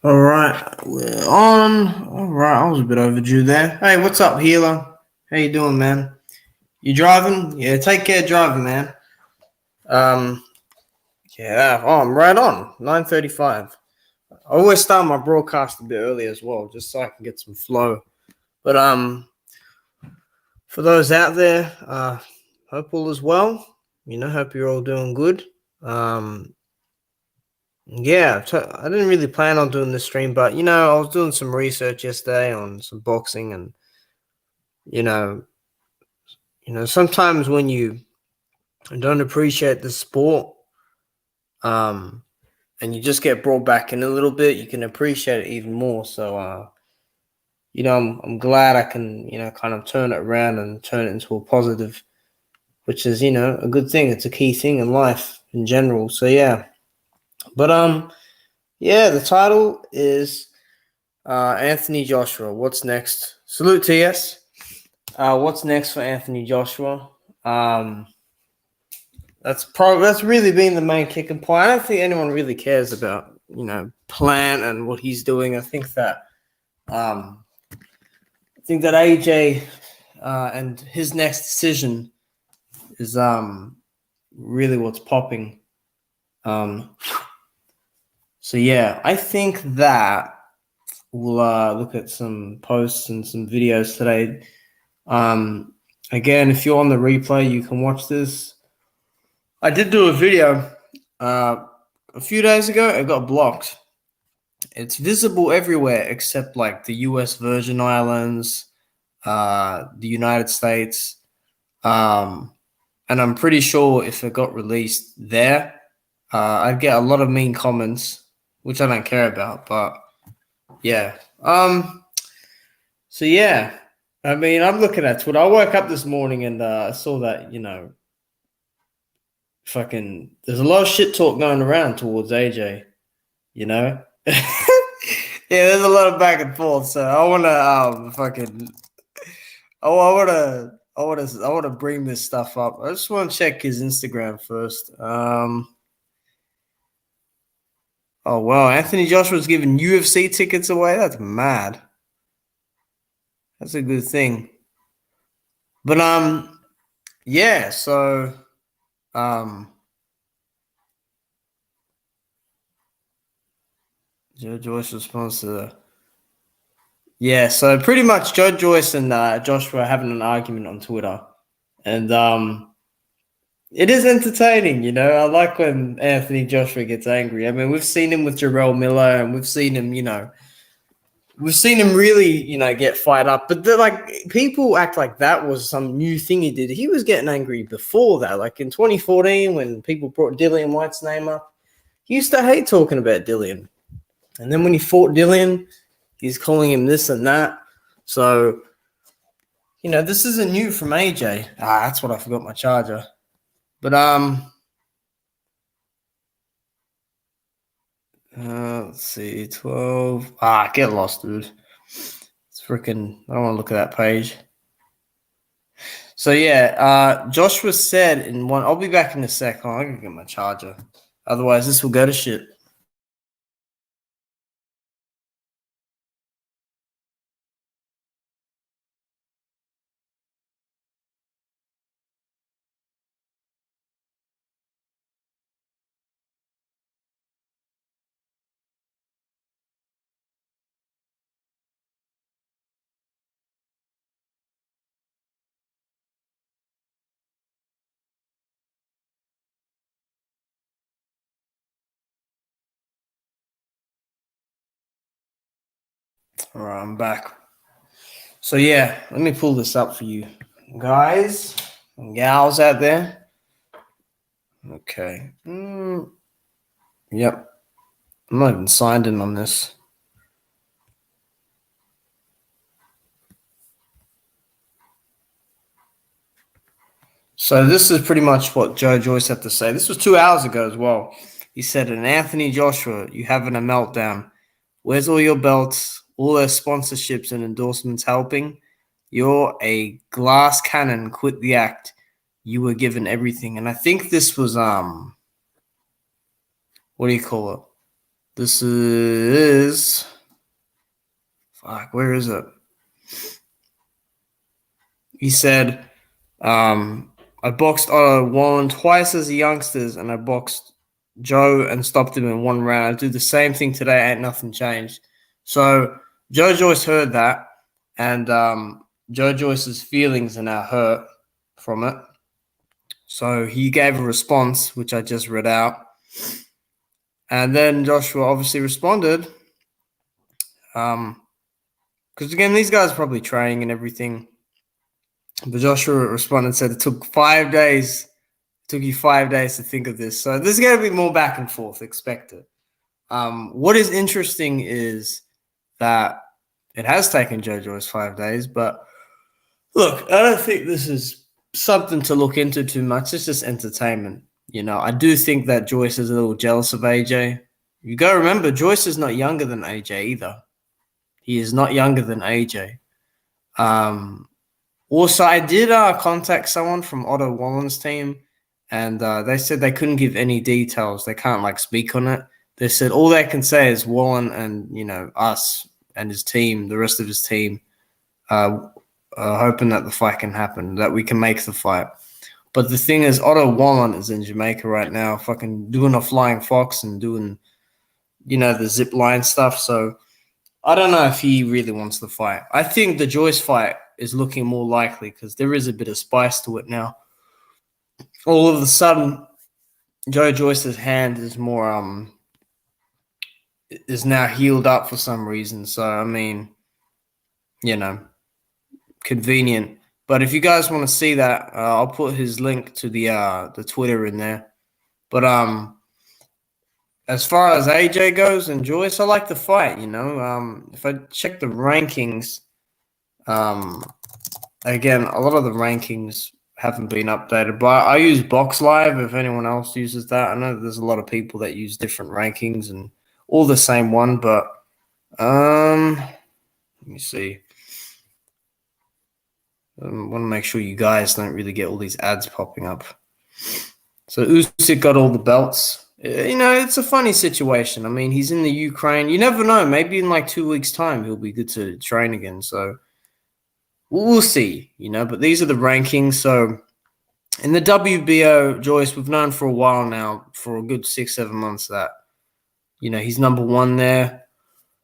All right, we're on. All right, I was a bit overdue there. Hey, what's up, healer? How you doing, man? You driving? Yeah, take care driving, man. Um, yeah. Oh, I'm right on. 9:35. I always start my broadcast a bit early as well, just so I can get some flow. But for those out there, hope all is well. Hope you're all doing good. Um, Yeah, I didn't really plan on doing this stream, but I was doing some research yesterday on some boxing, and you know, sometimes when you don't appreciate the sport, um, and you just get brought back in a little bit, you can appreciate it even more. So, I'm glad I can, kind of turn it around and turn it into a positive, which is, a good thing. It's a key thing in life in general. So yeah, but yeah, the title is Anthony Joshua. What's next? Salute to yes. What's next for Anthony Joshua? That's really been the main kicking point. I don't think anyone really cares about Plant and what he's doing. I think that AJ and his next decision is really what's popping. So yeah, I think that we'll look at some posts and some videos today. Again, if you're on the replay, you can watch this. I did do a video a few days ago. It got blocked. It's visible everywhere except like the U.S. Virgin Islands, the United States, and I'm pretty sure if it got released there, I'd get a lot of mean comments, which I don't care about. But yeah, so yeah, I mean, I'm looking at Twitter. I woke up this morning and I saw that there's a lot of shit talk going around towards AJ. Yeah, there's a lot of back and forth. So I wanna I wanna bring this stuff up. I just want to check his Instagram first. Oh wow, Anthony Joshua's giving UFC tickets away. That's mad. That's a good thing. But yeah. So Joe Joyce responds to yeah. So pretty much Joe Joyce and Joshua are having an argument on Twitter, and it is entertaining. I like when Anthony Joshua gets angry. I mean, we've seen him with Jarrell Miller, and we've seen him really, get fired up. But people act like that was some new thing he did. He was getting angry before that. Like in 2014, when people brought Dillian White's name up, he used to hate talking about Dillian. And then when he fought Dillian, he's calling him this and that. So, this isn't new from AJ. That's what I forgot my charger. But let's see, 12. Get lost, dude. It's freaking. I don't want to look at that page. So yeah, Joshua said in one. I'll be back in a sec. I'm gonna get my charger. Otherwise, this will go to shit. All right, I'm back. So yeah, let me pull this up for you, guys and gals out there. Okay. Yep. I'm not even signed in on this. So this is pretty much what Joe Joyce had to say. This was 2 hours ago as well. He said, "And Anthony Joshua, you having a meltdown. Where's all your belts, all those sponsorships and endorsements helping? You're a glass cannon. Quit the act. You were given everything." And I think this was what do you call it? This is fuck. Where is it? He said, I boxed Warren twice as a youngsters, and I boxed Joe and stopped him in one round. I do the same thing today. Ain't nothing changed. So Joe Joyce heard that, and Joe Joyce's feelings are now hurt from it. So he gave a response, which I just read out. And then Joshua obviously responded. Because again, these guys are probably training and everything. But Joshua responded and said it took 5 days. It took you 5 days to think of this. So there's going to be more back and forth. Expect it. What is interesting is that it has taken Joe Joyce 5 days. But look, I don't think this is something to look into too much. It's just entertainment. You know, I do think that Joyce is a little jealous of AJ. You got to remember, Joyce is not younger than AJ either. He is not younger than AJ. Also, I did contact someone from Otto Wallen's team, and they said they couldn't give any details. They can't speak on it. They said all they can say is Wallen and us and his team, the rest of his team, hoping that the fight can happen, that we can make the fight. But the thing is, Otto Wallen is in Jamaica right now, fucking doing a flying fox and doing, the zip line stuff. So I don't know if he really wants the fight. I think the Joyce fight is looking more likely because there is a bit of spice to it now. All of a sudden, Joe Joyce's hand is more is now healed up for some reason. So I mean, convenient. But if you guys want to see that, I'll put his link to the Twitter in there. But as far as AJ goes and Joyce, I like the fight. If I check the rankings, again, a lot of the rankings haven't been updated. But I use Box Live. If anyone else uses that, I know there's a lot of people that use different rankings and all the same one. But let me see. I want to make sure you guys don't really get all these ads popping up. So Usyk got all the belts. It's a funny situation. I mean, he's in the Ukraine. You never know. Maybe in 2 weeks' time, he'll be good to train again. So we'll see, But these are the rankings. So in the WBO, Joyce, we've known for a while now, for a good 6-7 months, that, he's number 1 there.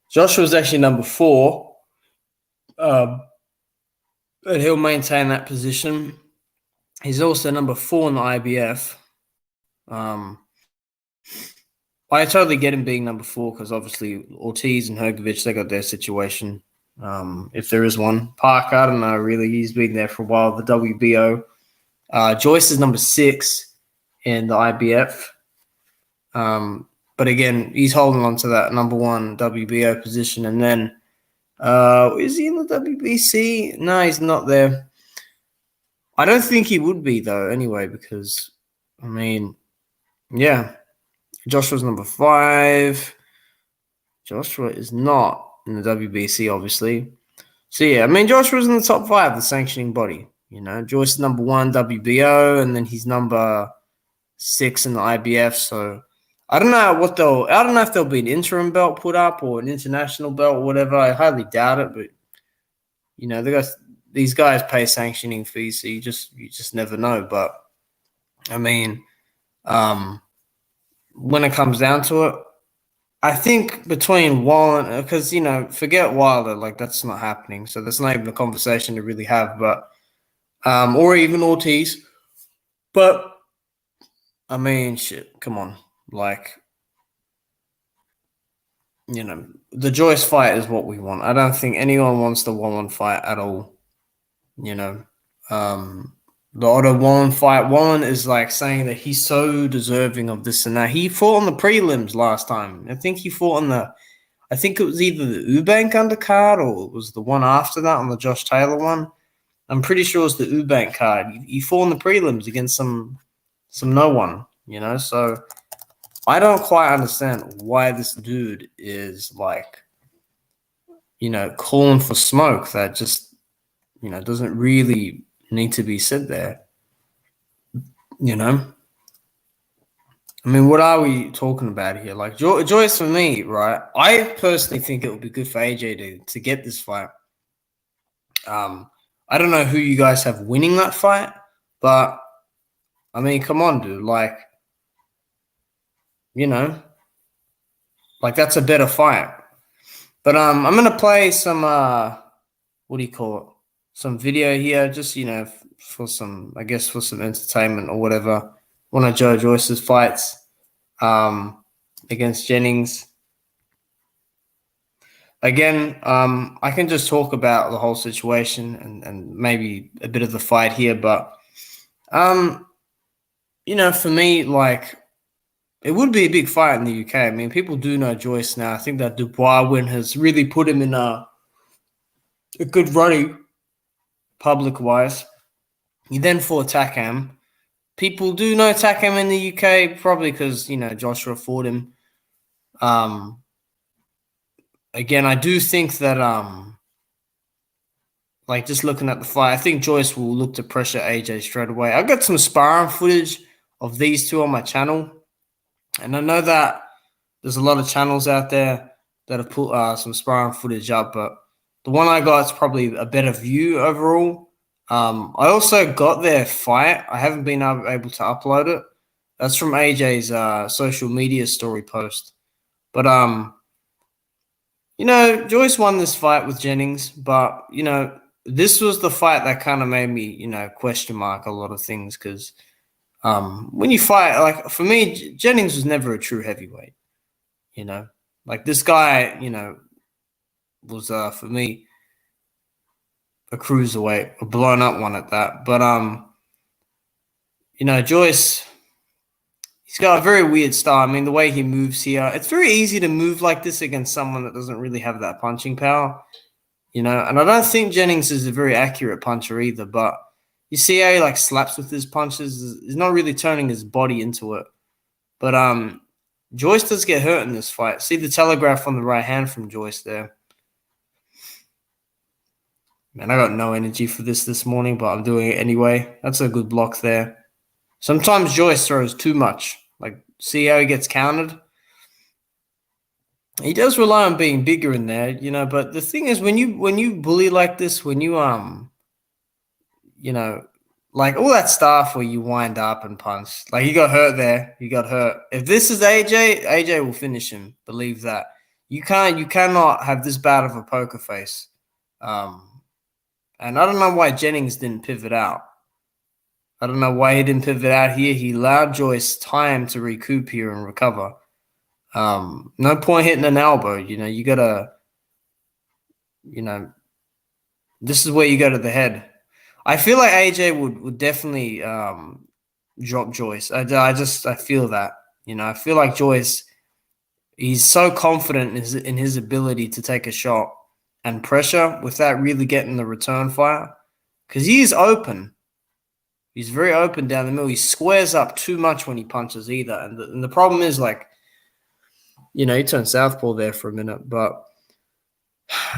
Joshua's actually number 4. But he'll maintain that position. He's also number 4 in the IBF. I totally get him being number 4 because obviously Ortiz and Hrgović, they got their situation. If there is one. Parker, I don't know, really. He's been there for a while, the WBO. Joyce is number 6 in the IBF. But again, he's holding on to that number 1 WBO position. And then, is he in the WBC? No, he's not there. I don't think he would be, though, anyway, because, I mean, yeah. Joshua's number 5. Joshua is not in the WBC, obviously. So, yeah, I mean, Joshua's in the top 5, the sanctioning body. Joyce is number 1 WBO, and then he's number 6 in the IBF. So, I don't know if there'll be an interim belt put up or an international belt or whatever. I highly doubt it, but, these guys pay sanctioning fees, so you just never know. But, I mean, when it comes down to it, I think between Wallen, because, forget Wilder, that's not happening. So that's not even a conversation to really have, but, or even Ortiz. But, I mean, shit, come on. The Joyce fight is what we want. I don't think anyone wants the Wallen fight at all. The Otto Wallen fight. Wallen is saying that he's so deserving of this and that. He fought on the prelims last time. I think he fought I think it was either the Eubank undercard or it was the one after that on the Josh Taylor one. I'm pretty sure it's the Eubank card. He fought in the prelims against some no one, So I don't quite understand why this dude is calling for smoke that just, doesn't really need to be said there. I mean, what are we talking about here? Like Joyce for me, right? I personally think it would be good for AJ to get this fight. I don't know who you guys have winning that fight, but I mean, come on, dude. Like, you know, like that's a better fight. But I'm gonna play some what do you call it? Some video here, just for some, I guess, for some entertainment or whatever. One of Joe Joyce's fights against Jennings. Again, I can just talk about the whole situation and maybe a bit of the fight here, but for me, like, it would be a big fight in the UK. I mean, people do know Joyce now. I think that Dubois win has really put him in a good running public-wise. He then fought Takam. People do know Takam in the UK, probably because, Joshua fought him. Again, I do think that, like, just looking at the fight, I think Joyce will look to pressure AJ straight away. I got some sparring footage of these two on my channel, and I know that there's a lot of channels out there that have put some sparring footage up, but the one I got is probably a better view overall. I also got their fight. I haven't been able to upload it. That's from AJ's social media story post. But, Joyce won this fight with Jennings, but, this was the fight that kind of made me, question mark a lot of things because when you fight, like, for me, Jennings was never a true heavyweight, Like, this guy, was, for me, a cruiserweight, a blown up one at that. But, Joyce, he's got a very weird style. I mean, the way he moves here, it's very easy to move like this against someone that doesn't really have that punching power, and I don't think Jennings is a very accurate puncher either, but you see how he, like, slaps with his punches. He's not really turning his body into it. But Joyce does get hurt in this fight. See the telegraph on the right hand from Joyce there. Man, I got no energy for this morning, but I'm doing it anyway. That's a good block there. Sometimes Joyce throws too much. Like, see how he gets countered? He does rely on being bigger in there, but the thing is, when you bully like this, when you like all that stuff where you wind up and punch, like, he got hurt there. He got hurt. If this is AJ will finish him. Believe that. You cannot have this bad of a poker face. And I don't know why Jennings didn't pivot out. I don't know why he didn't pivot out here. He allowed Joyce time to recoup here and recover. No point hitting an elbow. You gotta, this is where you go to the head. I feel like AJ would definitely drop Joyce. I feel that. I feel like Joyce, he's so confident in his ability to take a shot and pressure without really getting the return fire. Because he is open. He's very open down the middle. He squares up too much when he punches either. And the problem is, like, he turned southpaw there for a minute. But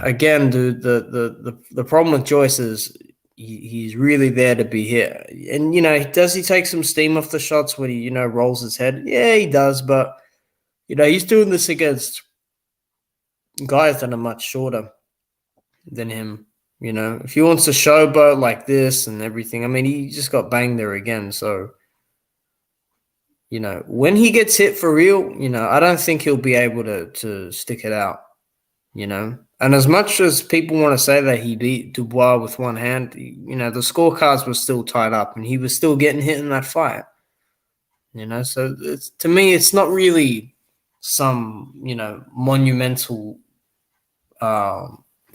again, dude, the problem with Joyce is he's really there to be hit. And, does he take some steam off the shots when he, rolls his head? Yeah, he does. But, he's doing this against guys that are much shorter than him. If he wants to showboat like this and everything, I mean, he just got banged there again. So, when he gets hit for real, I don't think he'll be able to stick it out, And as much as people want to say that he beat Dubois with one hand, the scorecards were still tied up and he was still getting hit in that fight, So to me, it's not really some, monumental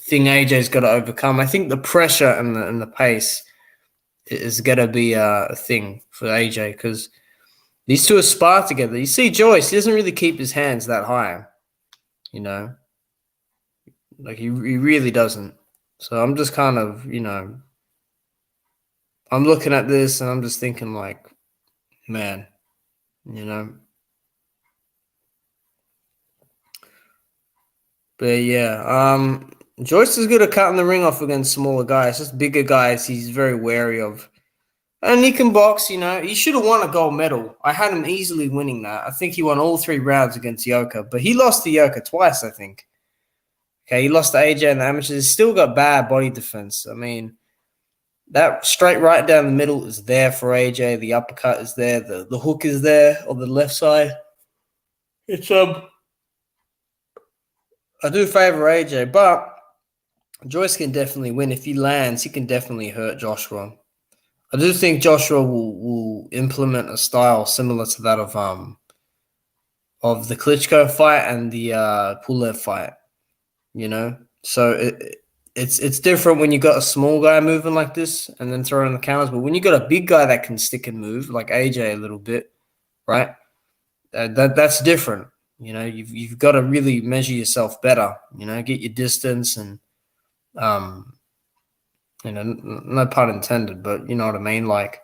thing AJ's got to overcome. I think the pressure and the pace is going to be a thing for AJ because these two are sparred together. You see Joyce, he doesn't really keep his hands that high, Like, he really doesn't. So I'm just kind of, I'm looking at this and I'm just thinking, like, man, But yeah, Joyce is good at cutting the ring off against smaller guys. Just bigger guys, he's very wary of. And he can box, you know. He should have won a gold medal. I had him easily winning that. I think he won all 3 rounds against Yoka, but he lost to Yoka twice, I think. Okay, he lost to AJ in the amateurs. He's still got bad body defense. I mean, that straight right down the middle is there for AJ. The uppercut is there. The hook is there on the left side. It's I do favor AJ, but Joyce can definitely win. If he lands, he can definitely hurt Joshua. I do think Joshua will implement a style similar to that of the Klitschko fight and the Pulev fight. You know, so it's different when you got a small guy moving like this and then throwing the counters. But when you got a big guy that can stick and move, like AJ a little bit, right? That's different. You know, you've got to really measure yourself better. You know, get your distance and you know, no pun intended, but you know what I mean. Like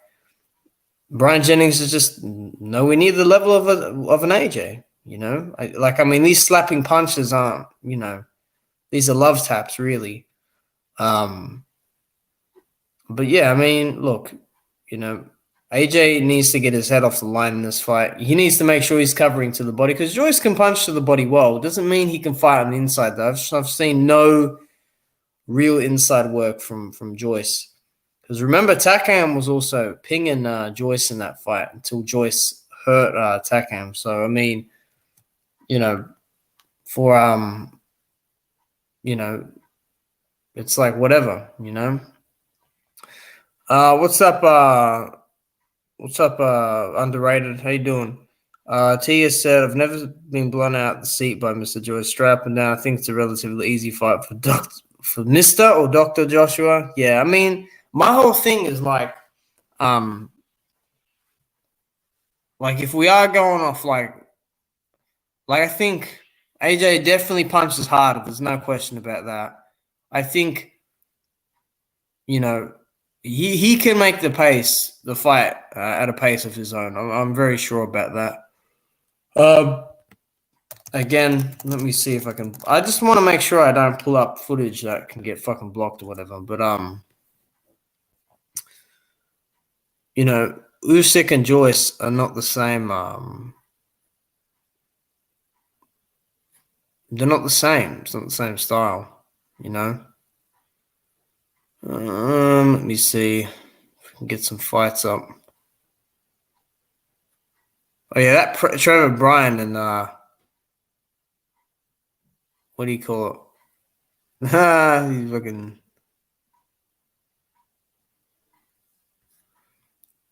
Brian Jennings is just nowhere near the level of an AJ. You know, I mean, these slapping punches aren't. You know, these are love taps, really. But yeah, I mean, look, you know, AJ needs to get his head off the line in this fight. He needs to make sure he's covering to the body because Joyce can punch to the body well. It doesn't mean he can fight on the inside, though. I've seen no real inside work from Joyce. Because remember, Takam was also pinging Joyce in that fight until Joyce hurt Takam. So, I mean, you know, for, you know, it's like whatever, you know. What's up, underrated? How you doing? Tia said, I've never been blown out the seat by Mr. Joyce Strap, and now I think it's a relatively easy fight for Mr. or Dr. Joshua. Yeah, I mean, my whole thing is like if we are going off like I think AJ definitely punches harder. There's no question about that. I think, you know, he can make the fight at a pace of his own. I'm very sure about that. Again, let me see if I can. I just want to make sure I don't pull up footage that can get fucking blocked or whatever. But you know, Usyk and Joyce are not the same. They're not the same. It's not the same style. You know. Let me see if I can get some fights up. Oh yeah, that Trevor Bryan and what do you call it? He's fucking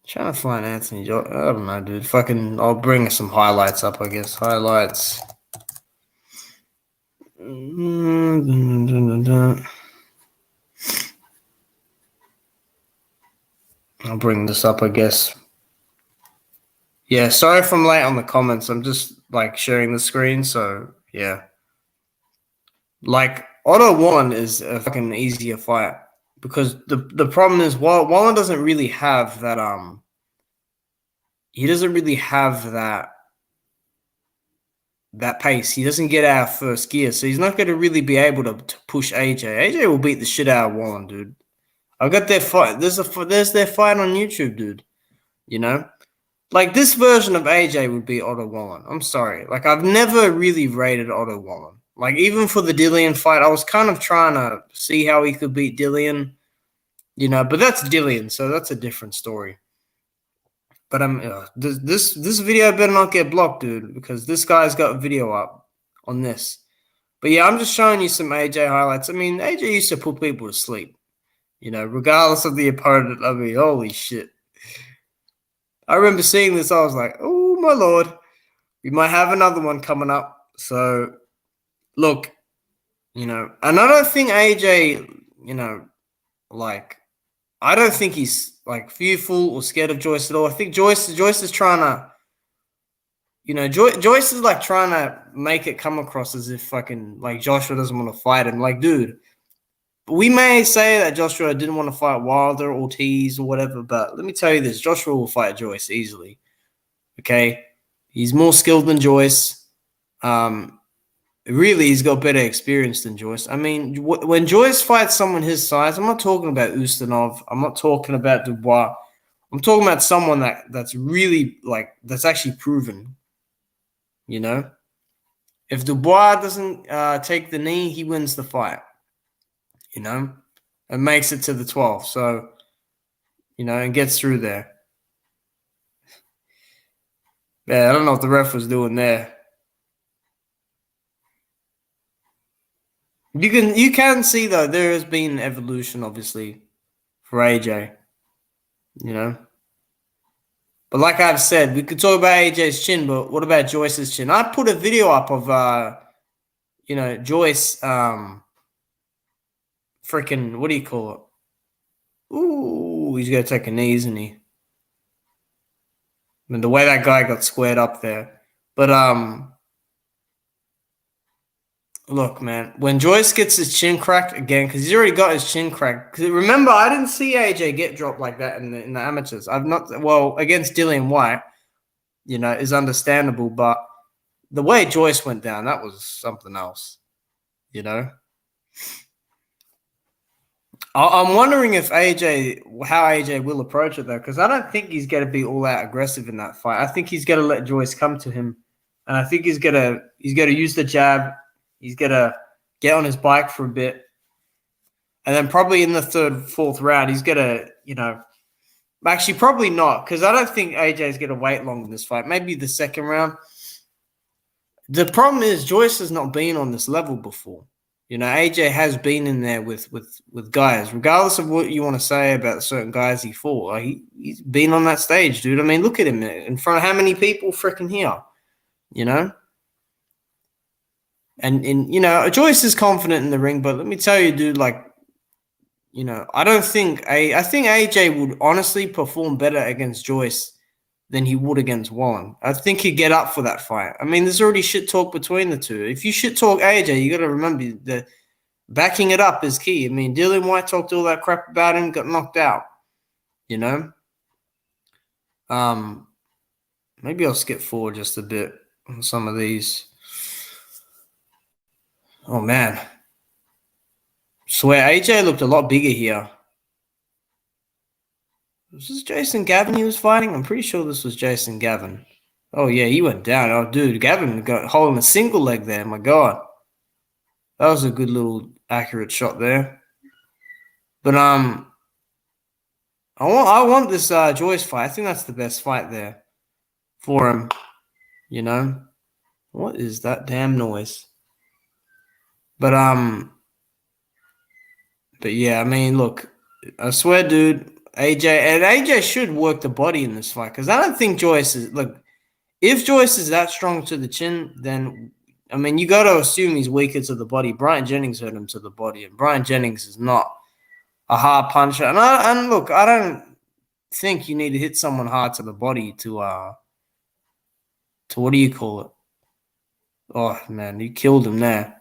trying to find Anthony. I don't know, dude. Fucking, I'll bring some highlights up. I guess highlights. I'll bring this up, I guess. Yeah, sorry if I'm late on the comments. I'm just like sharing the screen, so yeah. Like Otto Wallen is a fucking easier fight because the problem is Wallen doesn't really have that he doesn't really have that pace. He doesn't get out of first gear, so he's not going to really be able to push AJ. AJ will beat the shit out of Wallen, dude. I got their fight. There's their fight on YouTube, dude. You know, like this version of AJ would be Otto Wallen. I'm sorry, like I've never really rated Otto Wallen. Like even for the Dillian fight, I was kind of trying to see how he could beat Dillian. You know, but that's Dillian, so that's a different story. But this video better not get blocked, dude, because this guy's got a video up on this. But yeah, I'm just showing you some AJ highlights. I mean, AJ used to put people to sleep. You know, regardless of the opponent. I mean, holy shit. I remember seeing this. I was like, oh, my Lord. We might have another one coming up. So, look, you know, and I don't think AJ, you know, like, I don't think he's, like, fearful or scared of Joyce at all. I think Joyce is trying to, you know, Joyce is, like, trying to make it come across as if fucking, like, Joshua doesn't want to fight him. Like, dude. We may say that Joshua didn't want to fight Wilder, Ortiz, or whatever, but let me tell you this. Joshua will fight Joyce easily, okay? He's more skilled than Joyce. Really, he's got better experience than Joyce. I mean, when Joyce fights someone his size, I'm not talking about Ustinov. I'm not talking about Dubois. I'm talking about someone that's really like that's actually proven. You know, if Dubois doesn't take the knee, he wins the fight. You know, and makes it to the 12. So, and gets through there. Yeah, I don't know what the ref was doing there. You can see though there has been evolution, obviously, for AJ. But like I've said, we could talk about AJ's chin, but what about Joyce's chin? I put a video up of Joyce freaking what do you call it? Ooh, he's gonna take a knee, isn't he? I mean, the way that guy got squared up there. But look, man, when Joyce gets his chin cracked again, because he's already got his chin cracked. Because remember, I didn't see AJ get dropped like that in the amateurs. I've not. Well, against Dillian White, is understandable, but the way Joyce went down, that was something else. I'm wondering how AJ will approach it though, because I don't think he's going to be all out aggressive in that fight. I think he's going to let Joyce come to him, and I think he's going to use the jab. He's going to get on his bike for a bit, and then probably in the third, fourth round, he's going to, actually probably not, because I don't think AJ is going to wait long in this fight. Maybe the second round. The problem is Joyce has not been on this level before. AJ has been in there with guys, regardless of what you want to say about certain guys he fought. He's been on that stage, dude. I mean, look at him in front of how many people freaking here, And Joyce is confident in the ring, but let me tell you, dude, I think AJ would honestly perform better against Joyce than he would against Wallen. I think he'd get up for that fight. I mean, there's already shit talk between the two. If you shit talk AJ, you got to remember that backing it up is key. I mean, Dillian White talked all that crap about him, got knocked out. Maybe I'll skip forward just a bit on some of these. Oh man, swear AJ looked a lot bigger here. Was this Jason Gavin he was fighting? I'm pretty sure this was Jason Gavin. Oh, yeah, he went down. Oh, dude, Gavin got holding a single leg there. My God. That was a good little accurate shot there. But I want this Joyce fight. I think that's the best fight there for him. What is that damn noise? But yeah, I mean, look, I swear, dude, AJ should work the body in this fight, because I don't think Joyce is, look, if Joyce is that strong to the chin, then, I mean, you got to assume he's weaker to the body. Brian Jennings hurt him to the body, and Brian Jennings is not a hard puncher. And look, I don't think you need to hit someone hard to the body to what do you call it? Oh, man, you killed him there.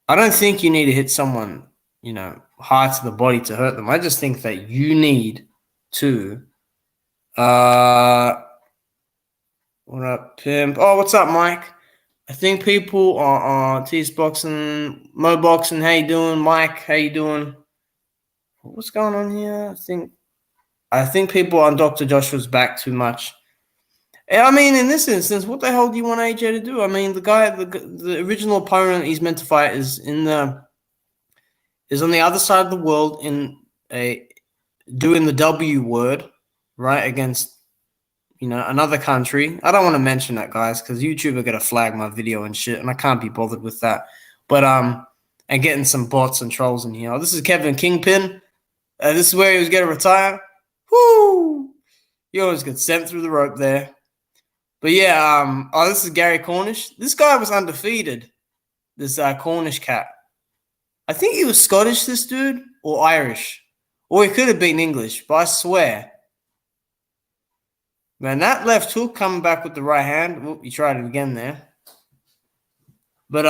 I don't think you need to hit someone, hard to the body to hurt them. I just think that you need to what up, pimp? Oh, what's up, Mike? I think people are T's Boxing, Mo Boxing. How you doing, Mike? How you doing? What's going on here? I think people on Dr. Joshua's back too much. I mean, in this instance, what the hell do you want AJ to do? I mean, the original opponent he's meant to fight is on the other side of the world doing the W word, right, against another country. I don't want to mention that, guys, because YouTube are gonna flag my video and shit, and I can't be bothered with that. But and getting some bots and trolls in here. Oh, this is Kevin Kingpin. This is where he was gonna retire. Woo! He always gets sent through the rope there. But yeah, this is Gary Cornish. This guy was undefeated. This Cornish cat. I think he was Scottish, this dude, or Irish. Or he could have been English, but I swear. Man, that left hook coming back with the right hand. Oop, he tried it again there. But,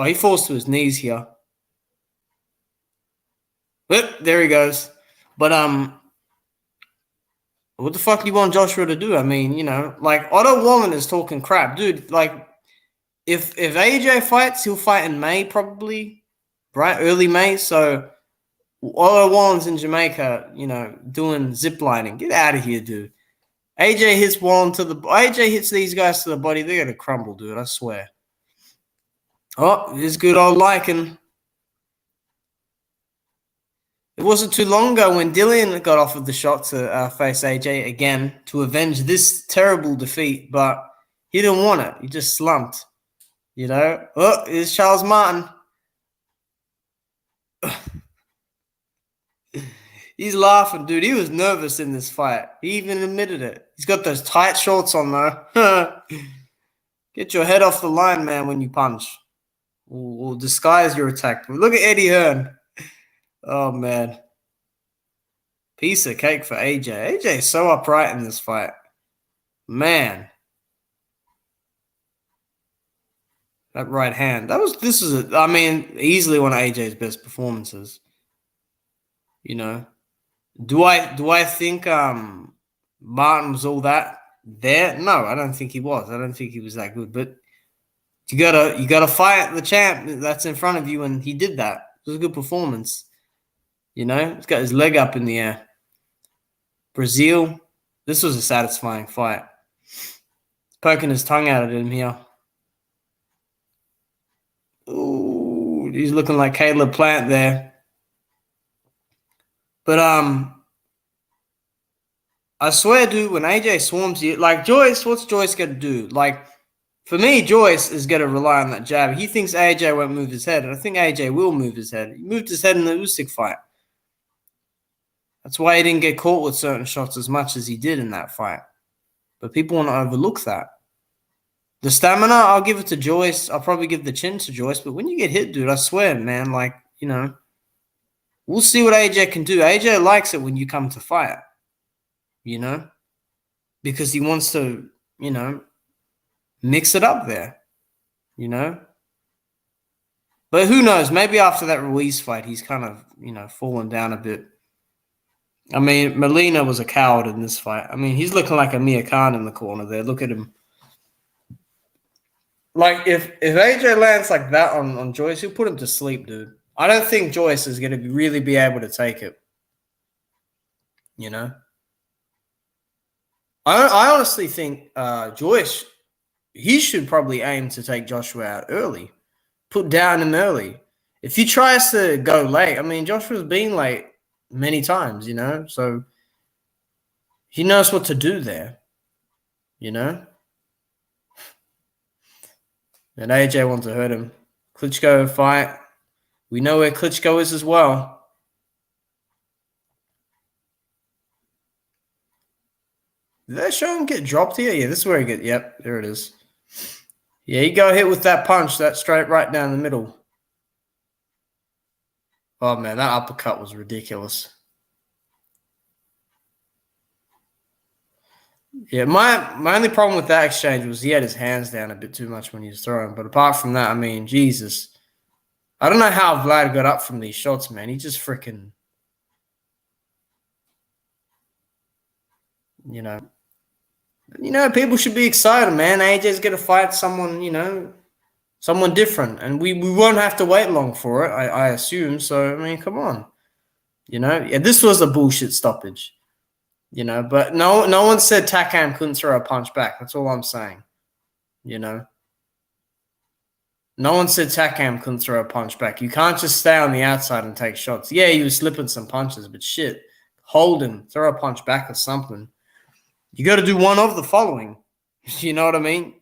he falls to his knees here. Oop, there he goes. But, what the fuck do you want Joshua to do? I mean, Otto Wallen is talking crap. Dude, if AJ fights, he'll fight in May probably, right? Early May. So All Wallens in Jamaica, doing zip lining. Get out of here, dude. AJ hits Wallen AJ hits these guys to the body. They're gonna crumble, dude. I swear. Oh, this good old Lycan. It wasn't too long ago when Dillian got offered the shot to face AJ again to avenge this terrible defeat, but he didn't want it. He just slumped. Oh, here's Charles Martin. He's laughing, dude. He was nervous in this fight. He even admitted it. He's got those tight shorts on, though. Get your head off the line, man, when you punch. Or disguise your attack. Look at Eddie Hearn. Oh, man. Piece of cake for AJ. AJ is so upright in this fight. Man. That right hand. This is easily one of AJ's best performances. Do I think Martin was all that there? No, I don't think he was. I don't think he was that good. But you gotta fight the champ that's in front of you, and he did that. It was a good performance. He's got his leg up in the air. Brazil, this was a satisfying fight. He's poking his tongue out at him here. Ooh, he's looking like Caleb Plant there. But I swear, dude, when AJ swarms you, like Joyce, what's Joyce gonna do? Like, for me, Joyce is gonna rely on that jab. He thinks AJ won't move his head, and I think AJ will move his head. He moved his head in the Usyk fight. That's why he didn't get caught with certain shots as much as he did in that fight. But people want to overlook that. The stamina, I'll give it to Joyce. I'll probably give the chin to Joyce. But when you get hit, dude, I swear, man, we'll see what AJ can do. AJ likes it when you come to fight, because he wants to, mix it up there, But who knows? Maybe after that Ruiz fight, he's kind of, fallen down a bit. Molina was a coward in this fight. He's looking like Amir Khan in the corner there. Look at him. Like, if AJ lands like that on Joyce, he'll put him to sleep, dude. I don't think Joyce is going to really be able to take it. I honestly think Joyce, he should probably aim to take Joshua out early. Put down him early. If he tries to go late, Joshua's been late many times, so he knows what to do there, And AJ wants to hurt him. Klitschko fight. We know where Klitschko is as well. Did they show him get dropped here? Yeah, this is where he get. Yep, there it is. Yeah, he got hit with that punch, that straight right down the middle. Oh, man, that uppercut was ridiculous. Yeah, my only problem with that exchange was he had his hands down a bit too much when he was throwing. But apart from that, Jesus. I don't know how Vlad got up from these shots, man. He just freaking, people should be excited, man. AJ's going to fight someone, someone different. And we won't have to wait long for it, I assume. So, come on. Yeah, this was a bullshit stoppage. But no one said Takam couldn't throw a punch back. That's all I'm saying. No one said Takam couldn't throw a punch back. You can't just stay on the outside and take shots. Yeah, he was slipping some punches, but shit. Hold him. Throw a punch back or something. You got to do one of the following. You know what I mean?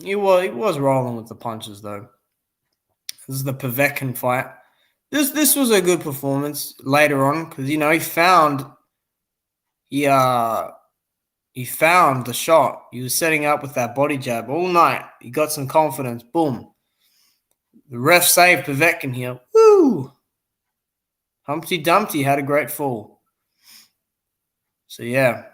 He was rolling with the punches, though. This is the Povetkin fight. This was a good performance later on because, he found the shot. He was setting up with that body jab all night. He got some confidence. Boom. The ref saved Povetkin here. Woo! Humpty Dumpty had a great fall. So, yeah.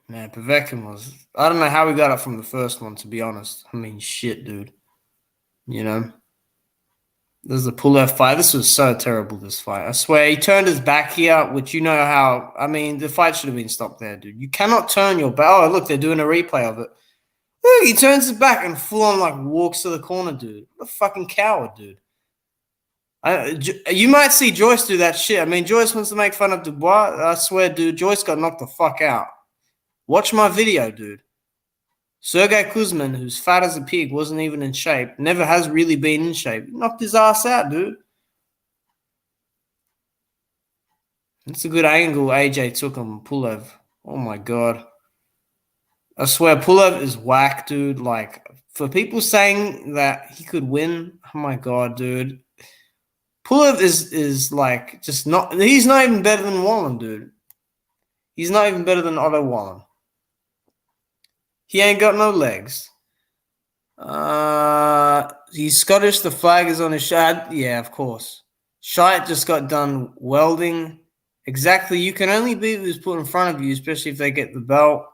Man, Povetkin was... I don't know how we got it from the first one, to be honest. Shit, dude. There's a pull-left fight. This was so terrible, this fight. I swear, he turned his back here, which you know how... the fight should have been stopped there, dude. You cannot turn your back. Oh, look, they're doing a replay of it. Look, he turns his back and full on like walks to the corner, dude. What a fucking coward, dude. You might see Joyce do that shit. I mean, Joyce wants to make fun of Dubois. I swear, dude, Joyce got knocked the fuck out. Watch my video, dude. Sergey Kuzmin, who's fat as a pig, wasn't even in shape, never has really been in shape. He knocked his ass out, dude. That's a good angle AJ took on Pulev. Oh my god. I swear, Pulev is whack, dude. Like, for people saying that he could win, oh my god, dude. Pulev is like just not. He's not even better than Wallen, dude. He's not even better than Otto Wallen. He ain't got no legs. He's Scottish. The flag is on his shirt. Yeah, of course. Shite just got done welding. Exactly. You can only beat who's put in front of you, especially if they get the belt.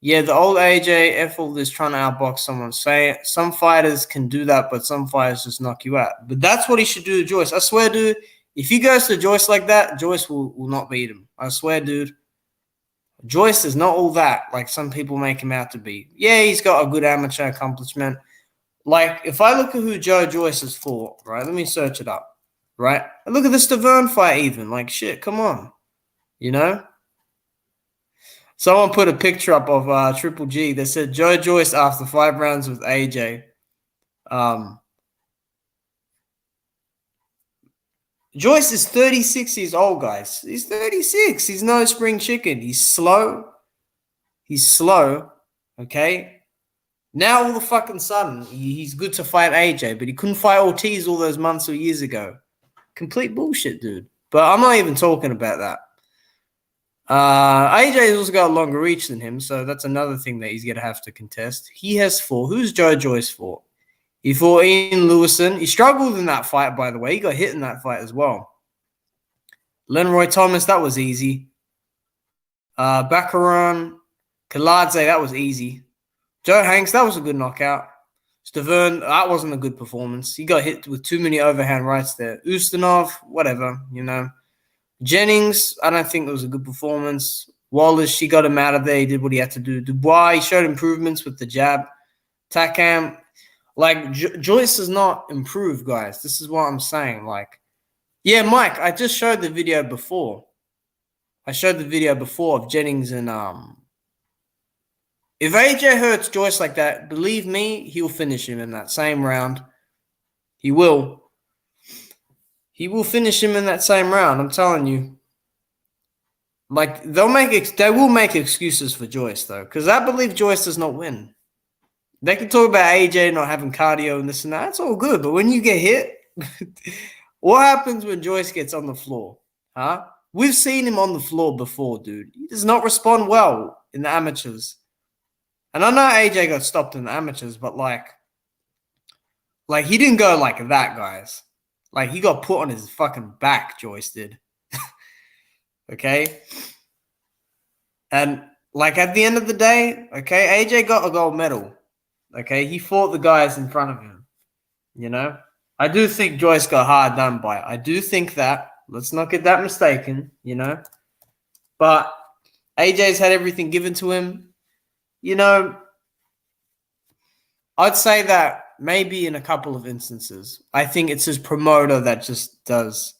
Yeah, the old AJ Ethel is trying to outbox someone. Say some fighters can do that, but some fighters just knock you out. But that's what he should do to Joyce. I swear, dude, if he goes to Joyce like that, Joyce will not beat him. I swear, dude. Joyce is not all that like some people make him out to be. Yeah, he's got a good amateur accomplishment. Like, if I look at who Joe Joyce has fought, right, let me search it up, right? Look at the Stavern fight even. Like, shit, come on. You know? Someone put a picture up of Triple G that said Joe Joyce after 5 rounds with AJ. Joyce is 36 years old, guys. He's 36. He's no spring chicken. He's slow. Okay? Now all of a fucking sudden, he's good to fight AJ, but he couldn't fight Ortiz all those months or years ago. Complete bullshit, dude. But I'm not even talking about that. AJ has also got a longer reach than him, so that's another thing that he's going to have to contest. He has 4. Who's Joe Joyce fought? He fought Ian Lewison. He struggled in that fight, by the way. He got hit in that fight as well. Lenroy Thomas, that was easy. Baccarin, Kaladze, that was easy. Joe Hanks, that was a good knockout. Stavern, that wasn't a good performance. He got hit with too many overhand rights there. Ustinov, whatever, you know. Jennings, I don't think it was a good performance. Wallace, she got him out of there. He did what he had to do. Dubois, he showed improvements with the jab. Takam, like, Joyce has not improved, guys. This is what I'm saying. Like, yeah, Mike, I just showed the video before. I showed the video before of Jennings and if AJ hurts Joyce like that, believe me, he'll finish him in that same round. He will. He will finish him in that same round. I'm telling you. Like, they will make excuses for Joyce though, because I believe Joyce does not win. They can talk about AJ not having cardio and this and that. That's all good, but when you get hit, what happens when Joyce gets on the floor? Huh? We've seen him on the floor before, dude. He does not respond well in the amateurs. And I know AJ got stopped in the amateurs, but like he didn't go like that, guys. Like, he got put on his fucking back, Joyce did. Okay? And, like, at the end of the day, okay, AJ got a gold medal. Okay? He fought the guys in front of him. You know? I do think Joyce got hard done by. I do think that. Let's not get that mistaken, you know? But AJ's had everything given to him. You know, I'd say that maybe in a couple of instances. I think it's his promoter that just does,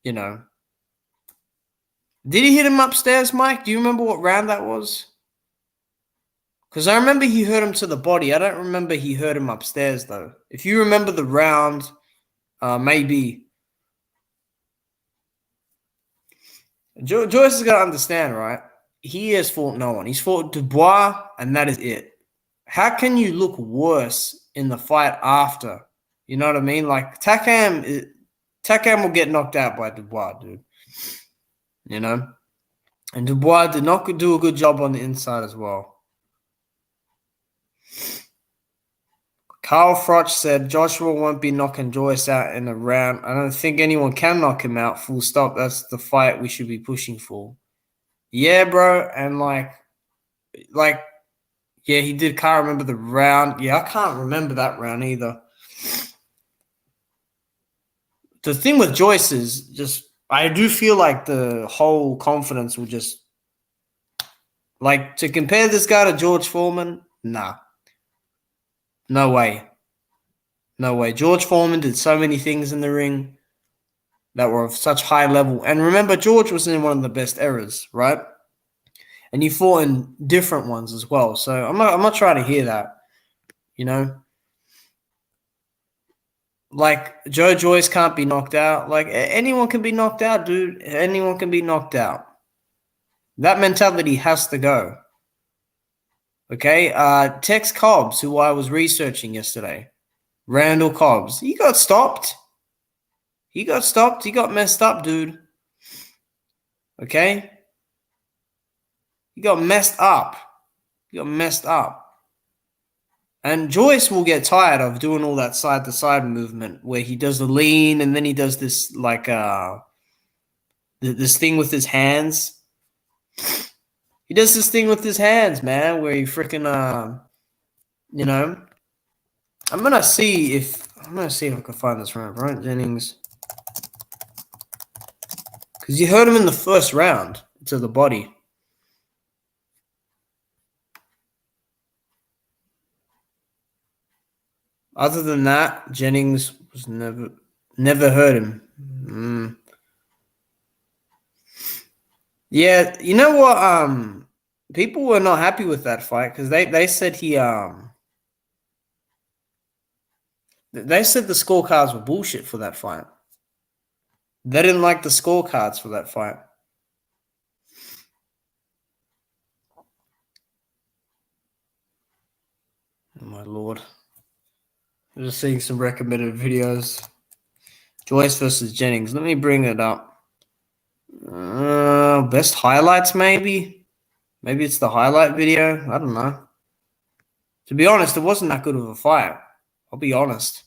you know. Did he hit him upstairs, Mike? Do you remember what round that was? Because I remember he hurt him to the body. I don't remember he hurt him upstairs, though. If you remember the round, maybe. Joyce has got to understand, right? He has fought no one. He's fought Dubois, and that is it. How can you look worse in the fight after? You know what I mean? Like, Takam will get knocked out by Dubois, dude. You know? And Dubois did not do a good job on the inside as well. Carl Froch said Joshua won't be knocking Joyce out in a round. I don't think anyone can knock him out, full stop. That's the fight we should be pushing for. Yeah, bro. And like, yeah, he did. Can't remember the round. Yeah, I can't remember that round either. The thing with Joyce is just, I do feel like the whole confidence will just, like, to compare this guy to George Foreman, nah. No way. No way. George Foreman did so many things in the ring that were of such high level. And remember, George was in one of the best eras, right? And he fought in different ones as well. So I'm not trying to hear that, you know? Like, Joe Joyce can't be knocked out. Like, anyone can be knocked out, dude. Anyone can be knocked out. That mentality has to go. Okay? Tex Cobbs, who I was researching yesterday. Randall Cobbs. He got stopped. He got messed up, dude. Okay? He got messed up. And Joyce will get tired of doing all that side-to-side movement where he does the lean and then he does this, like, this thing with his hands. He does this thing with his hands, man, where he freaking, you know. I'm gonna see if I can find this right. Bryant Jennings. Because you heard him in the first round to the body. Other than that, Jennings was never heard him. Yeah, you know what? People were not happy with that fight because they said they said the scorecards were bullshit for that fight. They didn't like the scorecards for that fight. Oh my lord. I'm just seeing some recommended videos. Joyce versus Jennings. Let me bring it up. Best highlights, maybe? Maybe it's the highlight video. I don't know. To be honest, it wasn't that good of a fight. I'll be honest.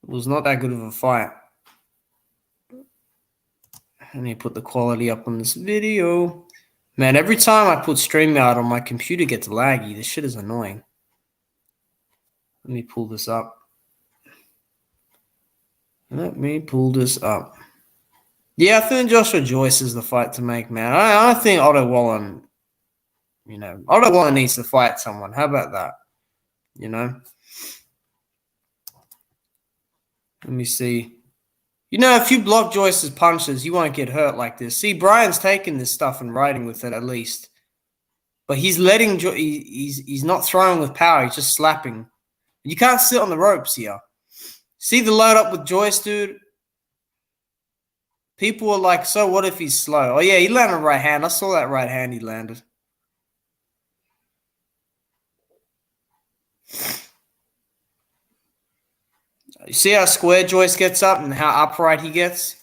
It was not that good of a fight. Let me put the quality up on this video. Man, every time I put StreamYard on, my computer gets laggy. This shit is annoying. Let me pull this up. Yeah, I think Joshua Joyce is the fight to make, man. I don't think Otto Wallen, Otto Wallen needs to fight someone. How about that? Let me see. If you block Joyce's punches, you won't get hurt like this. See, Brian's taking this stuff and riding with it at least. But he's letting he's not throwing with power. He's just slapping. You can't sit on the ropes here. See the load up with Joyce, dude? People are like, so what if he's slow? Oh, yeah, he landed a right hand. I saw that right hand he landed. You see how square Joyce gets up and how upright he gets?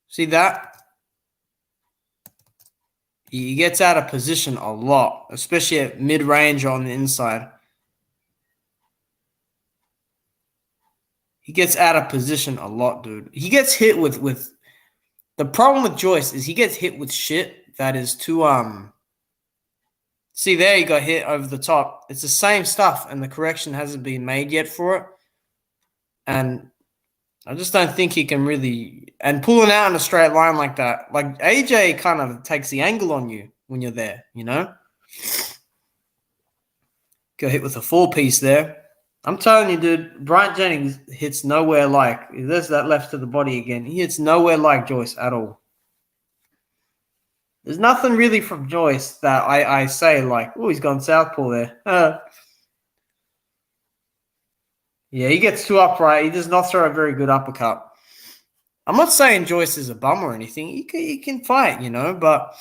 See that? He gets out of position a lot, especially at mid-range on the inside. He gets out of position a lot, dude. He gets hit with the problem with Joyce is he gets hit with shit that is too see there, he got hit over the top. It's the same stuff, and the correction hasn't been made yet for it. And I just don't think he can really, and pulling out in a straight line like that, like AJ kind of takes the angle on you when you're there, Go hit with a 4-piece there. I'm telling you, dude, Bryant Jennings hits nowhere like, there's that left to the body again. He hits nowhere like Joyce at all. There's nothing really from Joyce that I say like, oh, he's gone southpaw there. Yeah, he gets too upright. He does not throw a very good uppercut. I'm not saying Joyce is a bum or anything. He can fight, but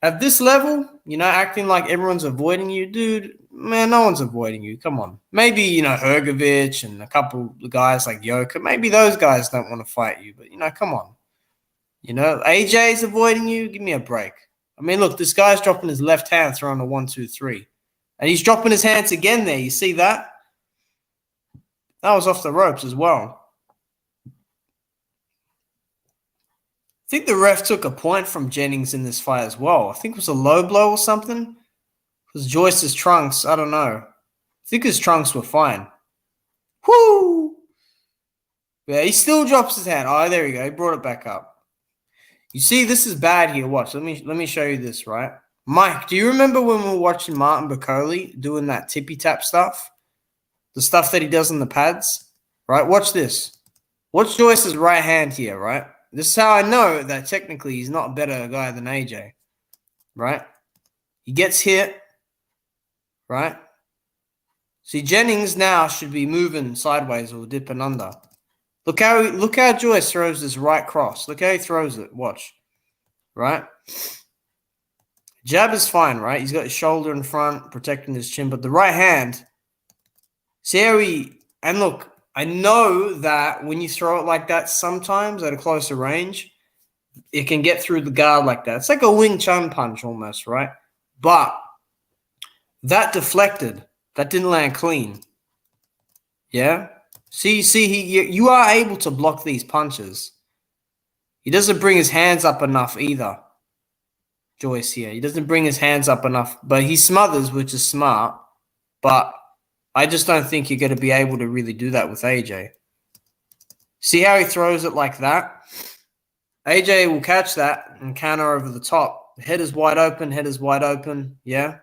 at this level, acting like everyone's avoiding you, dude, man, no one's avoiding you. Come on. Maybe, Hergovich and a couple of guys like Yoka, maybe those guys don't want to fight you, but, come on. AJ's avoiding you. Give me a break. I mean, look, this guy's dropping his left hand, throwing a 1-2-3. And he's dropping his hands again there. You see that? That was off the ropes as well. I think the ref took a point from Jennings in this fight as well. I think it was a low blow or something. Because Joyce's trunks, I don't know. I think his trunks were fine. Whoo! Yeah, he still drops his hand. Oh, there we go. He brought it back up. You see, this is bad here. Watch. Let me show you this, right? Mike, do you remember when we were watching Martin Bacoli doing that tippy tap stuff? The stuff that he does on the pads? Right? Watch this. Watch Joyce's right hand here, right? This is how I know that technically he's not a better guy than AJ. Right? He gets hit. Right? See, Jennings now should be moving sideways or dipping under. Look how Joyce throws this right cross. Look how he throws it. Watch. Right? Jab is fine, right? He's got his shoulder in front, protecting his chin, but the right hand, see how and look, I know that when you throw it like that, sometimes at a closer range, it can get through the guard like that. It's like a Wing Chun punch almost, right? But that deflected. That didn't land clean. Yeah? See, you are able to block these punches. He doesn't bring his hands up enough either. Joyce here. He doesn't bring his hands up enough, but he smothers, which is smart. But I just don't think you're going to be able to really do that with AJ. See how he throws it like that? AJ will catch that and counter over the top. Head is wide open, yeah?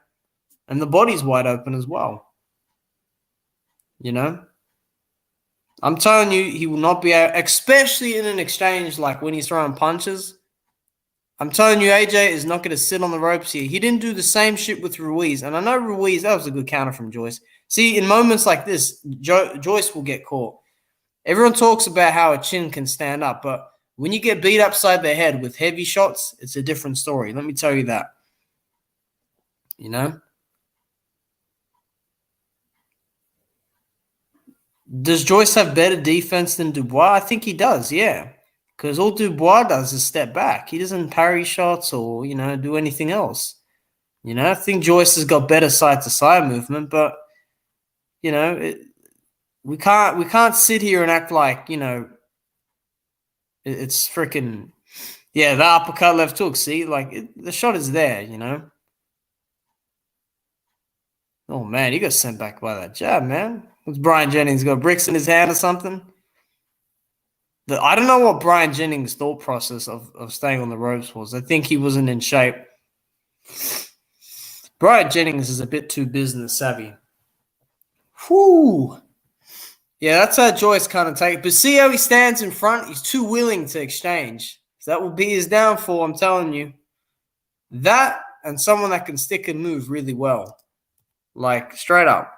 And the body's wide open as well. You know? I'm telling you, he will not be able, especially in an exchange like when he's throwing punches. I'm telling you, AJ is not going to sit on the ropes here. He didn't do the same shit with Ruiz. And I know Ruiz, that was a good counter from Joyce. See, in moments like this, Joyce will get caught. Everyone talks about how a chin can stand up, but when you get beat upside the head with heavy shots, it's a different story. Let me tell you that. You know? Does Joyce have better defense than Dubois? I think he does, yeah. Because all Dubois does is step back. He doesn't parry shots or, do anything else. I think Joyce has got better side-to-side movement, but, we can't sit here and act like, it's freaking, yeah, the uppercut left hook, see? Like, the shot is there, Oh, man, he got sent back by that jab, man. What's Brian Jennings got bricks in his hand or something? I don't know what Brian Jennings' thought process of staying on the ropes was. I think he wasn't in shape. Brian Jennings is a bit too business savvy. Whew. Yeah, that's how Joyce kind of take it. But see how he stands in front? He's too willing to exchange. That will be his downfall, I'm telling you. That and someone that can stick and move really well. Like, straight up.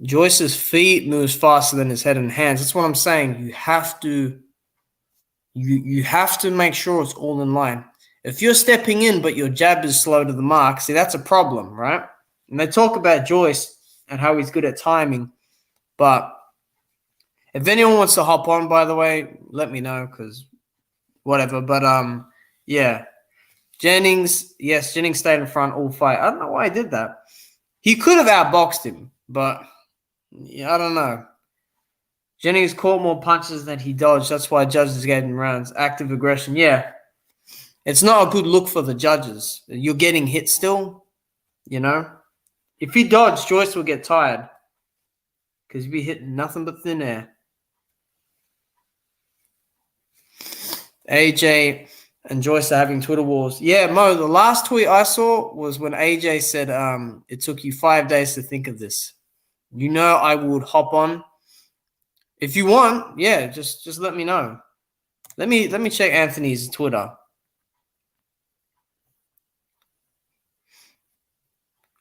Joyce's feet moves faster than his head and hands. That's what I'm saying. You have to make sure it's all in line. If you're stepping in but your jab is slow to the mark, see, that's a problem, right? And they talk about Joyce and how he's good at timing. But if anyone wants to hop on, by the way, let me know because whatever. But, yeah. Jennings stayed in front all fight. I don't know why he did that. He could have outboxed him, but yeah, I don't know. Jennings caught more punches than he dodged. That's why judges gave him rounds. Active aggression, yeah. It's not a good look for the judges. You're getting hit still, If he dodged, Joyce will get tired because you'll be hitting nothing but thin air. AJ and Joyce are having Twitter wars. Yeah, Mo, the last tweet I saw was when AJ said it took you 5 days to think of this. I would hop on. If you want, yeah, just let me know. Let me check Anthony's Twitter.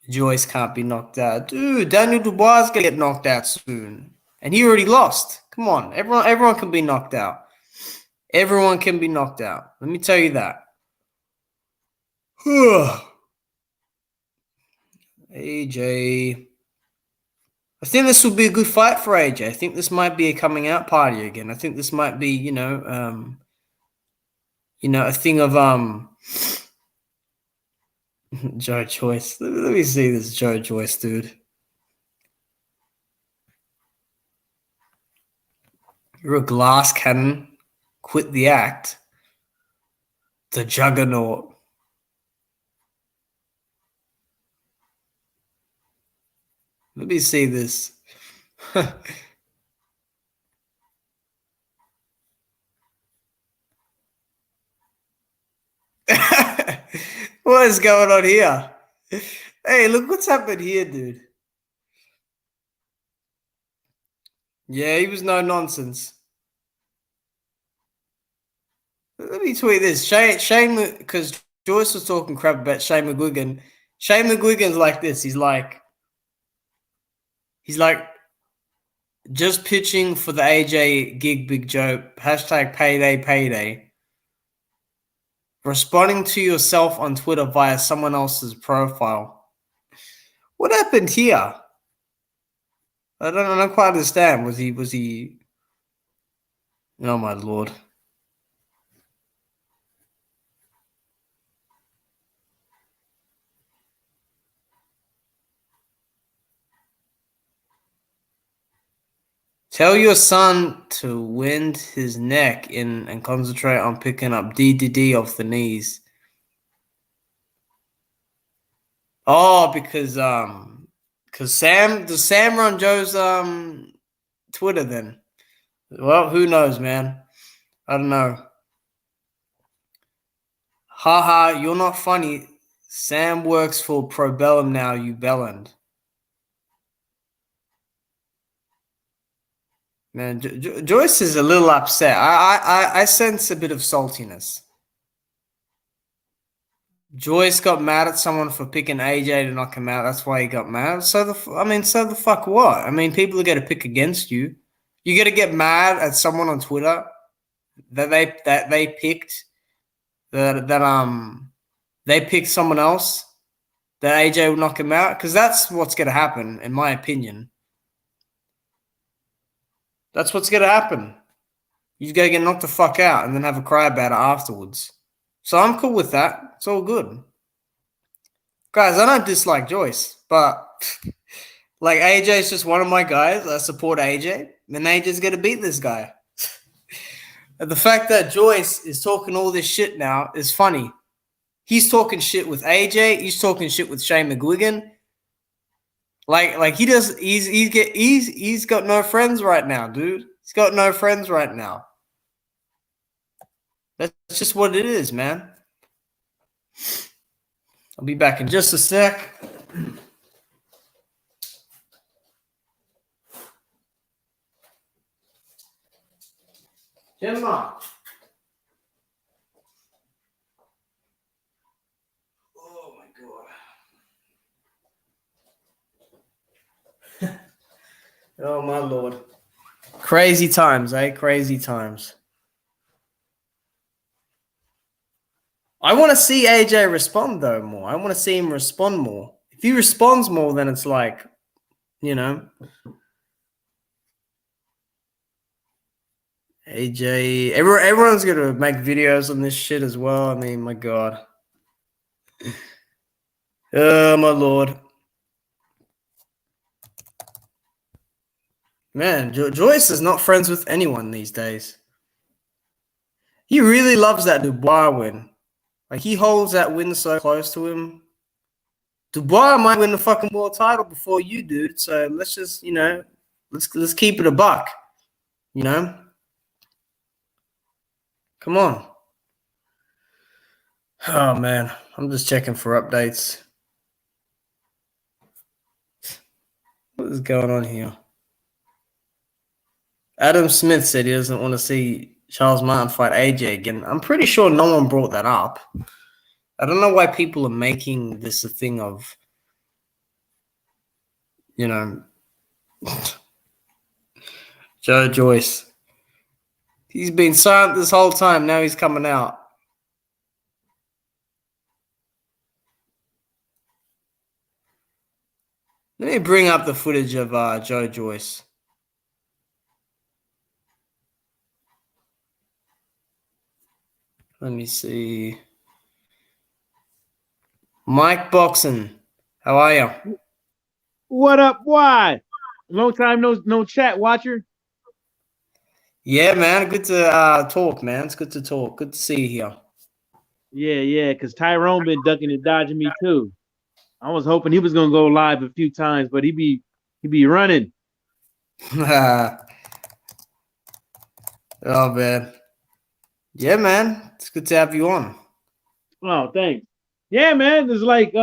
Joyce can't be knocked out. Dude, Daniel Dubois is going to get knocked out soon. And he already lost. Come on. Everyone can be knocked out. Everyone can be knocked out. Let me tell you that. AJ. I think this would be a good fight for AJ. I think this might be a coming out party again. I think this might be, a thing of Joe Joyce. Let me see this Joe Joyce, dude. You're a glass cannon. Quit the act. The juggernaut. Let me see this. What is going on here? Hey, look what's happened here, dude. Yeah, he was no nonsense. Let me tweet this. Shane, because Joyce was talking crap about Shane McGuigan. Shane McGuigan's like this. He's like, just pitching for the AJ gig, Big Joe. Hashtag payday, payday. Responding to yourself on Twitter via someone else's profile. What happened here? I don't quite understand. Was he? Oh my lord. Tell your son to wind his neck in and concentrate on picking up DDD off the knees. Oh, because Sam run Joe's Twitter then? Well, who knows, man? I don't know. Haha, you're not funny. Sam works for Probellum now, you bellend. Man, Joyce is a little upset. I sense a bit of saltiness. Joyce got mad at someone for picking AJ to knock him out. That's why he got mad. So the fuck what? I mean, people are going to pick against you. You got to get mad at someone on Twitter that they picked they picked someone else that AJ would knock him out, because that's what's going to happen, in my opinion. That's what's going to happen. You got to get knocked the fuck out and then have a cry about it afterwards. So I'm cool with that. It's all good. Guys, I don't dislike Joyce, but like AJ is just one of my guys. I support AJ, and AJ's going to beat this guy. And the fact that Joyce is talking all this shit now is funny. He's talking shit with AJ. He's talking shit with Shane McGuigan. Like he does. He's got no friends right now, dude. He's got no friends right now. That's just what it is, man. I'll be back in just a sec. Gemma. Oh my god. Oh my lord. Crazy times, eh? Crazy times. I want to see AJ respond, though, more. I want to see him respond more. If he responds more, then it's like, you know. AJ, everyone's going to make videos on this shit as well. I mean, my God. Oh, my Lord. Man, Joyce is not friends with anyone these days. He really loves that Dubois win. Like, he holds that win so close to him. Dubois might win the fucking world title before you, dude. So let's just, you know, let's keep it a buck. You know? Come on. Oh, man. I'm just checking for updates. What is going on here? Adam Smith said he doesn't want to see Charles Martin fight AJ again. I'm pretty sure no one brought that up. I don't know why people are making this a thing of, you know, Joe Joyce. He's been silent this whole time. Now he's coming out. Let me bring up the footage of Joe Joyce. Let me see. Mike Boxon, how are you? What up? Why? Long time no chat watcher. Yeah, man. Good to talk, man. It's good to talk. Good to see you here. Yeah, because Tyrone been ducking and dodging me too. I was hoping he was gonna go live a few times, but he be running. Oh man. Yeah, man. It's good to have you on. Oh, thanks. Yeah, man. It's like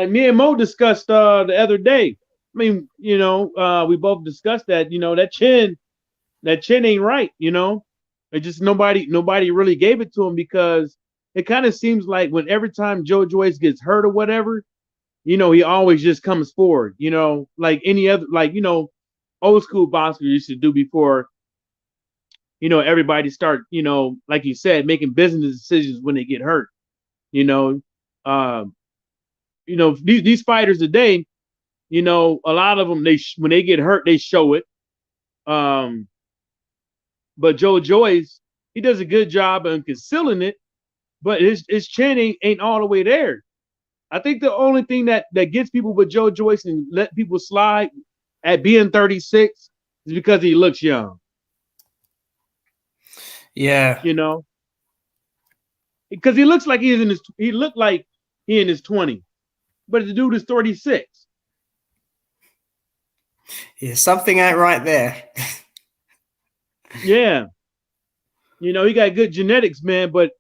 me and Mo discussed the other day. I mean, we both discussed that, that chin ain't right, It just nobody really gave it to him because it kind of seems like when every time Joe Joyce gets hurt or whatever, he always just comes forward, like any other, like, old school boxers used to do before, everybody start, like you said, making business decisions when they get hurt, you know. Um, these fighters today, a lot of them, when they get hurt, they show it. Um, but Joe Joyce, he does a good job of concealing it, but his chin ain't all the way there. I think the only thing that gets people with Joe Joyce and let people slide at being 36 is because he looks young. Yeah. Because he looks like he looked like he in his 20s, but the dude is 36. Yeah, something ain't right there. Yeah. He got good genetics, man, but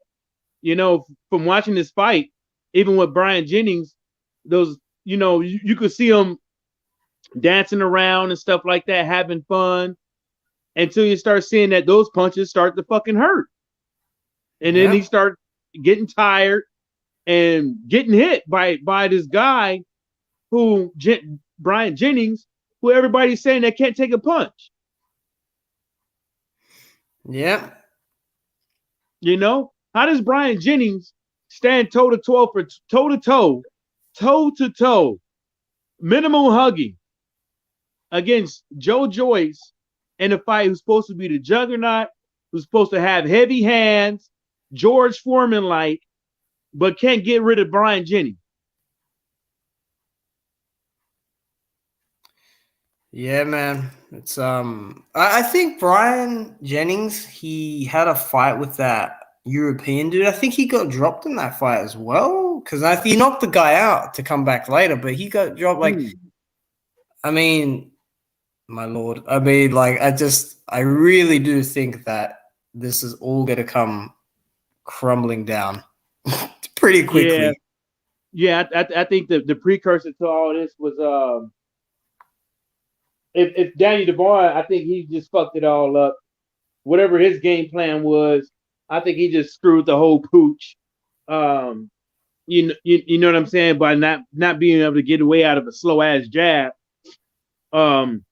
from watching this fight, even with Brian Jennings, those, you could see him dancing around and stuff like that, having fun, until you start seeing that those punches start to fucking hurt. And then he Yeah. start getting tired and getting hit by this guy who Brian Jennings, who everybody's saying that can't take a punch. Yeah. How does Brian Jennings stand toe to toe for toe to toe, toe to toe, minimum hugging against Joe Joyce in a fight who's supposed to be the juggernaut, who's supposed to have heavy hands, George Foreman like, but can't get rid of Brian Jennings? Yeah, man. It's I think Brian Jennings, he had a fight with that European dude. I think he got dropped in that fight as well. Because he knocked the guy out to come back later, but he got dropped I mean, my lord. I mean, like I really do think that this is all gonna come crumbling down pretty Yeah, quickly. yeah. I think the precursor to all this was if Danny DeBoer, I think he just fucked it all up. Whatever his game plan was, I think he just screwed the whole pooch. Um, you know what I'm saying, by not being able to get away out of a slow ass jab. Um,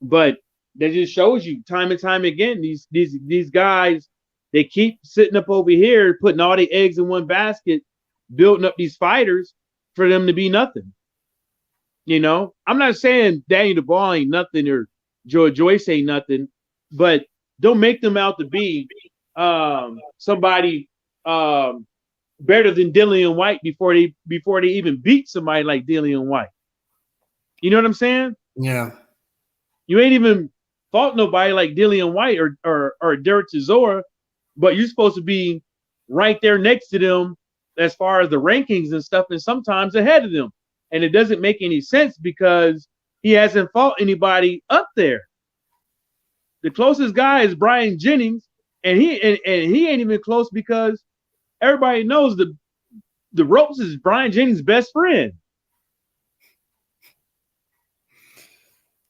but that just shows you time and time again, these guys, they keep sitting up over here putting all the eggs in one basket, building up these fighters for them to be nothing. I'm not saying Daniel DeBall ain't nothing or Joe Joyce ain't nothing, but don't make them out to be somebody better than Dillian White before they even beat somebody like Dillian White. You know what I'm saying? Yeah. You ain't even fought nobody like Dillian White or Derek Chisora, but you're supposed to be right there next to them as far as the rankings and stuff, and sometimes ahead of them. And it doesn't make any sense because he hasn't fought anybody up there. The closest guy is Brian Jennings, and he ain't even close because everybody knows the ropes is Brian Jennings' best friend.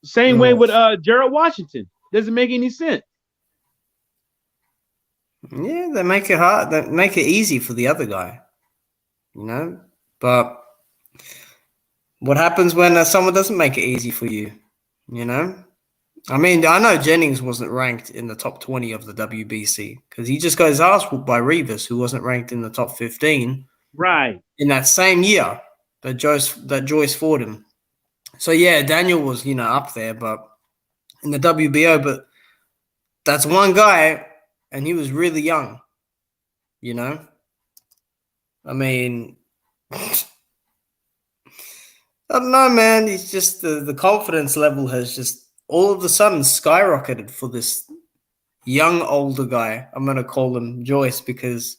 Same way Oh. with Gerald Washington. Doesn't make any sense. Yeah, they make it hard. They make it easy for the other guy, But what happens when someone doesn't make it easy for you? I mean, I know Jennings wasn't ranked in the top 20 of the WBC because he just got his ass whooped by Rivas, who wasn't ranked in the top 15. Right. In that same year that Joyce fought him. So yeah, Daniel was up there, but in the WBO, but that's one guy, and he was really young. I mean, I don't know, man. It's just the confidence level has just all of a sudden skyrocketed for this young older guy. I'm gonna call him Joyce because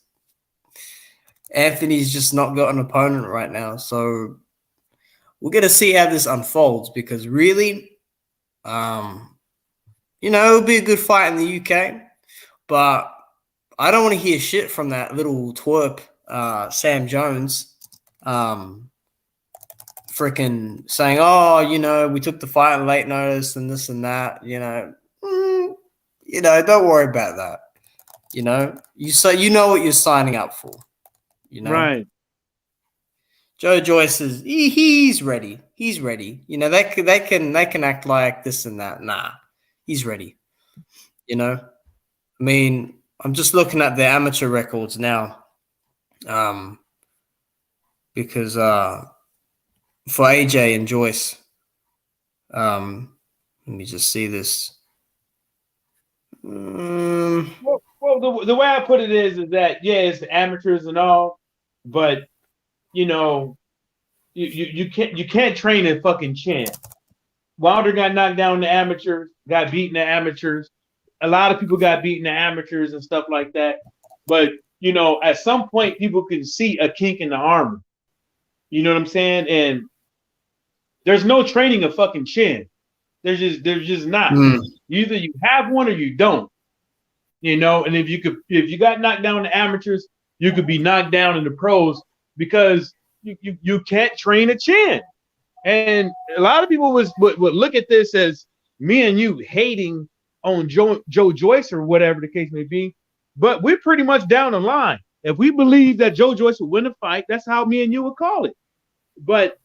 Anthony's just not got an opponent right now. So we're gonna see how this unfolds because really, it'll be a good fight in the UK, but I don't want to hear shit from that little twerp Sam Jones, freaking saying, "Oh, we took the fight late notice and this and that." Don't worry about that. You know what you're signing up for. Right. Joe Joyce he's ready. He's ready. They can act like this and that. Nah, he's ready. I mean, I'm just looking at their amateur records now. Because for AJ and Joyce, let me just see this. Well, the way I put it is that it's the amateurs and all, but you can't train a fucking champ. Wilder got knocked down in the amateurs, got beaten the amateurs. A lot of people got beaten the amateurs and stuff like that. But at some point, people can see a kink in the armor. You know what I'm saying? And there's no training a fucking chin. There's just not. Either you have one or you don't. And if you got knocked down in the amateurs, you could be knocked down in the pros because you can't train a chin. And a lot of people would look at this as me and you hating on Joe Joyce or whatever the case may be. But we're pretty much down the line. If we believe that Joe Joyce would win a fight, that's how me and you would call it. But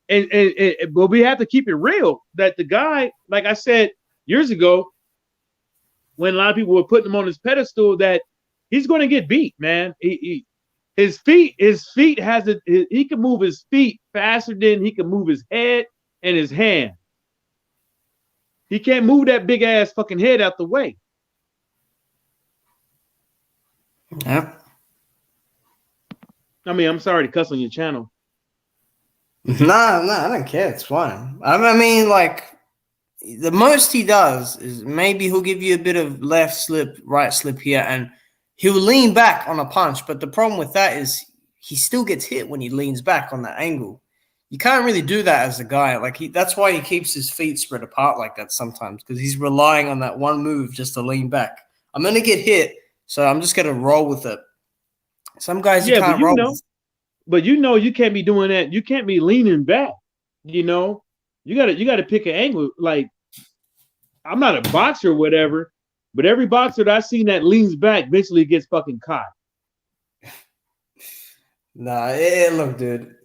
but we have to keep it real that the guy, like I said years ago, when a lot of people were putting him on his pedestal, that he's going to get beat, man. His feet he can move his feet faster than he can move his head and his hand. He can't move that big ass fucking head out the way. Yep. I mean, I'm sorry to cuss on your channel. Nah, I don't care. It's fine. I mean, like, the most he does is maybe he'll give you a bit of left slip, right slip here, and he'll lean back on a punch. But the problem with that is he still gets hit when he leans back on that angle. You can't really do that as a guy. Like that's why he keeps his feet spread apart like that sometimes, because he's relying on that one move just to lean back. I'm going to get hit, so I'm just going to roll with it. Some guys you can't roll with. But you can't be doing that. You can't be leaning back. You got to pick an angle. Like, I'm not a boxer or whatever, but every boxer that I've seen that leans back basically gets fucking caught. Nah, look, dude.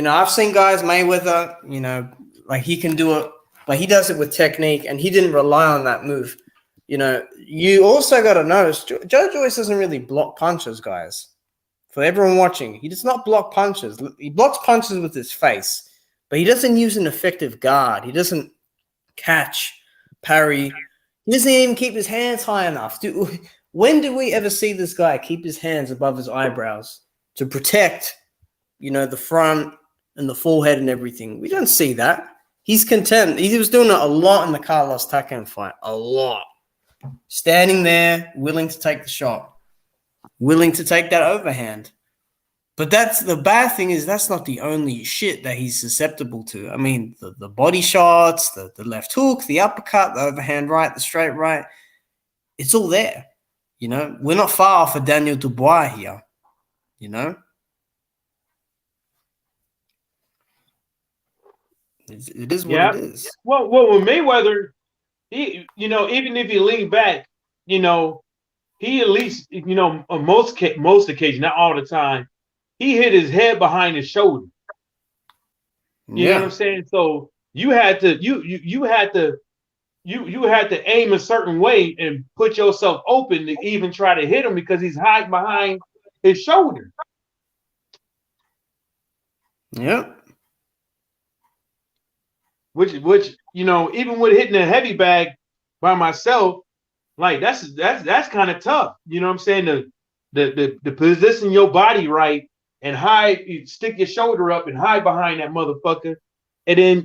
I've seen guys, Mayweather, like he can do it, but he does it with technique, and he didn't rely on that move. You also got to notice, Joe Joyce doesn't really block punches, guys. For everyone watching, he does not block punches. He blocks punches with his face, but he doesn't use an effective guard. He doesn't catch, parry. He doesn't even keep his hands high enough. When do we ever see this guy keep his hands above his eyebrows to protect, the front and the forehead and everything? We don't see that. He's content. He was doing it a lot in the Carlos Takam fight. A lot. Standing there, willing to take the shot. Willing to take that overhand. But that's the bad thing is that's not the only shit that he's susceptible to. I mean, the body shots, the left hook, the uppercut, the overhand right, the straight right. It's all there. We're not far off of Daniel Dubois here. It is what it is. Well, with Mayweather, he, even if he leaned back, he at least, on most occasions, not all the time, he hit his head behind his shoulder. You know what I'm saying? So you had to aim a certain way and put yourself open to even try to hit him because he's hiding behind his shoulder. Yep. Which even with hitting a heavy bag by myself, like that's kind of tough. You know what I'm saying? The position your body right and stick your shoulder up and hide behind that motherfucker, and then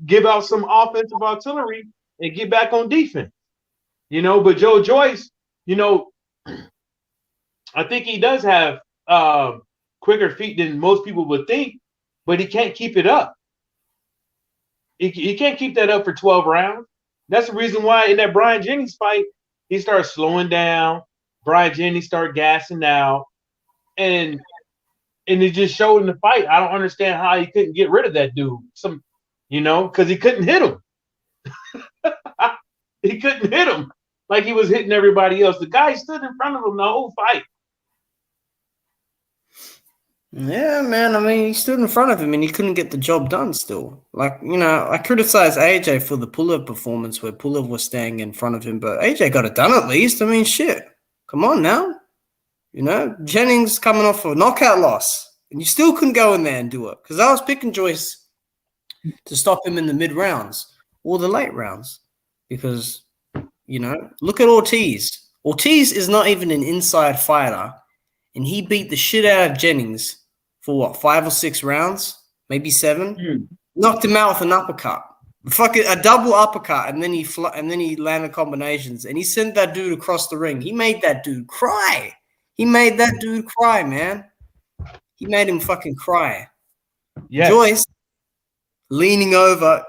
give out some offensive artillery and get back on defense. But Joe Joyce, I think he does have quicker feet than most people would think, but he can't keep it up. He can't keep that up for 12 rounds. That's the reason why in that Brian Jennings fight, he started slowing down. Brian Jennings started gassing out. and it just showed in the fight. I don't understand how he couldn't get rid of that dude. Because he couldn't hit him. He couldn't hit him like he was hitting everybody else. The guy stood in front of him the whole fight. Yeah, man. I mean, he stood in front of him and he couldn't get the job done still. Like, I criticized AJ for the Pulev performance where Pulev was staying in front of him, but AJ got it done at least. I mean, shit. Come on now. Jennings coming off a knockout loss and you still couldn't go in there and do it because I was picking Joyce to stop him in the mid rounds or the late rounds because, look at Ortiz. Ortiz is not even an inside fighter and he beat the shit out of Jennings for what, 5 or 6 rounds, maybe 7. Knocked him out with an uppercut, fucking a double uppercut, and then he landed combinations, and he sent that dude across the ring. He made that dude cry. Man. He made him fucking cry. Yes. Joyce leaning over,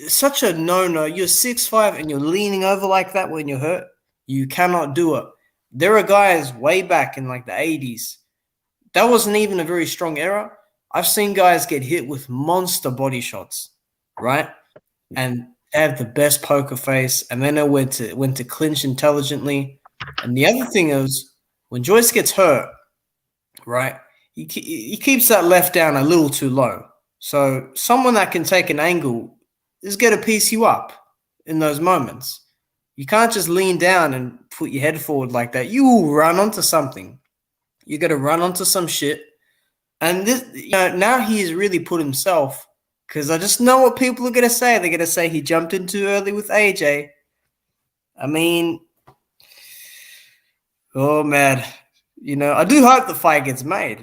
such a no-no. You're 6'5" and you're leaning over like that when you're hurt. You cannot do it. There are guys way back in like the 80s. That wasn't even a very strong era. I've seen guys get hit with monster body shots, right? And they have the best poker face, and they know when to clinch intelligently. And the other thing is, when Joyce gets hurt, right, he keeps that left down a little too low. So someone that can take an angle is going to piece you up in those moments. You can't just lean down and put your head forward like that. You will run onto something. You're going to run onto some shit. And this, now he has really put himself, because I just know what people are going to say. They're going to say he jumped in too early with AJ. I mean, oh man, I do hope the fight gets made.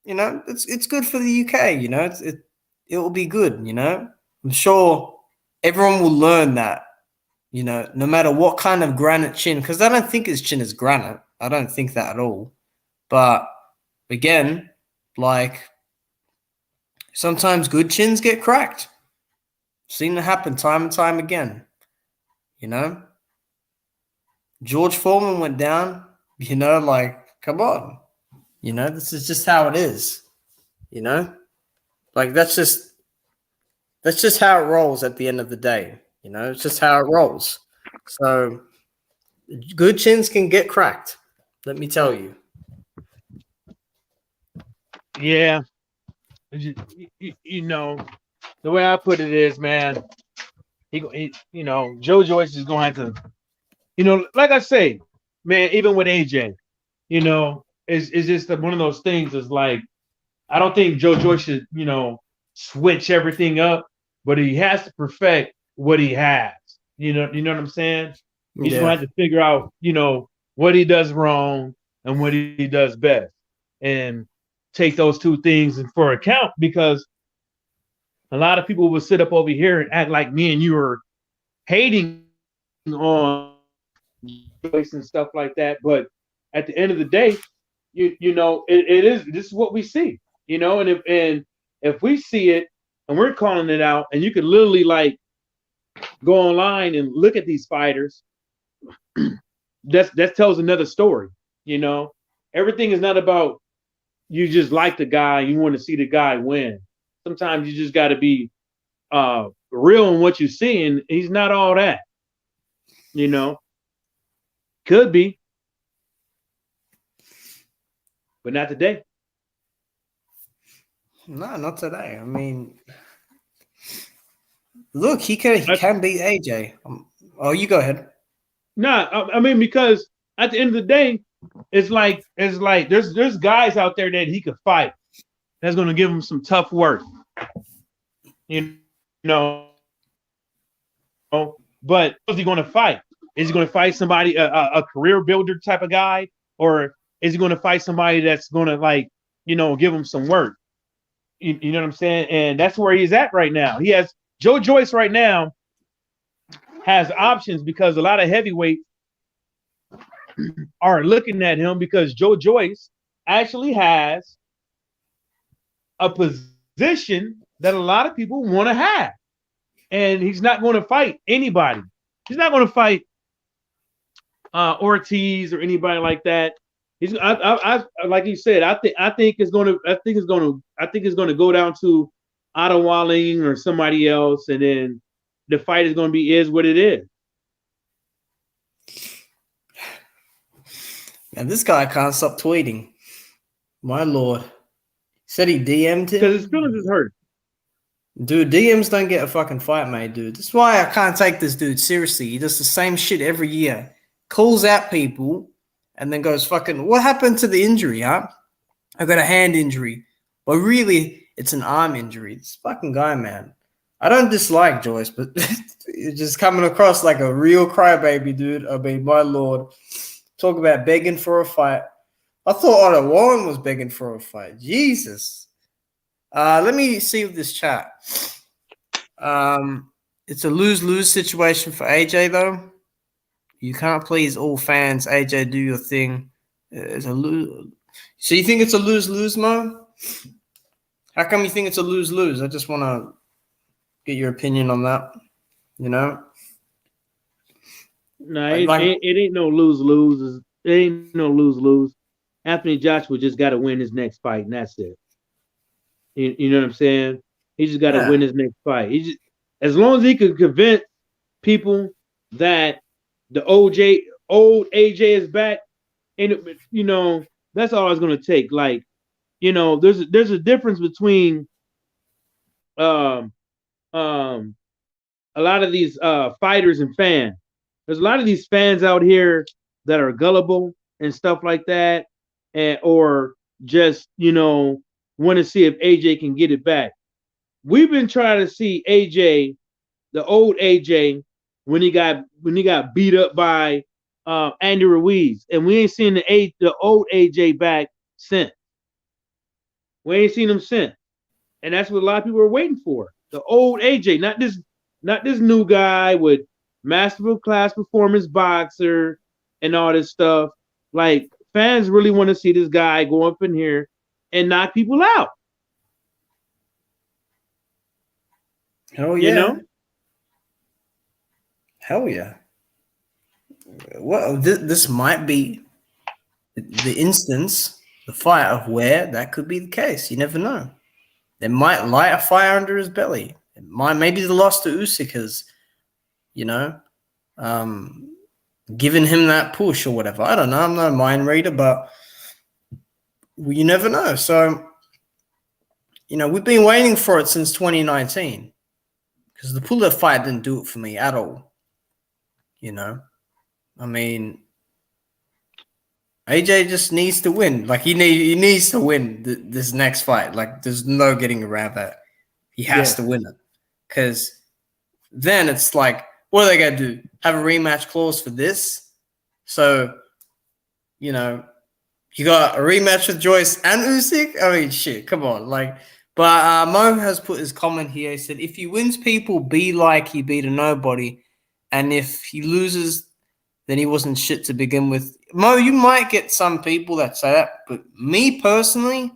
It's good for the UK. It will be good. I'm sure everyone will learn that. No matter what kind of granite chin, because I don't think his chin is granite. I don't think that at all. But again, like, sometimes good chins get cracked. Seen it happen time and time again. George Foreman went down, like, come on. This is just how it is. Like, that's just how it rolls at the end of the day. It's just how it rolls. So good chins can get cracked. Let me tell you. Yeah. The way I put it is, man, Joe Joyce is going to have to, like I say, man, even with AJ, it's just one of those things is like, I don't think Joe Joyce should, switch everything up, but he has to perfect what he has. You know what I'm saying? He's going to have to figure out, what he does wrong and what he does best, and take those two things for account, because a lot of people will sit up over here and act like me and you are hating on Joyce and stuff like that. But at the end of the day, this is what we see, and if we see it and we're calling it out, and you could literally like go online and look at these fighters, that tells another story. Everything is not about you just like the guy, you want to see the guy win. Sometimes you just got to be real in what you're seeing. He's not all that. Could be, but not today. No, not today. I mean, look, he can beat AJ. Oh, you go ahead. No, I mean, because at the end of the day, it's like there's guys out there that he could fight. That's going to give him some tough work. But is he going to fight? Is he going to fight somebody, a career builder type of guy, or is he going to fight somebody that's going to give him some work? You know what I'm saying? And that's where he's at right now. He has Joe Joyce right now has options, because a lot of heavyweights are looking at him, because Joe Joyce actually has a position that a lot of people want to have. And he's not going to fight anybody. He's not going to fight Ortiz or anybody like that. He's like you said. I think it's gonna go down to Ottawaling or somebody else, and then the fight is gonna be is what it is. And this guy can't stop tweeting. My lord. Said he DM'd Because his him. feelings is hurt. Dude, DMs don't get a fucking fight, mate, dude. That's why I can't take this dude seriously. He does the same shit every year. Calls out people and then goes, fucking, what happened to the injury, huh? I got a hand injury. But really, it's an arm injury. This fucking guy, man. I don't dislike Joyce, but it's just coming across like a real crybaby, dude. I mean, my lord. Talk about begging for a fight. I thought Otto Warren was begging for a fight. Jesus. Let me see with this chat. It's a lose-lose situation for AJ, though. You can't please all fans. AJ, do your thing. It's a lose. So you think it's a lose-lose, Mo? How come you think it's a lose-lose? I just want to get your opinion on that. You know? No, it ain't no lose-lose. It ain't no lose-lose. Anthony Joshua just got to win his next fight, and that's it. You know what I'm saying? He just got to win his next fight. As long as he can convince people that the old AJ is back, and that's all it's gonna take. Like, there's a difference between a lot of these fighters and fans. There's a lot of these fans out here that are gullible and stuff like that, or just want to see if AJ can get it back. We've been trying to see AJ, the old AJ, when he got beat up by Andy Ruiz, and we ain't seen the old AJ back since. We ain't seen him since, and that's what a lot of people are waiting for. The old AJ, not this new guy with masterful class performance boxer and all this stuff. Like, fans really want to see this guy go up in here and knock people out. Hell yeah. Hell yeah. Well, this might be the instance, the fight of where that could be the case. You never know. They might light a fire under his belly. It might, maybe the loss to Usyk has, given him that push or whatever. I don't know. I'm no mind reader, but you never know. So, we've been waiting for it since 2019 because the Pulev fight didn't do it for me at all. I mean, AJ just needs to win. Like, he needs to win this next fight. Like, there's no getting around that. He has to win it. Because then it's like, what are they going to do? Have a rematch clause for this? So, you got a rematch with Joyce and Usyk? I mean, shit, come on. But Mo has put his comment here. He said, if he wins people, be like he beat a nobody. And if he loses, then he wasn't shit to begin with. Mo, you might get some people that say that, but me personally,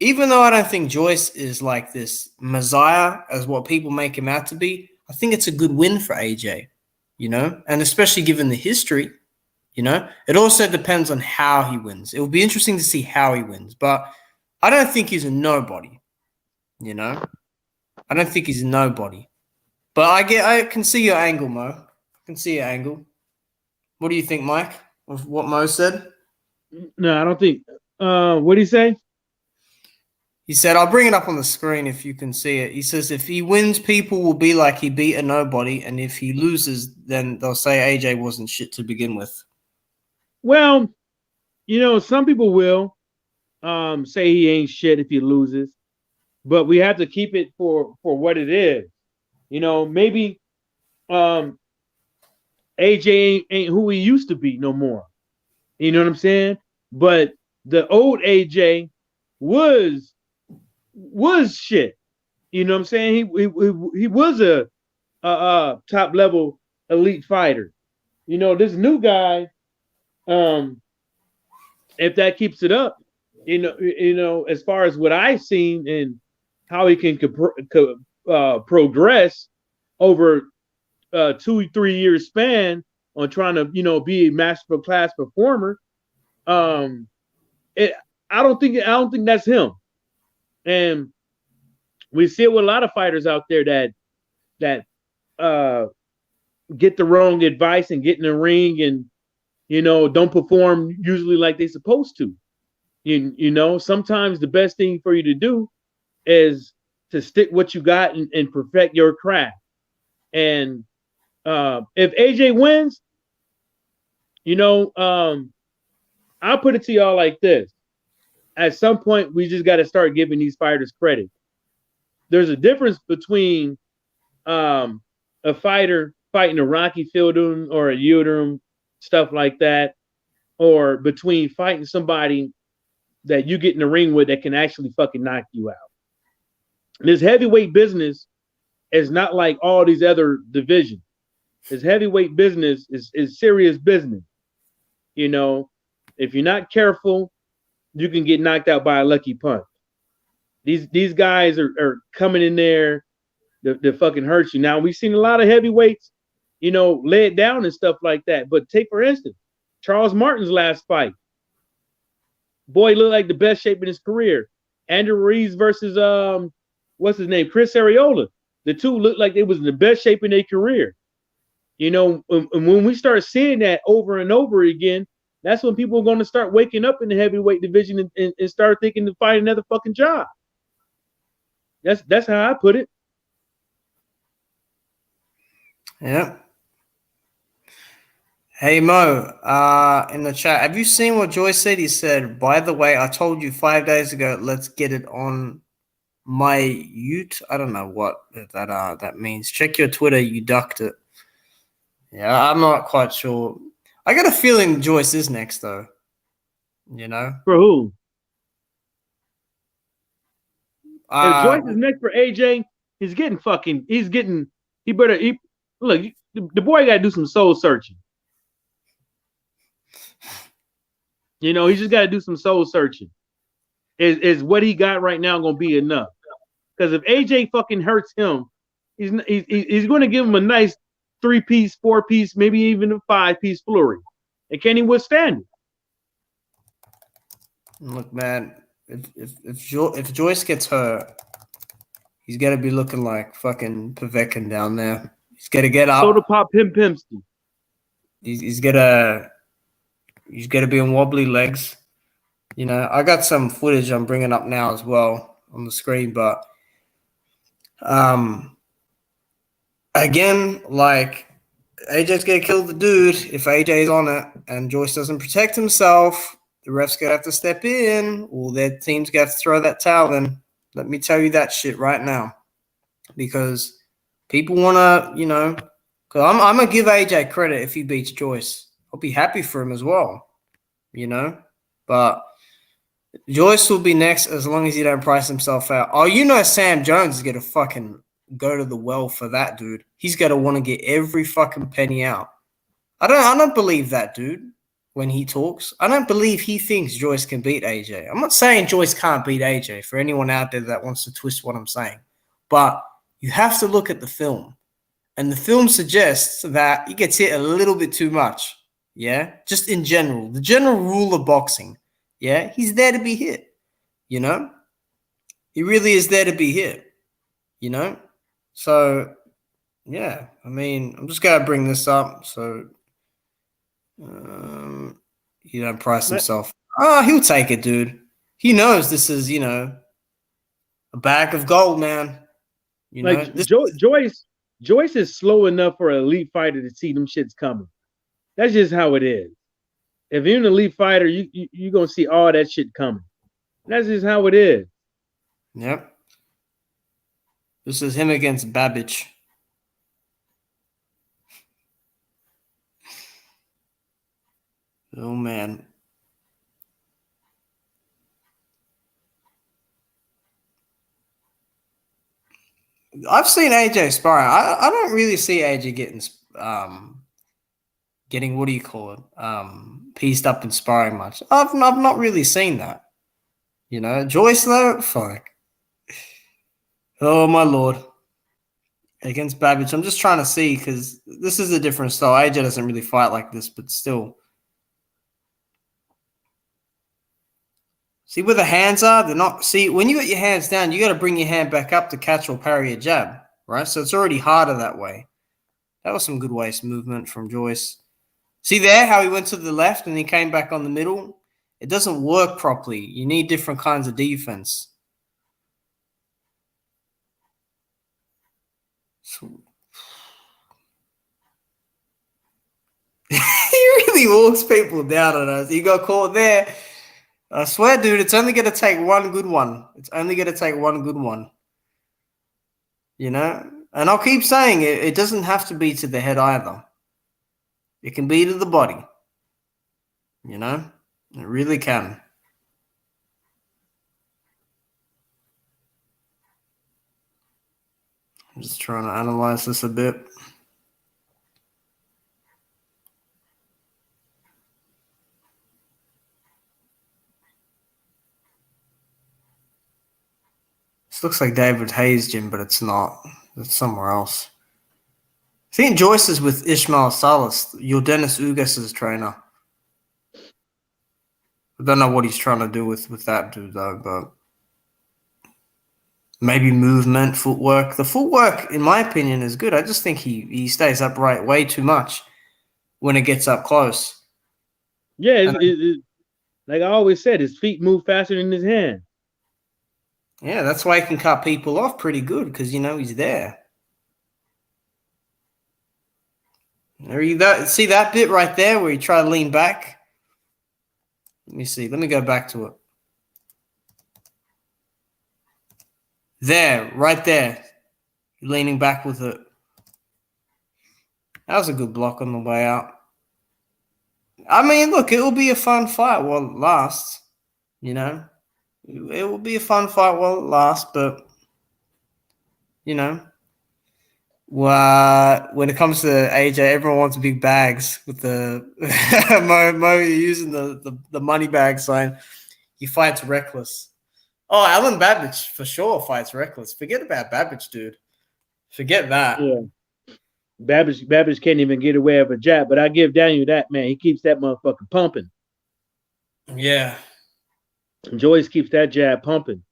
even though I don't think Joyce is like this messiah as what people make him out to be, I think it's a good win for AJ, and especially given the history, it also depends on how he wins. It will be interesting to see how he wins, but I don't think he's a nobody, I don't think he's a nobody. But I can see your angle, Mo. I can see your angle. What do you think, Mike, of what Mo said? No, I don't think. What did he say? He said, I'll bring it up on the screen if you can see it. He says, if he wins, people will be like he beat a nobody. And if he loses, then they'll say AJ wasn't shit to begin with. Well, some people will say he ain't shit if he loses. But we have to keep it for what it is. Maybe AJ ain't who he used to be no more. You know what I'm saying? But the old AJ was shit. You know what I'm saying? He was a top level elite fighter. This new guy, if that keeps it up, as far as what I've seen and how he can progress over 2-3 year span on trying to, be a masterful class performer. It, I don't think that's him. And we see it with a lot of fighters out there that get the wrong advice and get in the ring and don't perform usually like they're supposed to. Sometimes the best thing for you to do is to stick what you got and perfect your craft. And if AJ wins, I'll put it to y'all like this. At some point, we just got to start giving these fighters credit. There's a difference between a fighter fighting a Rocky Fielding or a Yildirim, stuff like that, or between fighting somebody that you get in the ring with that can actually fucking knock you out. This heavyweight business is not like all these other divisions. This heavyweight business is serious business. If you're not careful, you can get knocked out by a lucky punch. These guys are coming in there to fucking hurt you. Now, we've seen a lot of heavyweights, lay it down and stuff like that. But take, for instance, Charles Martin's last fight. Boy, looked like the best shape in his career. Andrew Ruiz versus what's his name? Chris Arreola. The two looked like they was in the best shape in their career. When we start seeing that over and over again, that's when people are going to start waking up in the heavyweight division and start thinking to find another fucking job. That's how I put it. Yeah. Hey Mo, in the chat, have you seen what Joyce said? He said, by the way, I told you 5 days ago, let's get it on my Ute. I don't know what that means. Check your Twitter, you ducked it. Yeah, I'm not quite sure. I got a feeling Joyce is next though. For who? If Joyce is next for AJ, he look, the boy got to do some soul searching. He just got to do some soul searching. Is what he got right now going to be enough? Because if AJ fucking hurts him, he's going to give him a nice 3-piece, 4-piece, maybe even a 5-piece flurry. And can he withstand it? Look, man, if Joyce gets hurt, he's got to be looking like fucking Povetkin down there. He's got to get up. Soda Pop Pimpimsky. He's got to be on wobbly legs. I got some footage I'm bringing up now as well on the screen, but again, like AJ's gonna kill the dude if AJ's on it, and Joyce doesn't protect himself. The ref's gonna have to step in, or their team's gonna have to throw that towel in. Let me tell you that shit right now, because people wanna, because I'm gonna give AJ credit if he beats Joyce. I'll be happy for him as well, but Joyce will be next as long as he don't price himself out. Oh, Sam Jones is gonna fucking go to the well for that, dude. He's gonna want to get every fucking penny out. I don't believe that, dude. When he talks, I don't believe he thinks Joyce can beat AJ. I'm not saying Joyce can't beat AJ for anyone out there that wants to twist what I'm saying, but you have to look at the film, and the film suggests that he gets hit a little bit too much. Yeah, just in general, the general rule of boxing. Yeah, he's there to be hit. He really is there to be hit. So, yeah, I mean, I'm just going to bring this up. So, he don't price himself. Oh, he'll take it, dude. He knows this is, a bag of gold, man. Joyce is slow enough for an elite fighter to see them shits coming. That's just how it is. If you're an elite fighter, you're going to see all that shit coming. That's just how it is. Yep. This is him against Babbage. Oh, man. I've seen AJ sparring. I don't really see AJ getting, what do you call it, pieced up in sparring much. I've not really seen that. Joyce, though, fuck. Oh, my Lord. against Babbage. I'm just trying to see because this is a different style. AJ doesn't really fight like this, but still. See where the hands are? They're not. See, when you got your hands down, you got to bring your hand back up to catch or parry a jab, right? So it's already harder that way. That was some good waist movement from Joyce. See there how he went to the left and he came back on the middle? It doesn't work properly. You need different kinds of defense. So... he really walks people down on us. He got caught there. I swear, dude, it's only going to take one good one. It's only going to take one good one. You know? And I'll keep saying it. It doesn't have to be to the head either. It can be to the body. You know? It really can. I'm just trying to analyze this a bit. This looks like David Hayes' gym, but it's not. It's somewhere else. I think Joyce is with Ishmael Salas, your Dennis Ugas' trainer. I don't know what he's trying to do with that dude, though, but maybe movement, footwork. The footwork, in my opinion, is good. I just think he stays upright way too much when it gets up close. Yeah, like I always said, his feet move faster than his hand. Yeah, that's why he can cut people off pretty good because, you know, he's there. There you go. See that bit right there where you try to lean back? Let me see. Let me go back to it. There, right there. You're leaning back with it. That was a good block on the way out. I mean, look, it will be a fun fight while it lasts. You know? It will be a fun fight while it lasts, but, you know, when it comes to AJ, everyone wants big bags with the Mo using the money bag sign. He fights reckless. Oh, Alan Babbage for sure fights reckless. Forget about Babbage, dude. Forget that. Yeah. Babbage can't even get away with a jab, but I give Daniel that, man. He keeps that motherfucker pumping. Yeah. Joyce keeps that jab pumping.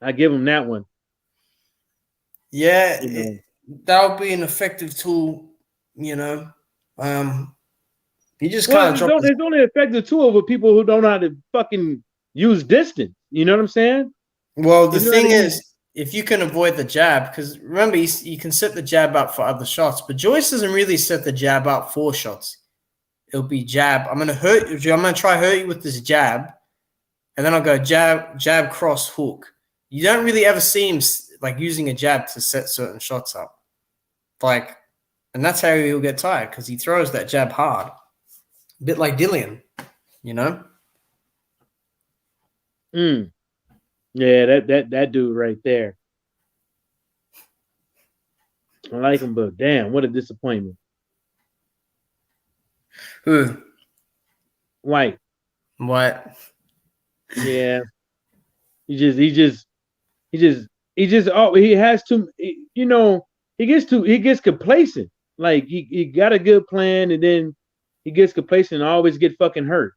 I give him that one. Yeah, that would be an effective tool, you know. He just kind of dropped. It's only effective tool for people who don't know how to fucking use distance. You know what I'm saying? Well, the thing is, if you can avoid the jab, because remember, you can set the jab up for other shots, but Joyce doesn't really set the jab up for shots. It'll be jab. I'm going to hurt you. I'm going to try hurt you with this jab, and then I'll go jab, cross, hook. You don't really ever see him like using a jab to set certain shots up. Like, and that's how he'll get tired because he throws that jab hard. A bit like Dillian, you know? Yeah, that dude right there. I like him, but damn, what a disappointment. Who? White. What? Yeah. He has too, you know, he gets complacent. Like he got a good plan and then he gets complacent and always get fucking hurt.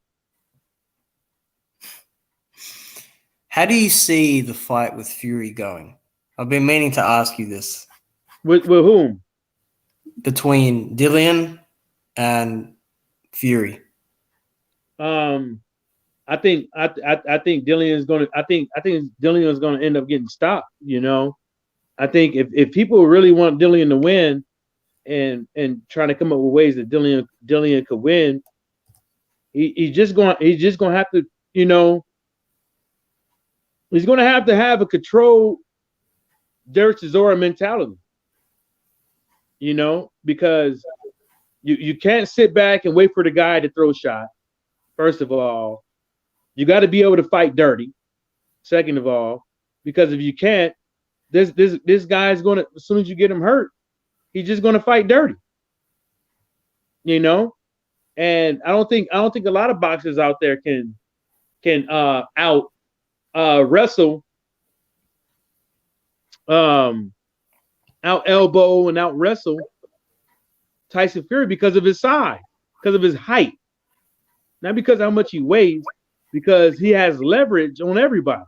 How do you see the fight with Fury going? I've been meaning to ask you this. With whom? Between Dillian and Fury. I think Dillian is going to. I think Dillian is going to end up getting stopped. You know, I think if people really want Dillian to win, and trying to come up with ways that Dillian could win, he's just going to have to, you know, he's going to have a controlled Derek Chisora mentality. You know, because you can't sit back and wait for the guy to throw a shot. First of all, you got to be able to fight dirty. Second of all, because if you can't, this guy's going to, as soon as you get him hurt, he's just going to fight dirty. You know, and I don't think a lot of boxers out there can out wrestle out elbow and out wrestle Tyson Fury because of his size, because of his height, not because of how much he weighs, because he has leverage on everybody.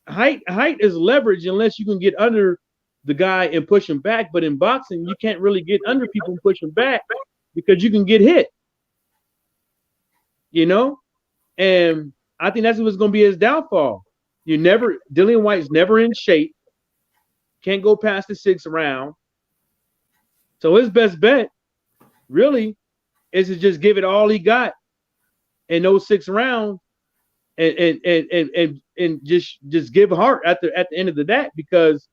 Height is leverage unless you can get under the guy and push him back. But in boxing, you can't really get under people and push them back because you can get hit. You know, and I think that's what's going to be his downfall. Dillian White's never in shape. Can't go past the 6th round. So his best bet, really, is to just give it all he got in those 6 rounds, and just give heart at the end of the day. Because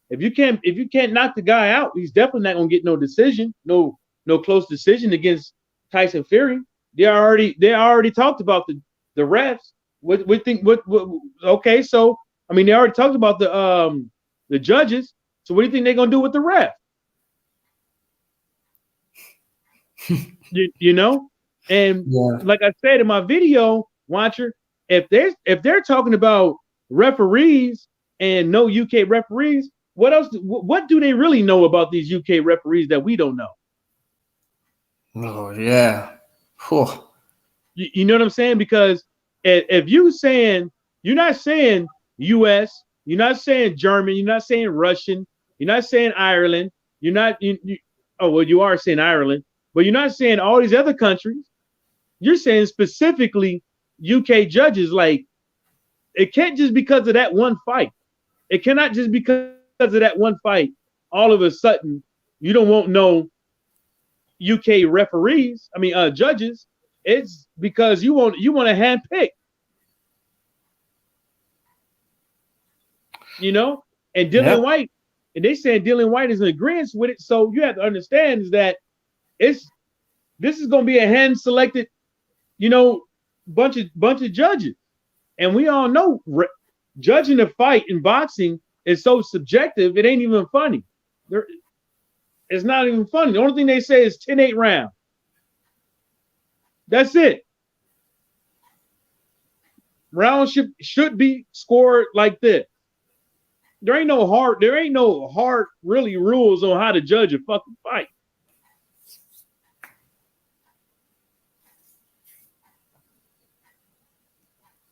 if you can't knock the guy out, he's definitely not gonna get no decision, no close decision against Tyson Fury. They already talked about the refs. What think what okay, so I mean they already talked about the judges. So what do you think they're gonna do with the ref? you know? And like I said in my video, watcher, if they're talking about referees and no UK referees, what do they really know about these UK referees that we don't know? Oh yeah. Whew. You know what I'm saying? Because if you're not saying US, you're not saying German, you're not saying Russian, you're not saying Ireland, oh well, you are saying Ireland, but you're not saying all these other countries. You're saying specifically UK judges. Like, it can't just because of that one fight. It cannot just because of that one fight, all of a sudden you don't want no UK referees. I mean, judges. It's because you want to handpick. You know, and Dillian White, and they saying Dillian White is in agreement with it. So you have to understand is that this is going to be a hand selected, bunch of judges, and we all know judging a fight in boxing is so subjective. It ain't even funny. It's not even funny. The only thing they say is 10-8 round. That's it. Rounds should be scored like this. There ain't no hard really rules on how to judge a fucking fight.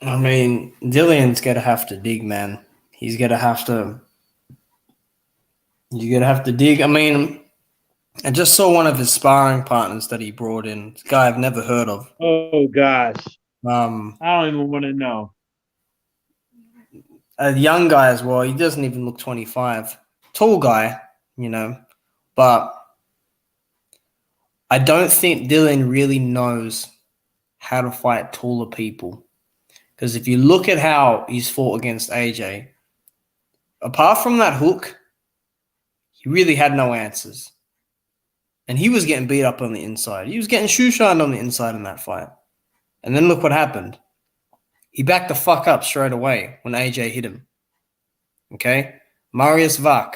I mean, Dillian's gonna have to dig, man. He's gonna have to. You're gonna have to dig. I mean, I just saw one of his sparring partners that he brought in. This guy I've never heard of. Oh gosh. I don't even want to know. A young guy as well. He doesn't even look 25. Tall guy, but I don't think Dillian really knows how to fight taller people. Because if you look at how he's fought against AJ, apart from that hook, he really had no answers. And he was getting beat up on the inside. He was getting shoe-shined on the inside in that fight. And then look what happened. He backed the fuck up straight away when AJ hit him. Okay? Marius Vach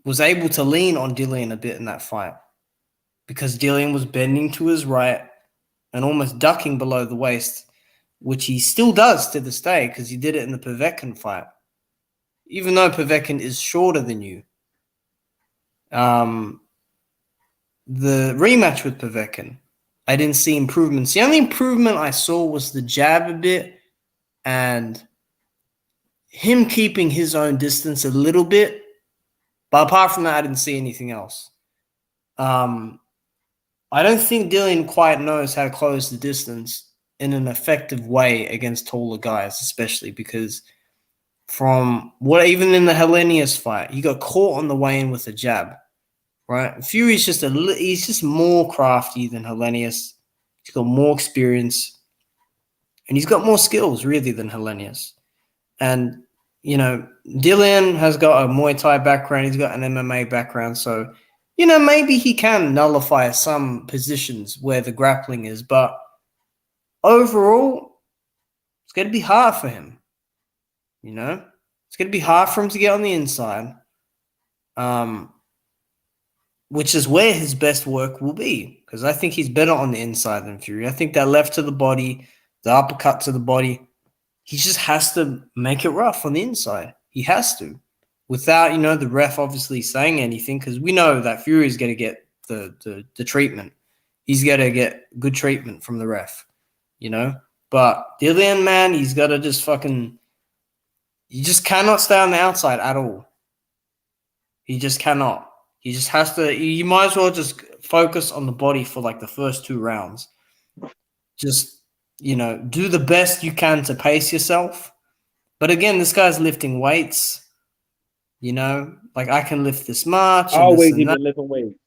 was able to lean on Dillian a bit in that fight because Dillian was bending to his right and almost ducking below the waist, which he still does to this day because he did it in the Povetkin fight. Even though Povetkin is shorter than you. The rematch with Povetkin, I didn't see improvements. The only improvement I saw was the jab a bit and him keeping his own distance a little bit. But apart from that, I didn't see anything else. I don't think Dillian quite knows how to close the distance in an effective way against taller guys, especially because from what even in the Hellenius fight, he got caught on the way in with a jab. Right, Fury's he's just more crafty than Hellenius. He's got more experience, and he's got more skills really than Hellenius. And Dillian has got a Muay Thai background. He's got an MMA background, so maybe he can nullify some positions where the grappling is. But overall, it's going to be hard for him. It's going to be hard for him to get on the inside. Which is where his best work will be, because I think he's better on the inside than Fury. I think that left to the body, the uppercut to the body, he just has to make it rough on the inside. He has to. without, the ref obviously saying anything, because we know that Fury is going to get the treatment. He's going to get good treatment from the ref, But Dillian, man, he's got to just fucking – you just cannot stay on the outside at all. He just cannot. He just has to – you might as well just focus on the body for like the first 2 rounds. Just, do the best you can to pace yourself. But again, this guy's lifting weights. Like I can lift this much. Always even lifting weights.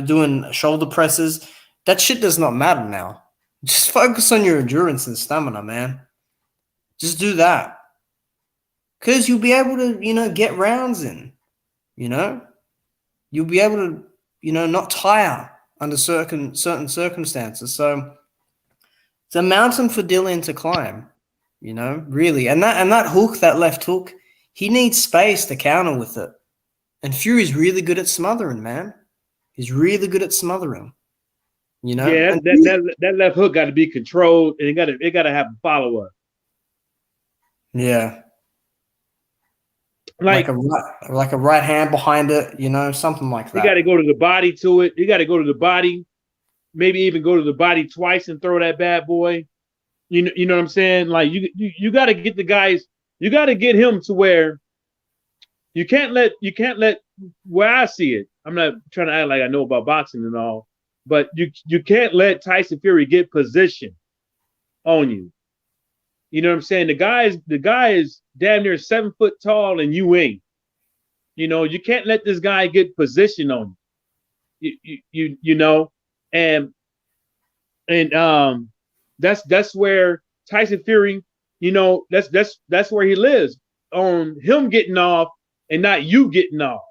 Doing shoulder presses. That shit does not matter now. Just focus on your endurance and stamina, man. Just do that. Because you'll be able to, get rounds in. You'll be able to, not tire under certain circumstances. So it's a mountain for Dillian to climb, really. And that hook, that left hook, he needs space to counter with it. And Fury's really good at smothering, man. He's really good at smothering. Yeah, that left hook got to be controlled, and it got to have a follow up. Yeah, like a right hand behind it, something like that. You got to go to the body to it. You got to go to the body, maybe even go to the body twice and throw that bad boy. You know what I'm saying? Like you got to get the guys. You got to get him to where you can't let where I see it. I'm not trying to act like I know about boxing and all. But you can't let Tyson Fury get position on you. You know what I'm saying? The guy is damn near 7 foot tall and you ain't. You can't let this guy get position on you. And that's where Tyson Fury, that's where he lives, on him getting off and not you getting off.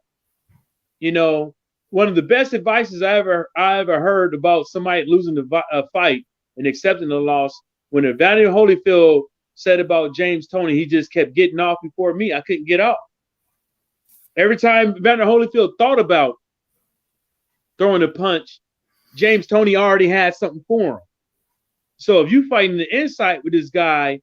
One of the best advices I ever heard about somebody losing a fight and accepting the loss, when Evander Holyfield said about James Toney, he just kept getting off before me. I couldn't get off. Every time Evander Holyfield thought about throwing a punch, James Toney already had something for him. So if you fighting the inside with this guy,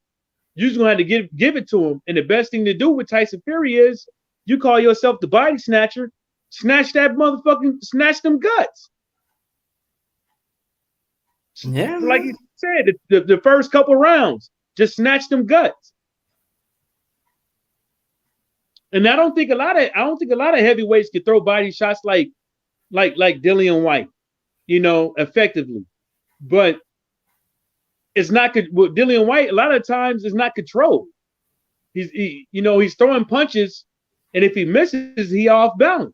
you're just gonna have to give it to him. And the best thing to do with Tyson Fury is you call yourself the body snatcher. Snatch them guts. Yeah, like you said, the first couple rounds, just snatch them guts. And I don't think a lot of heavyweights can throw body shots like Dillian White, effectively. But it's not with Dillian White. A lot of times, it's not controlled. He's throwing punches, and if he misses, he off balance.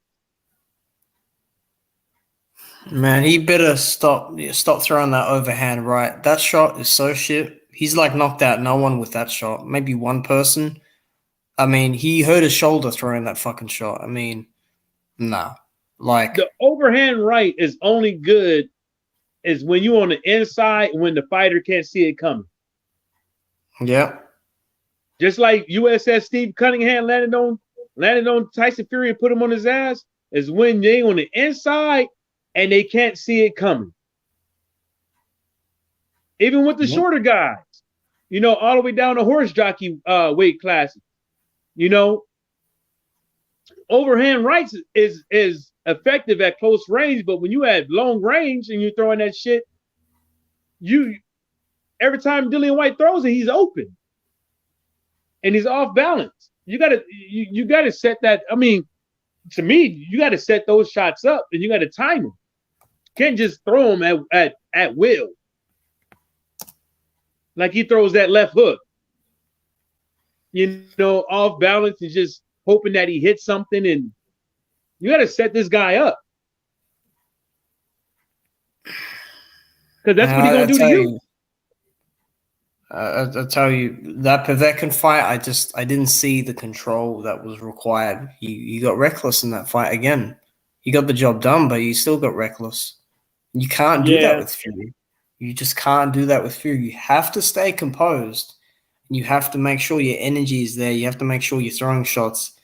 Man, he better stop throwing that overhand right. That shot is so shit. He's like knocked out no one with that shot. Maybe one person. I mean, he hurt his shoulder throwing that fucking shot. I mean, nah. Like the overhand right is only good is when you're on the inside when the fighter can't see it coming. Yeah. Just like USS Steve Cunningham landed on Tyson Fury and put him on his ass, is when they on the inside and they can't see it coming. Even with the shorter guys, all the way down to horse jockey weight classes, overhand rights is effective at close range, but when you have long range and you're throwing that shit, every time Dillian White throws it, he's open and he's off balance. You gotta set that. I mean, to me, you got to set those shots up and you got to time them. You can't just throw them at will. Like he throws that left hook, off balance and just hoping that he hits something. And you got to set this guy up. Because that's what he's going to do to you. I'll tell you, that Povetkin fight, I didn't see the control that was required. He got reckless in that fight again. He got the job done, but he still got reckless. You can't do that with Fury. You just can't do that with Fury. You have to stay composed. You have to make sure your energy is there. You have to make sure you're throwing shots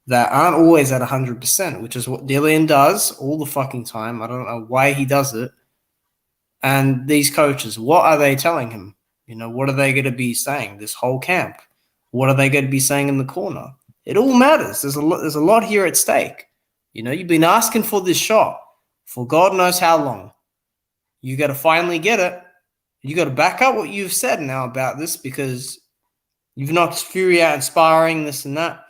that aren't always at 100%, which is what Dillian does all the fucking time. I don't know why he does it. And these coaches, what are they telling him? What are they going to be saying this whole camp? What are they going to be saying in the corner? It all matters. There's a lot here at stake. You know, you've been asking for this shot for God knows how long. You got to finally get it. You got to back up what you've said now about this, because you've knocked Fury out in sparring, this and that.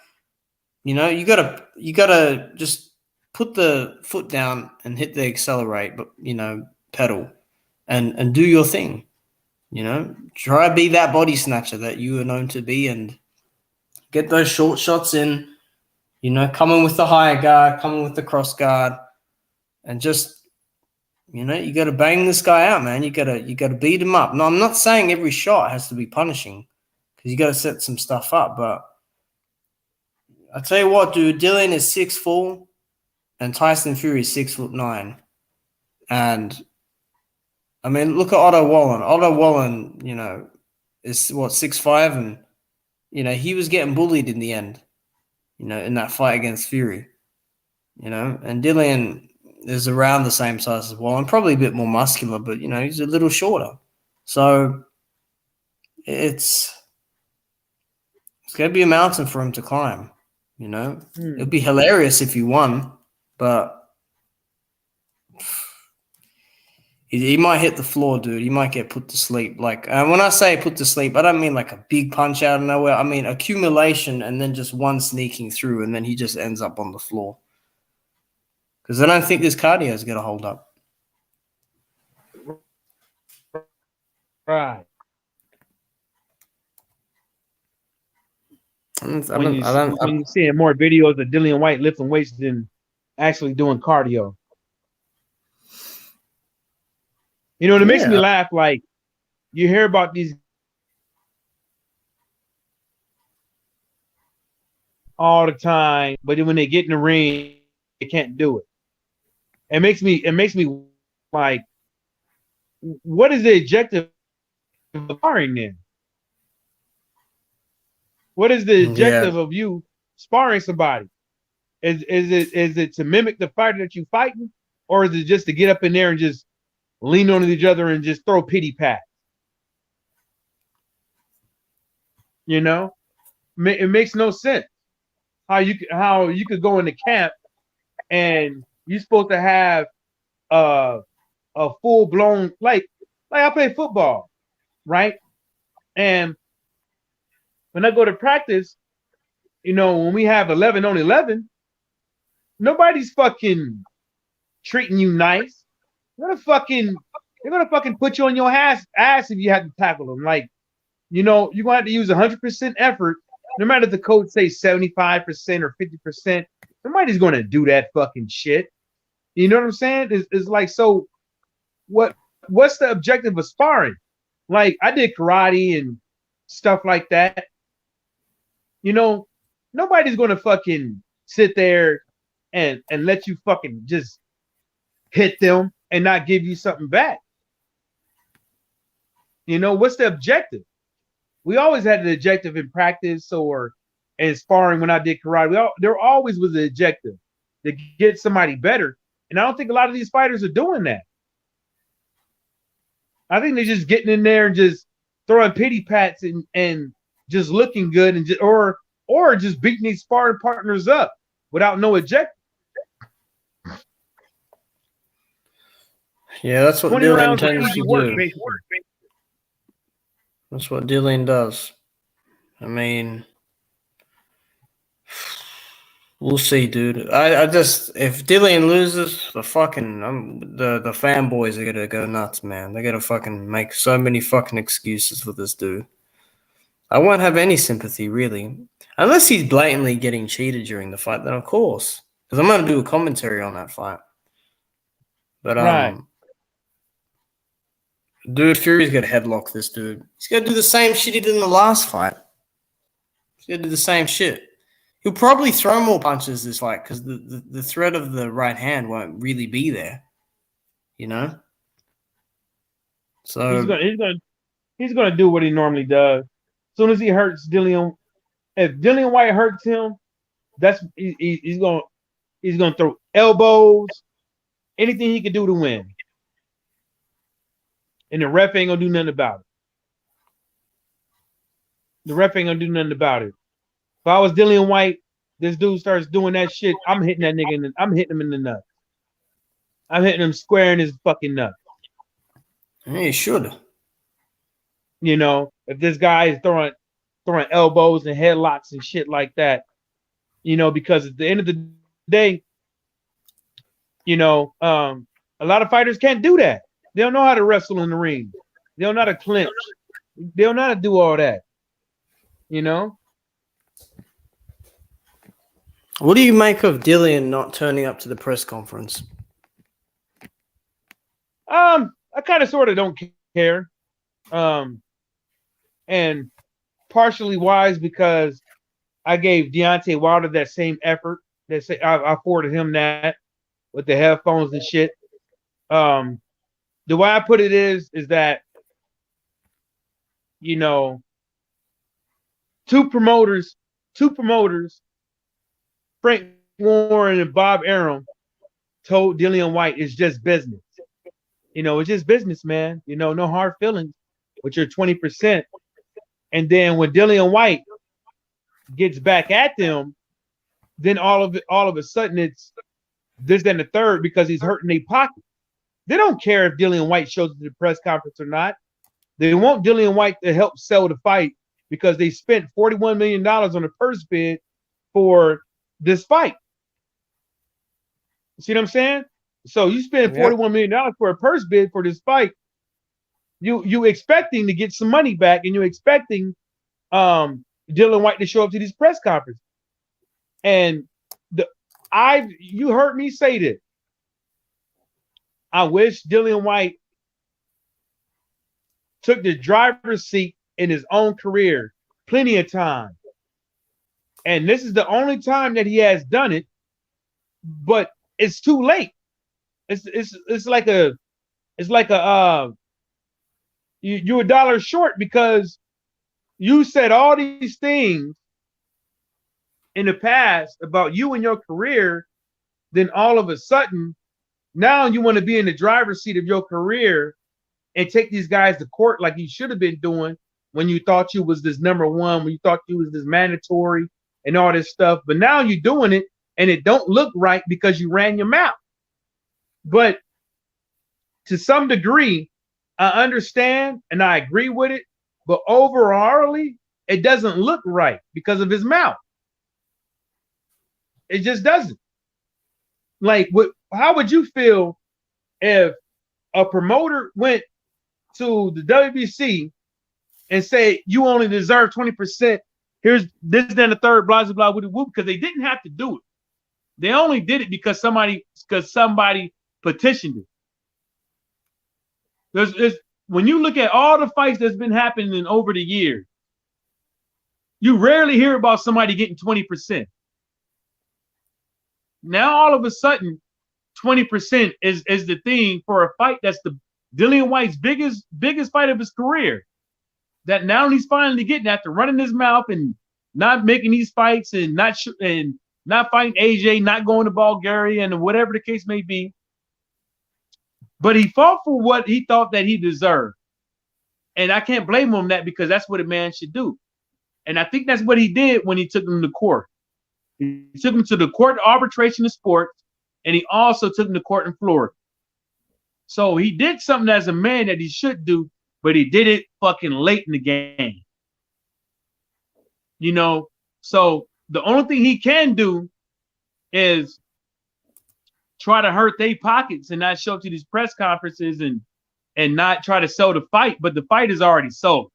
You know, you gotta just put the foot down and hit the accelerate, but pedal, and do your thing. You know, try to be that body snatcher that you are known to be, and get those short shots in. You know, coming with the higher guard, coming with the cross guard, and just, you got to bang this guy out, man. You got to beat him up. No, I'm not saying every shot has to be punishing, because you got to set some stuff up. But I tell you what, dude, Dillian is 6'4", and Tyson Fury is 6'9", and I mean, look at Otto Wallen. Otto Wallen, is what, 6'5", and he was getting bullied in the end. In that fight against Fury. And Dillian is around the same size as Wallen, probably a bit more muscular, but he's a little shorter. So it's going to be a mountain for him to climb. It'd be hilarious if he won, but he might hit the floor, dude. He might get put to sleep. Like, when I say put to sleep, I don't mean like a big punch out of nowhere. I mean accumulation and then just one sneaking through, and then he just ends up on the floor. Because I don't think this cardio is going to hold up. Right. When you're seeing more videos of Dillian White lifting weights than actually doing cardio. It makes me laugh. Like, you hear about these all the time, but then when they get in the ring, they can't do it. It makes me like, what is the objective of sparring then? What is the objective of you sparring somebody? Is it to mimic the fighter that you fighting, or is it just to get up in there and just lean on each other and just throw pity pats? It makes no sense how you could go into camp and you're supposed to have a full blown, like I play football, right? And when I go to practice, when we have 11 on 11, nobody's fucking treating you nice. They're gonna fucking put you on your ass if you have to tackle them. Like, you're gonna have to use 100% effort, no matter if the coach says 75% or 50%. Nobody's gonna do that fucking shit. You know what I'm saying? It's like, so what's the objective of sparring? Like, I did karate and stuff like that. Nobody's gonna fucking sit there and let you fucking just hit them and not give you something back. What's the objective? We always had the objective in practice or in sparring. When I did karate, there always was the objective to get somebody better. And I don't think a lot of these fighters are doing that. I think they're just getting in there and just throwing pity pats and just looking good, and or just beating these sparring partners up without no objective. Yeah, that's what 20 Dillian rounds of tends easy to work, do. basically. That's what Dillian does. I mean, we'll see, dude. I just, if Dillian loses, the fanboys are gonna go nuts, man. They're gonna fucking make so many fucking excuses for this dude. I won't have any sympathy, really, unless he's blatantly getting cheated during the fight. Then of course, because I'm gonna do a commentary on that fight. But Right. Dude, Fury's gonna headlock this dude. He's gonna do the same shit he did in the last fight. He's gonna do the same shit. He'll probably throw more punches this fight because the threat of the right hand won't really be there. So he's gonna do what he normally does. As soon as he hurts Dillian, if Dillian White hurts him, he's gonna throw elbows, anything he can do to win. And the ref ain't gonna do nothing about it. The ref ain't gonna do nothing about it. If I was Dillian White, this dude starts doing that shit, I'm hitting that nigga. I'm hitting him in the nuts. I'm hitting him square in his fucking nuts. You should. You know, if this guy is throwing elbows and headlocks and shit like that, you know, because at the end of the day, you know, a lot of fighters can't do that. They don't know how to wrestle in the ring. They don't know how to clinch. They don't know how to do all that. You know. What do you make of Dillian not turning up to the press conference? I kind of sort of don't care. And partially wise because I gave Deontay Wilder that same effort. I forwarded him that with the headphones and shit. The way I put it is that, you know, two promoters, Frank Warren and Bob Arum, told Dillian White it's just business. You know, it's just business, man. You know, no hard feelings with your 20%. And then when Dillian White gets back at them, then all of a sudden it's this, then the third, because he's hurting their pocket. They don't care if Dillian White shows up to the press conference or not. They want Dillian White to help sell the fight because they spent $41 million on a purse bid for this fight. See what I'm saying? So you spend $41 million for a purse bid for this fight. You expecting to get some money back, and you're expecting Dillian White to show up to these press conferences. And you heard me say this. I wish Dillian White took the driver's seat in his own career plenty of time. And this is the only time that he has done it, but it's too late. It's like you're a dollar short because you said all these things in the past about you and your career. Then all of a sudden, now you want to be in the driver's seat of your career and take these guys to court like you should have been doing when you thought you was this number one, when you thought you was this mandatory and all this stuff. But now you're doing it and it don't look right because you ran your mouth. But to some degree, I understand and I agree with it. But overall, it doesn't look right because of his mouth. It just doesn't. Like, how would you feel if a promoter went to the WBC and say you only deserve 20%? Here's this, then the third, blah blah blah, because they didn't have to do it. They only did it because somebody petitioned it. There's when you look at all the fights that's been happening over the years, you rarely hear about somebody getting 20%. Now all of a sudden, 20% is the thing for a fight that's the Dillian White's biggest fight of his career. That now he's finally getting after running his mouth and not making these fights and not fighting AJ, not going to Bulgaria and whatever the case may be. But he fought for what he thought that he deserved. And I can't blame him that because that's what a man should do. And I think that's what he did when he took him to court. He took him to the court of arbitration of sports, and he also took him to court in Florida. So he did something as a man that he should do, but he did it fucking late in the game. You know, so the only thing he can do is try to hurt their pockets and not show up to these press conferences and not try to sell the fight, but the fight is already sold.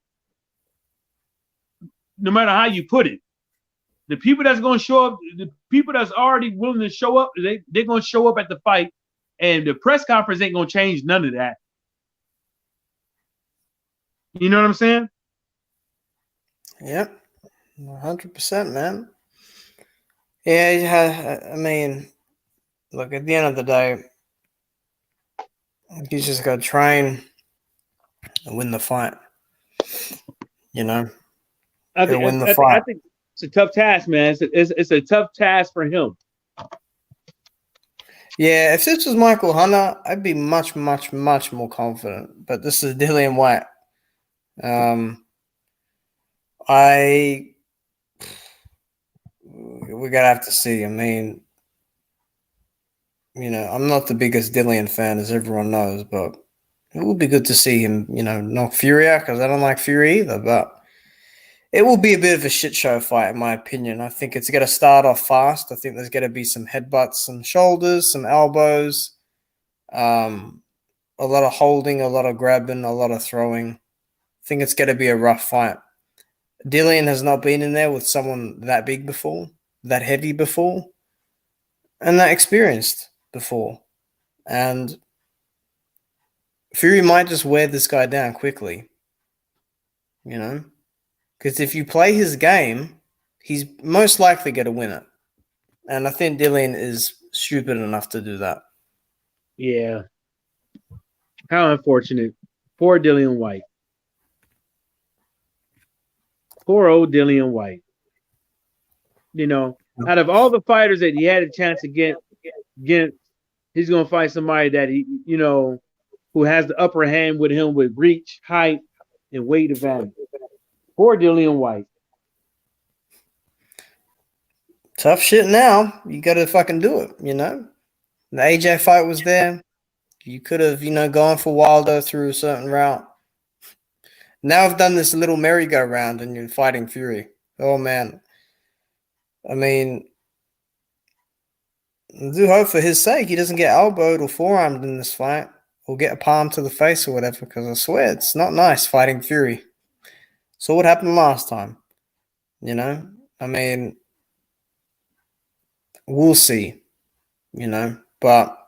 No matter how you put it. The people that's going to show up, the people that's already willing to show up, they're going to show up at the fight, and the press conference ain't going to change none of that. You know what I'm saying? Yep, 100%, man. Yeah, I mean, look, at the end of the day, you just got to train and win the fight. You know? I think it's a tough task, man. It's a tough task for him. Yeah, if this was Michael Hunter, I'd be much, much, much more confident. But this is Dillian White. we're gonna have to see. I mean, I'm not the biggest Dillian fan, as everyone knows, but it would be good to see him, knock Fury out, because I don't like Fury either. But it will be a bit of a shit show fight, in my opinion. I think it's going to start off fast. I think there's going to be some headbutts, some shoulders, some elbows, a lot of holding, a lot of grabbing, a lot of throwing. I think it's going to be a rough fight. Dillian has not been in there with someone that big before, that heavy before, and that experienced before. And Fury might just wear this guy down quickly, because if you play his game, he's most likely going to win it. And I think Dillian is stupid enough to do that. Yeah. How unfortunate. Poor Dillian White. Poor old Dillian White. Out of all the fighters that he had a chance to get, he's going to fight somebody that who has the upper hand with him with reach, height, and weight advantage. Poor Dillian White. Tough shit now. You got to fucking do it, The AJ fight was there. You could have, gone for Wilder through a certain route. Now I've done this little merry-go-round and you're fighting Fury. Oh, man. I mean, I do hope for his sake he doesn't get elbowed or forearmed in this fight or get a palm to the face or whatever, because I swear it's not nice fighting Fury. So what happened last time? I mean, we'll see, but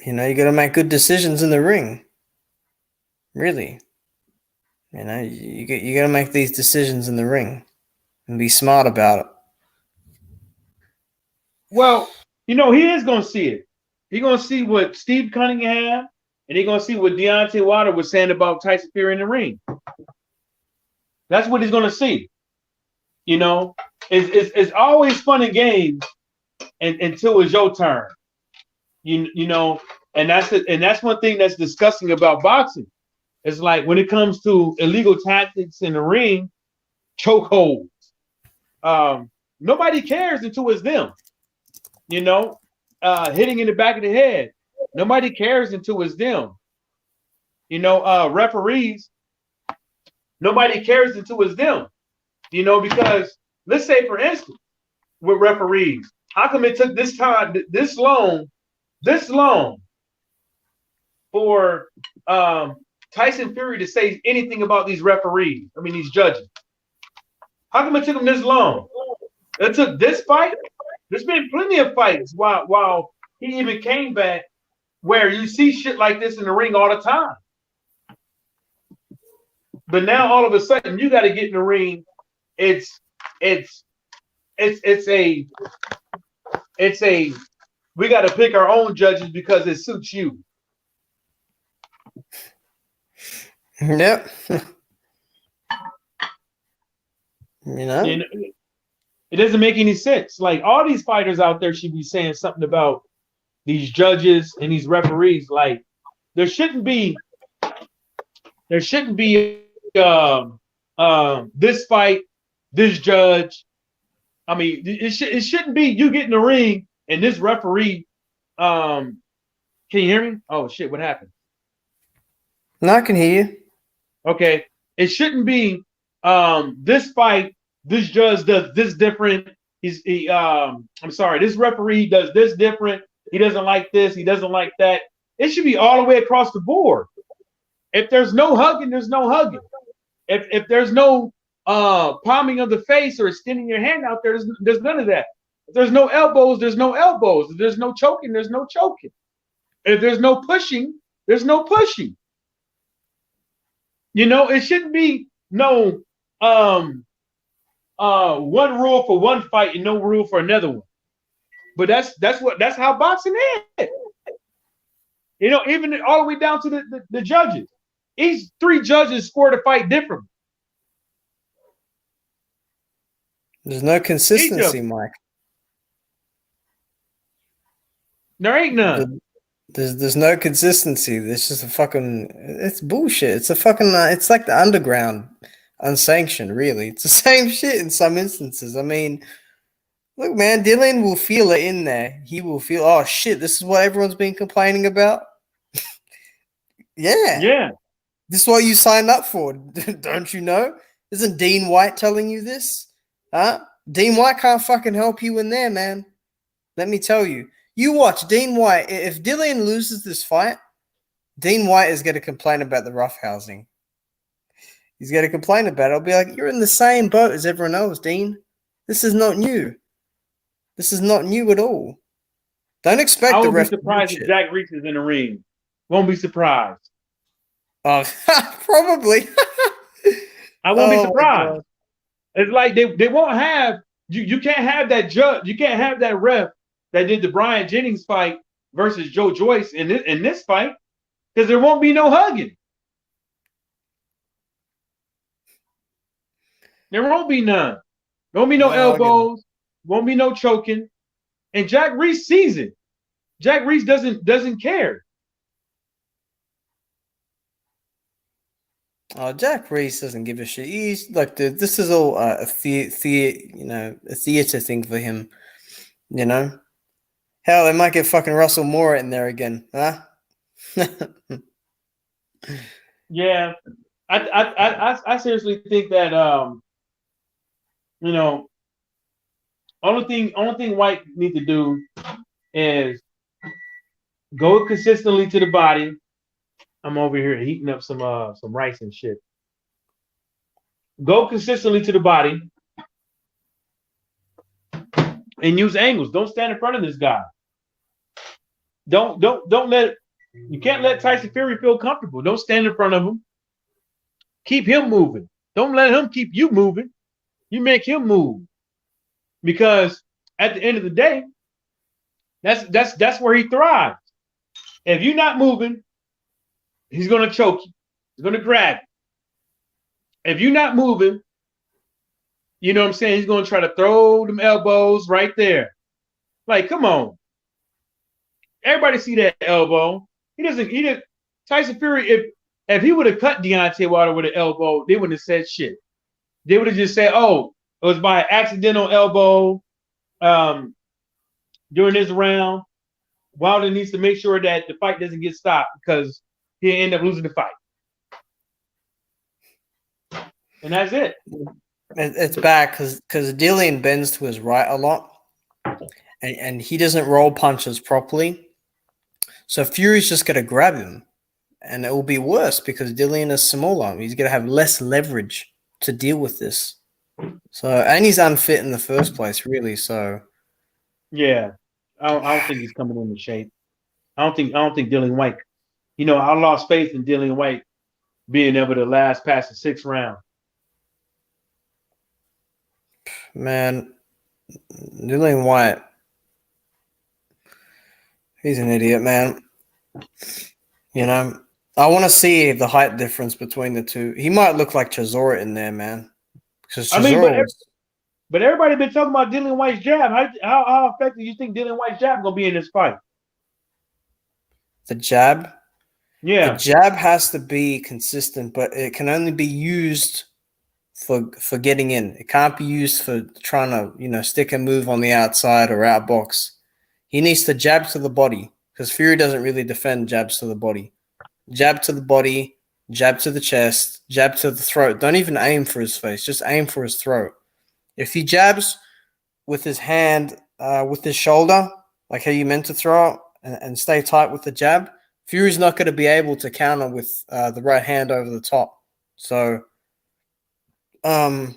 you got to make good decisions in the ring. Really. You got to make these decisions in the ring and be smart about it. Well, he is going to see it. He's going to see what Steve Cunningham and he's going to see what Deontay Wilder was saying about Tyson Fury in the ring. That's what he's going to see. It's always fun and games until it's your turn. And that's one thing that's disgusting about boxing. It's like when it comes to illegal tactics in the ring, chokeholds. Nobody cares until it's them. Hitting in the back of the head. Nobody cares until it's them. Referees. Nobody cares until it's them. Because let's say, for instance, with referees, how come it took this time, this long for Tyson Fury to say anything about these referees? I mean, these judges. How come it took him this long? It took this fight. There's been plenty of fights while he even came back where you see shit like this in the ring all the time. But now all of a sudden you got to get in the ring. It's a we got to pick our own judges because it suits you. Yep. It doesn't make any sense. Like, all these fighters out there should be saying something about these judges and these referees. Like, there shouldn't be this fight, this judge. I mean, it shouldn't be you get in the ring and this referee. Can you hear me? Oh shit! What happened? No, I can hear you. Okay, it shouldn't be this fight. This judge does this different. I'm sorry. This referee does this different. He doesn't like this. He doesn't like that. It should be all the way across the board. If there's no hugging, there's no hugging. If there's no palming of the face or extending your hand out there, there's none of that. If there's no elbows, there's no elbows. If there's no choking, there's no choking. If there's no pushing, there's no pushing. It shouldn't be no one rule for one fight and no rule for another one. But that's how boxing is. Even all the way down to the judges. Each 3 judges scored a fight differently. There's no consistency, Mike. There ain't none. There's no consistency. There's just it's bullshit. It's a fucking it's like the underground unsanctioned, really. It's the same shit in some instances. I mean, look, man, Dylan will feel it in there. He will feel, oh shit, this is what everyone's been complaining about. Yeah. Yeah. This is what you signed up for. Don't you know? Isn't Dean White telling you this? Huh? Dean White can't fucking help you in there, man. Let me tell you. You watch Dean White. If Dillian loses this fight, Dean White is going to complain about the roughhousing. He's going to complain about it. I'll be like, you're in the same boat as everyone else, Dean. This is not new. This is not new at all. Don't expect I the won't be ref to do surprised if shit. Jack Reese is in the ring. Won't be surprised. Oh, probably. I won't be Oh, my surprised. God. It's like they won't have you can't have that judge, you can't have that ref that did the Brian Jennings fight versus Joe Joyce in this fight, because there won't be no hugging. There won't be none. There won't be no elbows, won't be no choking. And Jack Reese sees it. Jack Reese doesn't care. Oh, Jack Reese doesn't give a shit. He's like, dude, this is all a theater thing for him. You know, hell, they might get fucking Russell Moore in there again, huh? Yeah, I seriously think that you know, only thing White needs to do is go consistently to the body. I'm over here heating up some rice and shit. Go consistently to the body and use angles. Don't stand in front of this guy. Don't let you can't let Tyson Fury feel comfortable. Don't stand in front of him. Keep him moving. Don't let him keep you moving. You make him move. Because at the end of the day, that's where he thrives. If you're not moving, he's gonna choke you. He's gonna grab you. If you're not moving, you know what I'm saying? He's gonna try to throw them elbows right there. Like, come on. Everybody see that elbow. He didn't. Tyson Fury, if he would have cut Deontay Wilder with an elbow, they wouldn't have said shit. They would have just said, oh, it was by accidental elbow during this round. Wilder needs to make sure that the fight doesn't get stopped because he'll end up losing the fight. And that's it. It's bad because Dillian bends to his right a lot, and he doesn't roll punches properly. So Fury's just going to grab him, and it will be worse because Dillian is smaller. He's going to have less leverage to deal with this. So, and he's unfit in the first place, really. So, yeah, I don't think he's coming into shape. I don't think Dillian White. You know, I lost faith in Dillian White being able to last past the 6th round. Man, Dillian White, he's an idiot, man. You know, I want to see the height difference between the two. He might look like Chisora in there, man. Because but everybody been talking about Dillian White's jab. How effective do you think Dillian White's jab gonna be in this fight? The jab? Yeah. The jab has to be consistent, but it can only be used for getting in. It can't be used for trying to, stick and move on the outside or outbox. He needs to jab to the body because Fury doesn't really defend jabs to the body. Jab to the body, jab to the chest, jab to the throat. Don't even aim for his face. Just aim for his throat. If he jabs with his hand, with his shoulder, like how you meant to throw it, and stay tight with the jab, Fury's not going to be able to counter with the right hand over the top. So the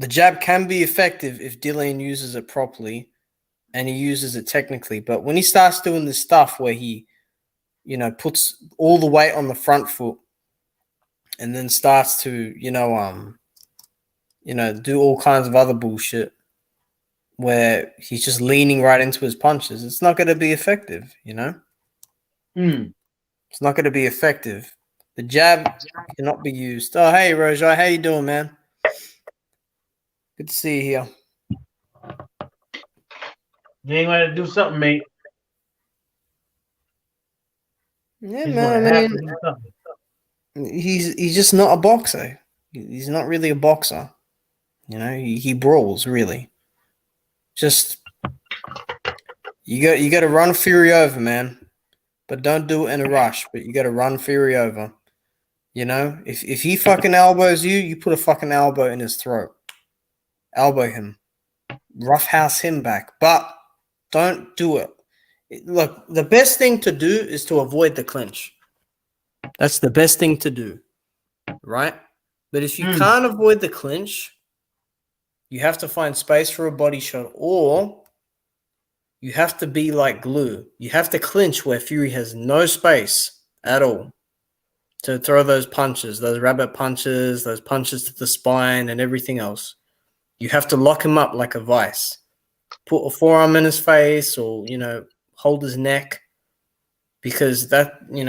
jab can be effective if Dillian uses it properly and he uses it technically. But when he starts doing this stuff where he, puts all the weight on the front foot and then starts to, do all kinds of other bullshit where he's just leaning right into his punches, it's not going to be effective, It's not going to be effective. The jab cannot be used. Oh, hey, Rojai. How you doing, man? Good to see you here. You ain't going to do something, mate. Yeah, man. I mean, he's just not a boxer. He's not really a boxer. He brawls really. Just you got to run Fury over, man. But don't do it in a rush. But you got to run Fury over. If he fucking elbows you, you put a fucking elbow in his throat. Elbow him. Roughhouse him back. But don't do it. Look, the best thing to do is to avoid the clinch. That's the best thing to do. Right? But if you can't avoid the clinch, you have to find space for a body shot, or you have to be like glue. You have to clinch where Fury has no space at all to throw those punches, those rabbit punches, those punches to the spine and everything else. You have to lock him up like a vice. Put a forearm in his face or, hold his neck, because that, you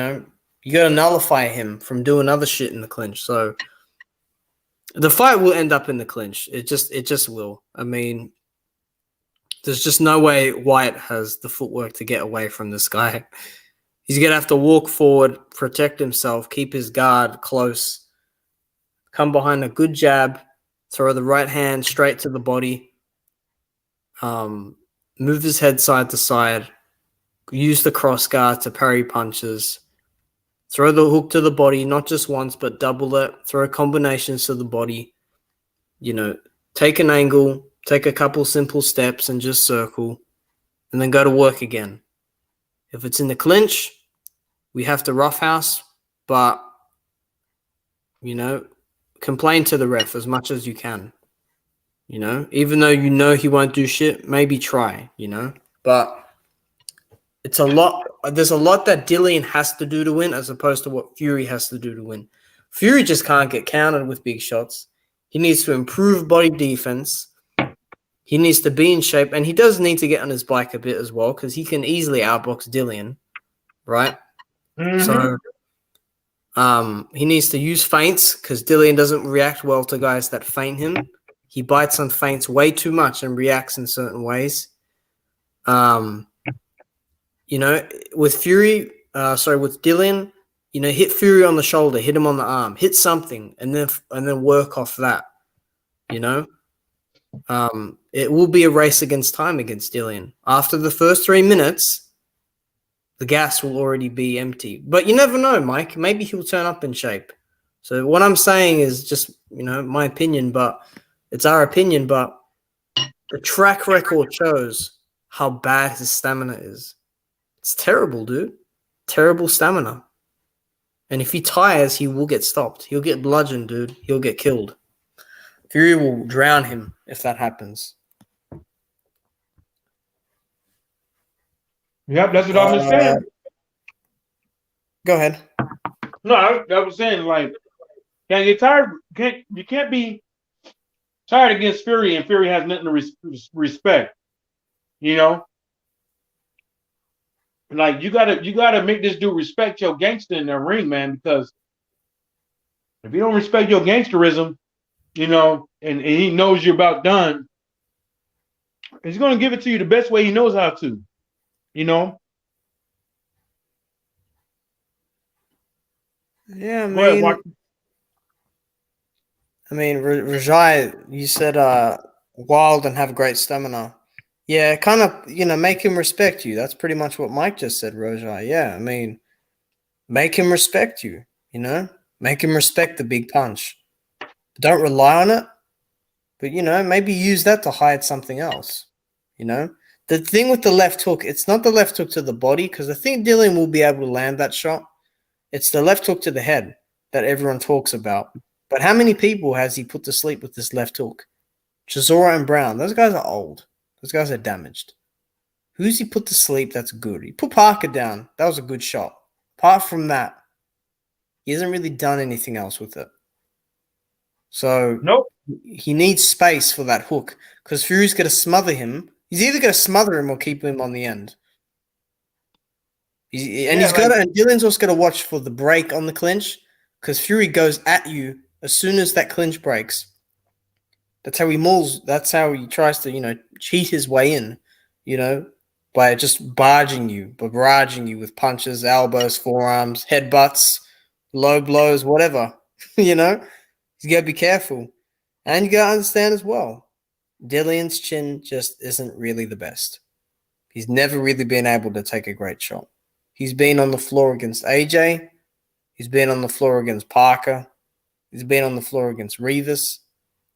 got to nullify him from doing other shit in the clinch. So the fight will end up in the clinch. It just will. I mean, there's just no way Wyatt has the footwork to get away from this guy. He's going to have to walk forward, protect himself, keep his guard close, come behind a good jab, throw the right hand straight to the body, move his head side to side, use the cross guard to parry punches, throw the hook to the body, not just once, but double it, throw combinations to the body, take an angle, take a couple simple steps and just circle, and then go to work again. If it's in the clinch, we have to roughhouse, but, complain to the ref as much as you can. Even though he won't do shit, maybe try, But it's a lot. There's a lot that Dillian has to do to win as opposed to what Fury has to do to win. Fury just can't get countered with big shots. He needs to improve body defense. He needs to be in shape, and he does need to get on his bike a bit as well, because he can easily outbox Dillian, right? So he needs to use feints, because Dillian doesn't react well to guys that feint him. He bites on feints way too much and reacts in certain ways. With Fury, with Dillian, hit Fury on the shoulder, hit him on the arm, hit something, and then work off that. It will be a race against time against Dillian. After the first 3 minutes, the gas will already be empty. But you never know, Mike. Maybe he'll turn up in shape. So what I'm saying is just, my opinion, but it's our opinion, but the track record shows how bad his stamina is. It's terrible, dude. Terrible stamina. And if he tires, he will get stopped. He'll get bludgeoned, dude. He'll get killed. Fury will drown him if that happens. Yep, that's what I was saying. Go ahead. No, I was saying, like, can't get tired. You can't be tired against Fury, and Fury has nothing to respect. Like, you gotta make this dude respect your gangster in the ring, man. Because if you don't respect your gangsterism, and he knows you're about done, he's gonna give it to you the best way he knows how to. Yeah, Rajai, you said wild and have great stamina. Yeah, kind of, make him respect you. That's pretty much what Mike just said, Rajai. Yeah, make him respect you, Make him respect the big punch. Don't rely on it, but, maybe use that to hide something else, The thing with the left hook, it's not the left hook to the body, because I think Dillian will be able to land that shot. It's the left hook to the head that everyone talks about. But how many people has he put to sleep with this left hook? Chisora and Brown, those guys are old. Those guys are damaged. Who's he put to sleep that's good? He put Parker down. That was a good shot. Apart from that, he hasn't really done anything else with it. So nope. He needs space for that hook, because Fury's going to smother him. He's either going to smother him or keep him on the end. And Dillian's also going to watch for the break on the clinch, because Fury goes at you as soon as that clinch breaks. That's how he mauls. That's how he tries to, cheat his way in, by just barraging you with punches, elbows, forearms, headbutts, low blows, whatever, He's He's got to be careful. And you got to understand as well, Dillian's chin just isn't really the best. He's never really been able to take a great shot. He's been on the floor against AJ. He's been on the floor against Parker. He's been on the floor against Rivas.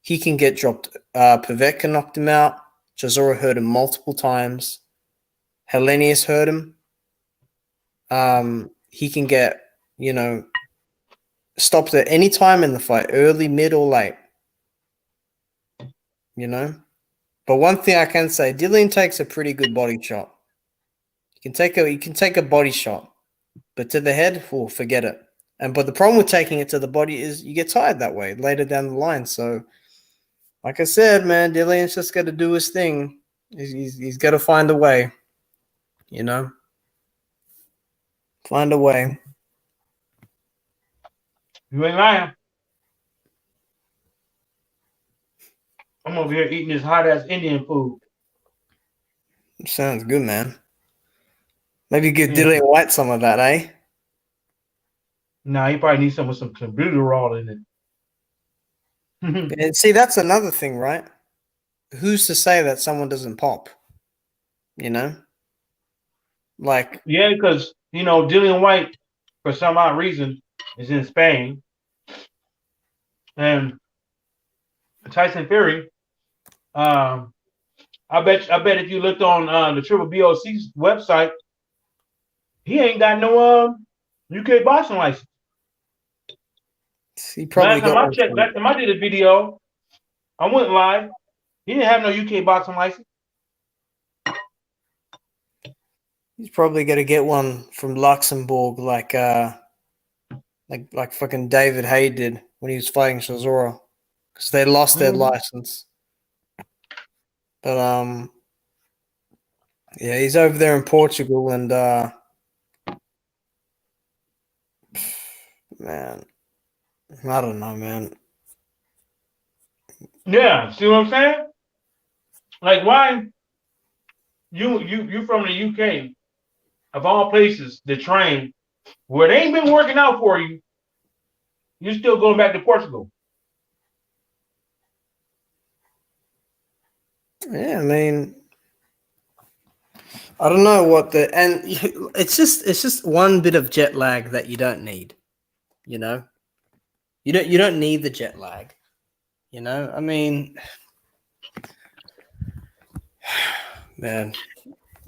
He can get dropped. Pavetka knocked him out. Chisora hurt him multiple times. Hellenius hurt him. He can get, stopped at any time in the fight, early, mid, or late. But one thing I can say, Dillian takes a pretty good body shot. You can take a body shot, but to the head, forget it. But the problem with taking it to the body is you get tired that way later down the line. So, like I said, man, Dillian's just got to do his thing. He's got to find a way, Find a way. You ain't lying. I'm over here eating this hot ass Indian food. Sounds good, man. Maybe give Dillian White some of that, eh? Nah, he probably needs some with some clenbuterol in it. And see, that's another thing, right? Who's to say that someone doesn't pop? Like, yeah, because Dillian White, for some odd reason, is in Spain, and Tyson Fury. I bet if you looked on the Triple BOC's website, he ain't got no UK boxing license. He probably last time I did a video, I went live. He didn't have no UK boxing license. He's probably going to get one from Luxembourg, like fucking David Hay did when he was fighting Chisora, because they lost their license. But yeah, he's over there in Portugal, and man, I don't know, man. Yeah, see what I'm saying? Like, why you from the UK, of all places, to train where they ain't been working out for you, you're still going back to Portugal? Yeah, I mean, I don't know and it's just one bit of jet lag that you don't need, You don't need the jet lag, I mean, man,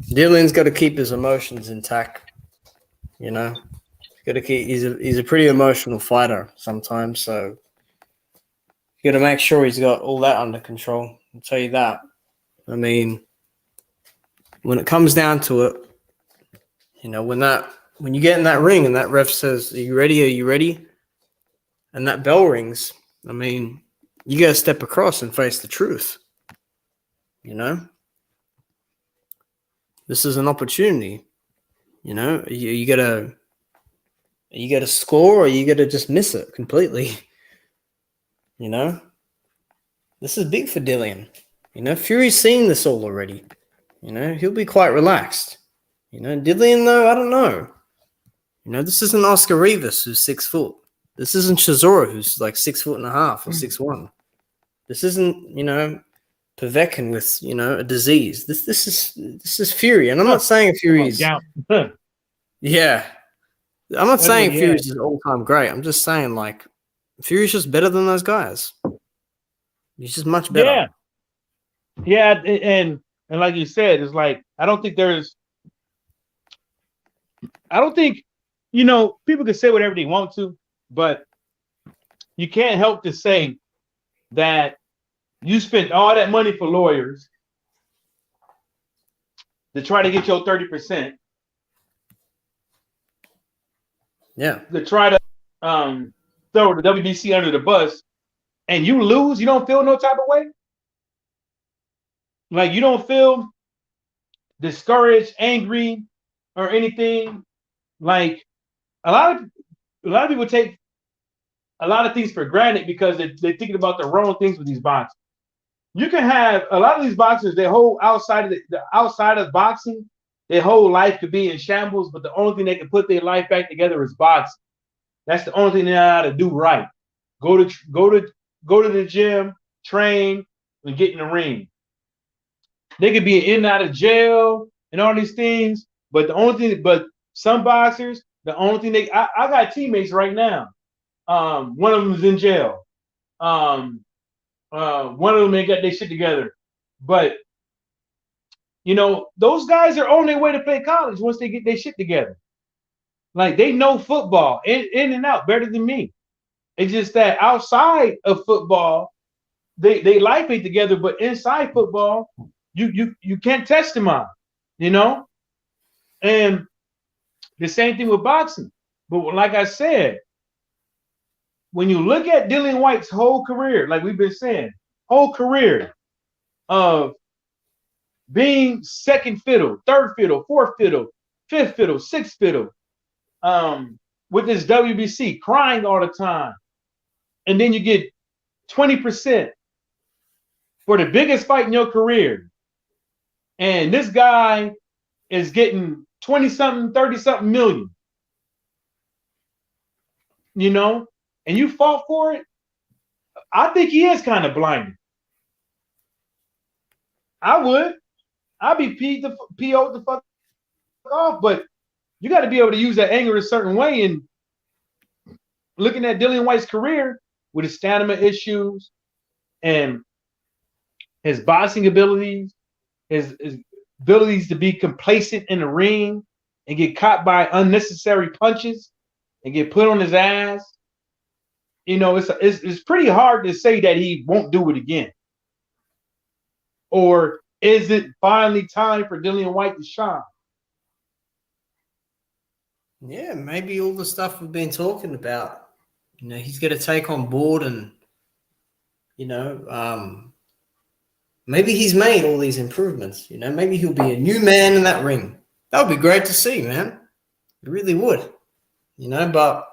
Dillian's got to keep his emotions intact, Got to keep. He's a pretty emotional fighter sometimes, so you got to make sure he's got all that under control. I'll tell you that. I mean, when it comes down to it, when you get in that ring and that ref says, "Are you ready? Are you ready?" and that bell rings, I mean, you got to step across and face the truth. This is an opportunity. You gotta score, or you gotta just miss it completely. This is big for Dillian. Fury's seen this all already. He'll be quite relaxed. Dillian, though, I don't know. This isn't Oscar Rivas, who's 6 foot. This isn't Chisora, who's like 6'1.5" or 6'1". This isn't, Pavekin with, a disease. This is Fury, and I'm not saying Fury's. Yeah, I'm not saying Fury's is all-time great. I'm just saying, like, Fury's just better than those guys. He's just much better. Yeah, and like you said, it's like I don't think people can say whatever they want to, but you can't help to say that you spent all that money for lawyers to try to get your 30%. Yeah. To try to throw the WBC under the bus, and you lose, you don't feel no type of way? Like, you don't feel discouraged, angry, or anything? Like, a lot of people take a lot of things for granted because they're thinking about the wrong things with these boxers. You can have a lot of these boxers, their whole outside of boxing, their whole life could be in shambles, but the only thing they can put their life back together is boxing. That's the only thing they know how to do right. go to the gym, train, and get in the ring. They could be in and out of jail and all these things, but some boxers, the only thing I got teammates right now. One of them is in jail. One of them ain't got their shit together. But those guys are on their way to play college once they get their shit together. Like they know football in and out better than me. It's just that outside of football, they life ain't together, but inside football, you can't test them on, And the same thing with boxing. But like I said, when you look at Dillian White's whole career, like we've been saying, whole career of being second fiddle, third fiddle, fourth fiddle, fifth fiddle, sixth fiddle, with this WBC, crying all the time. And then you get 20% for the biggest fight in your career. And this guy is getting 20-something, 30-something million. And you fought for it. I think he is kind of blinded. I would. I'd be PO'd the fuck off, but you got to be able to use that anger a certain way. And looking at Dillian White's career with his stamina issues and his boxing abilities, his abilities to be complacent in the ring and get caught by unnecessary punches and get put on his ass, it's pretty hard to say that he won't do it again. Or is it finally time for Dillian White to shine? Yeah, maybe all the stuff we've been talking about, he's going to take on board and, maybe he's made all these improvements. Maybe he'll be a new man in that ring. That would be great to see, man. It really would. But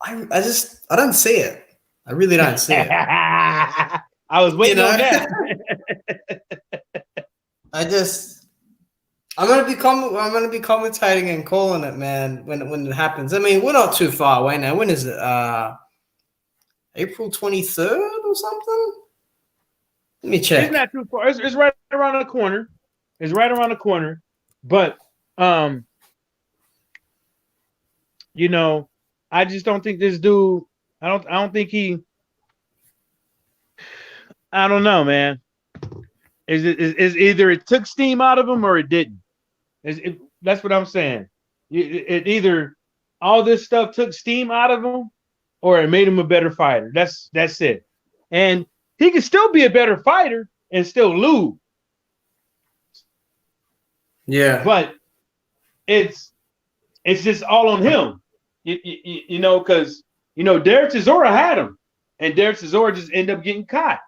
I don't see it. I really don't see it. I was waiting on that. I'm gonna be commentating and calling it, man, when it happens. I mean, we're not too far away now. When is it? April 23rd or something? Let me check. It's not too far. It's right around the corner. It's right around the corner. But I just don't think this dude. I don't think he. I don't know, man. Is either it took steam out of him or it didn't. That's what I'm saying. It either all this stuff took steam out of him or it made him a better fighter. That's it. And he can still be a better fighter and still lose. Yeah. But it's just all on him. Because Derek Chisora had him. And Derek Chisora just ended up getting caught.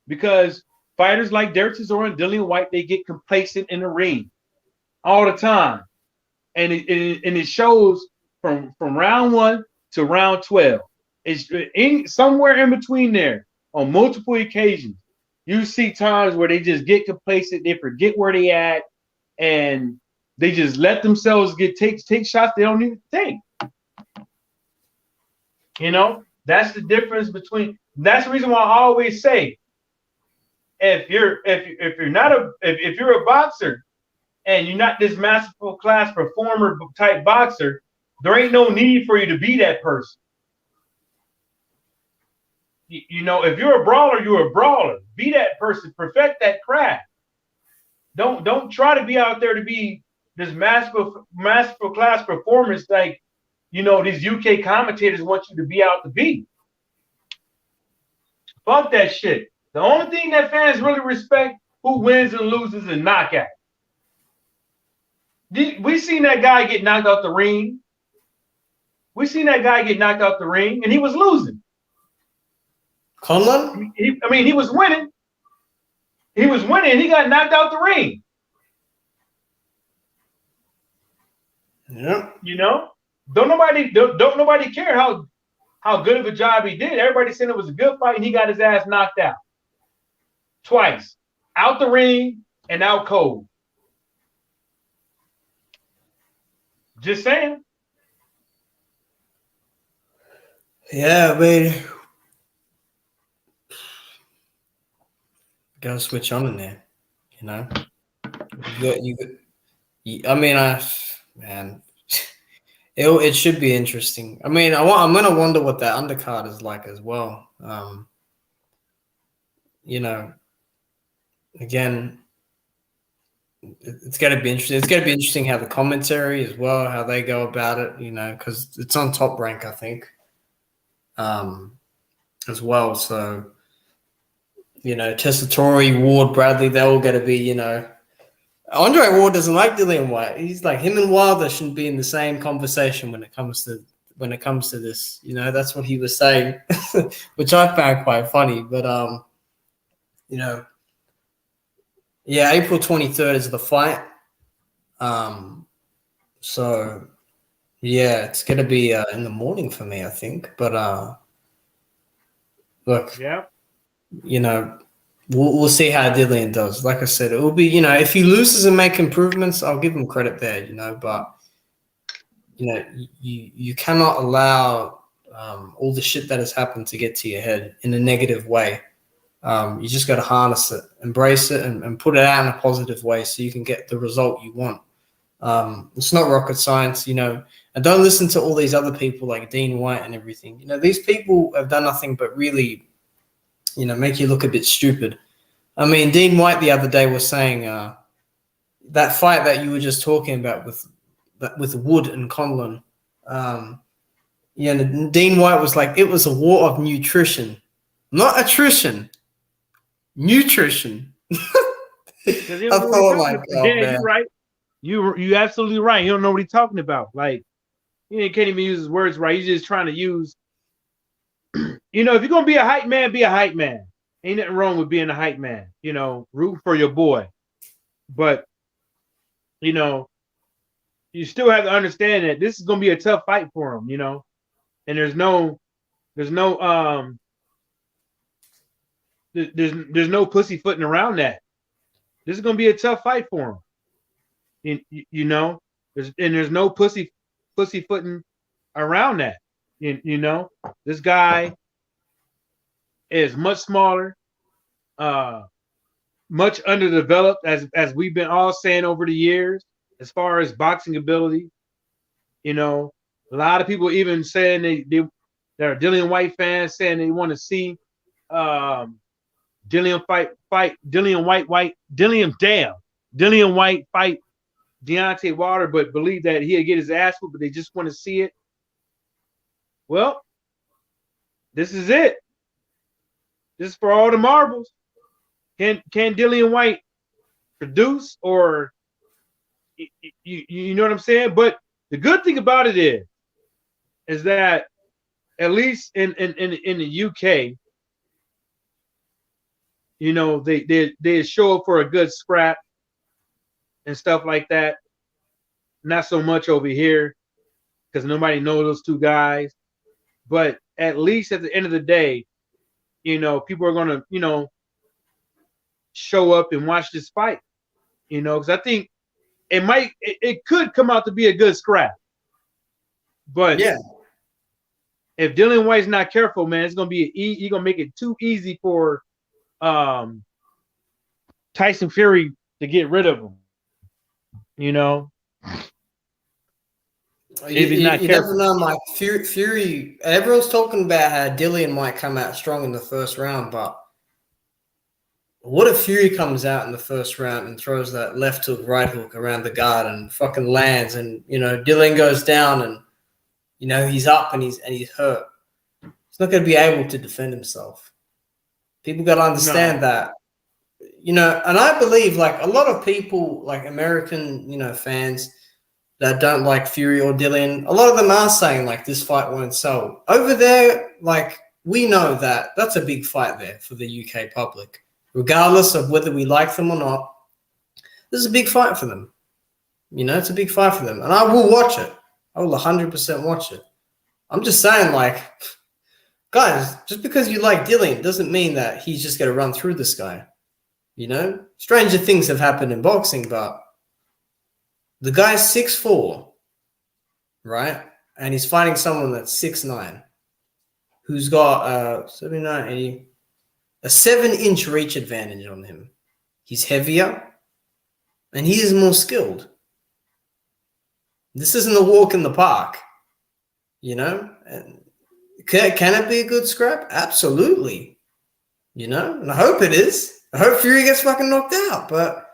Because fighters like Derek Chisora and Dillian White, they get complacent in the ring all the time. And it shows from round 1 to round 12. It's somewhere in between there on multiple occasions. You see times where they just get complacent, they forget where they at, and they just let themselves take shots they don't need to take. That's the difference between. That's the reason why I always say, if you're a boxer and you're not this masterful class performer type boxer, there ain't no need for you to be that person. If you're a brawler, you're a brawler. Be that person. Perfect that craft. Don't try to be out there to be this masterful class performance like these UK commentators want you to be out to be. Fuck that shit. The only thing that fans really respect who wins and loses in knockout. We seen that guy get knocked out the ring. And he was losing. Conlon? He was winning. He was winning and he got knocked out the ring. Yeah. Don't nobody care how good of a job he did. Everybody said it was a good fight and he got his ass knocked out. Twice. Out the ring and out cold. Just saying. Yeah, I mean, gotta switch on in there. You know, I mean, man, it should be interesting. I mean, I'm gonna wonder what that undercard is like as well. You know, again, it's got to be interesting. It's got to be interesting how the commentary as well, how they go about it. You know, because it's on Top Rank, I think, as well. So Tessitore, Ward, Bradley, they're all going to be. Andre Ward doesn't like Dillian White. He's like him and Wilder shouldn't be in the same conversation when it comes to this. That's what he was saying, which I found quite funny. But yeah, April 23rd is the fight. So yeah, it's gonna be in the morning for me, I think. But look, Yeah. We'll see how Dillian does. Like I said, it will be, if he loses and make improvements, I'll give him credit there, but you cannot allow all the shit that has happened to get to your head in a negative way. You just got to harness it, embrace it, and put it out in a positive way so you can get the result you want. It's not rocket science, and don't listen to all these other people like Dean White and everything. These people have done nothing but really, make you look a bit stupid. I mean, Dean White the other day was saying that fight that you were just talking about with Wood and Conlon. Dean White was like, it was a war of nutrition, not attrition. Nutrition. Because I thought like, oh yeah, man, you're right. You absolutely right. You don't know what he's talking about. Like, he can't even use his words right. He's just trying to use. If you're gonna be a hype man, be a hype man. Ain't nothing wrong with being a hype man. Root for your boy. But you still have to understand that this is gonna be a tough fight for him. And there's no pussyfooting around that. This is gonna be a tough fight for him. There's no pussyfooting around that. This guy is much smaller, much underdeveloped, as we've been all saying over the years, as far as boxing ability. A lot of people even saying they are Dillian White fans saying they want to see Dillian White fight Deontay Wilder, but believe that he'll get his ass whooped, but they just want to see it. Well, this is it. This is for all the marbles. Can Dillian White produce, or you know what I'm saying? But the good thing about it is that at least in the UK, they show up for a good scrap and stuff like that. Not so much over here because nobody knows those two guys. But at least at the end of the day, people are gonna show up and watch this fight. Because I think it could come out to be a good scrap. But yeah, if Dillian White's not careful, man, it's gonna be you're gonna make it too easy for Tyson Fury to get rid of him. If he's not you careful. never know. Like Fury, everyone's talking about how Dillian might come out strong in the first round, but what if Fury comes out in the first round and throws that left hook, right hook around the guard and fucking lands, and Dillian goes down and he's up and he's hurt. He's not going to be able to defend himself. People got to understand that. And I believe like a lot of people, like American, fans that don't like Fury or Dillian, a lot of them are saying like this fight won't sell. Over there, like we know that that's a big fight there for the UK public. Regardless of whether we like them or not, this is a big fight for them. It's a big fight for them. And I will watch it. I will 100% watch it. I'm just saying, like, guys, just because you like Dillian doesn't mean that he's just going to run through this guy. Stranger things have happened in boxing, but the guy's 6'4", right? And he's fighting someone that's 6'9". who's got 79, 80, a 7-inch reach advantage on him. He's heavier, and he is more skilled. This isn't a walk in the park, you know? And can it be a good scrap? Absolutely. You know? And I hope it is. I hope Fury gets fucking knocked out. But,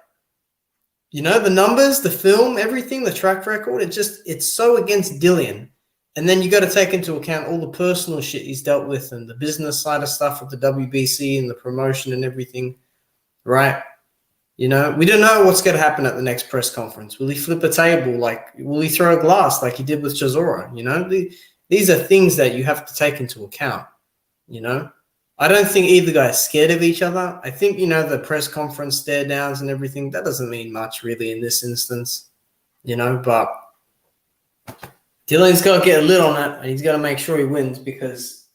you know, the numbers, the film, everything, the track record, it's so against Dillian. And then you got to take into account all the personal shit he's dealt with and the business side of stuff with the WBC and the promotion and everything, right? You know, we don't know what's going to happen at the next press conference. Will he flip a table? Like, will he throw a glass like he did with Chisora? You know, these are things that you have to take into account, you know? I don't think either guy is scared of each other. I think, you know, the press conference stare downs and everything, that doesn't mean much really in this instance, you know, but Dylan's got to get a lid on it, and he's got to make sure he wins because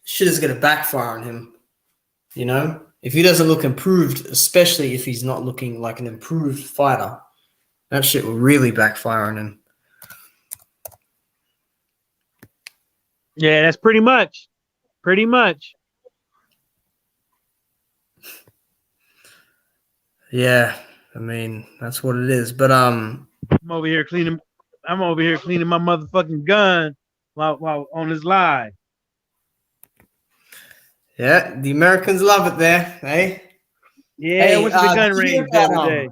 shit is going to backfire on him, you know? If he doesn't look improved, especially if he's not looking like an improved fighter, that shit will really backfire on him. Yeah, that's pretty much. Pretty much. Yeah, I mean, that's what it is. But I'm over here cleaning my motherfucking gun while on this live. Yeah, the Americans love it there, eh? Yeah, hey, I went to the gun range the other day.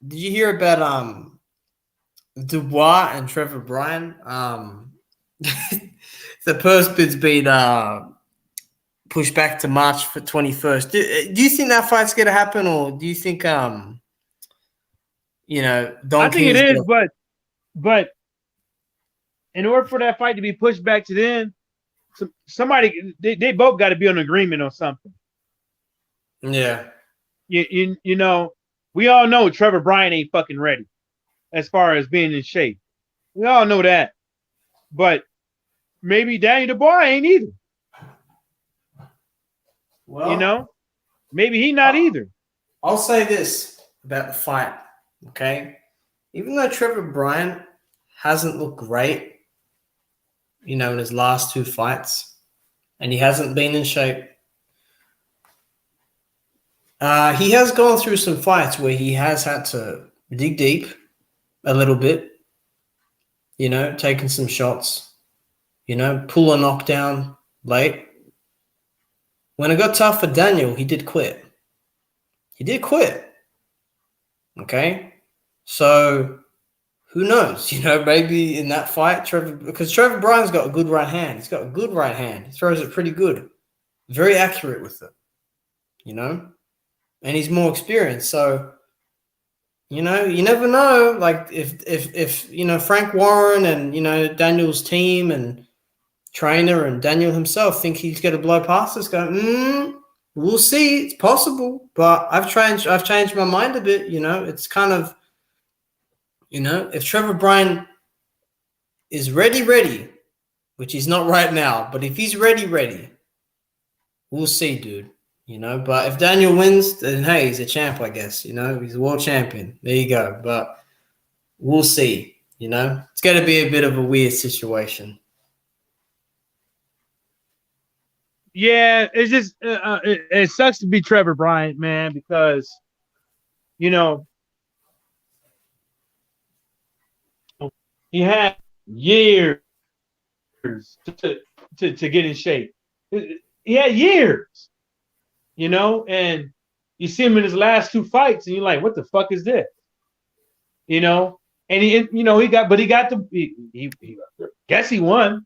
Did you hear about Dubois and Trevor Bryan? The purse bid's been pushed back to March for 21st. Do you think that fight's gonna happen, or do you think you know, Don I think it is, but in order for that fight to be pushed back to then, somebody they both got to be on agreement on something. Yeah. You know, we all know Trevor Bryan ain't fucking ready as far as being in shape. We all know that. But maybe Daniel Dubois ain't either. Well, you know, maybe he not either. I'll say this about the fight, okay? Even though Trevor Bryan hasn't looked great, you know, in his last 2 fights, and he hasn't been in shape, he has gone through some fights where he has had to dig deep a little bit, you know, taking some shots, you know, pull a knockdown late. When it got tough for Daniel, he did quit. He did quit. Okay? So, who knows? You know, maybe in that fight, because Trevor Bryan's got a good right hand. He's got a good right hand. He throws it pretty good. Very accurate with it. You know? And he's more experienced. So, you know, you never know. Like, if you know, Frank Warren and, you know, Daniel's team and trainer and Daniel himself think he's going to blow past this guy, we'll see. It's possible. But I've changed my mind a bit, you know. It's kind of, you know, if Trevor Bryan is ready, which he's not right now, but if he's ready, we'll see, dude. You know, but if Daniel wins, then hey, he's a champ, I guess. You know, he's a world champion. There you go. But we'll see. You know, it's going to be a bit of a weird situation. Yeah, it's just it sucks to be Trevor Bryan, man, because you know he had years to get in shape. He had years, you know, and you see him in his last 2 fights, and you're like, what the fuck is this? You know, and he guess he won,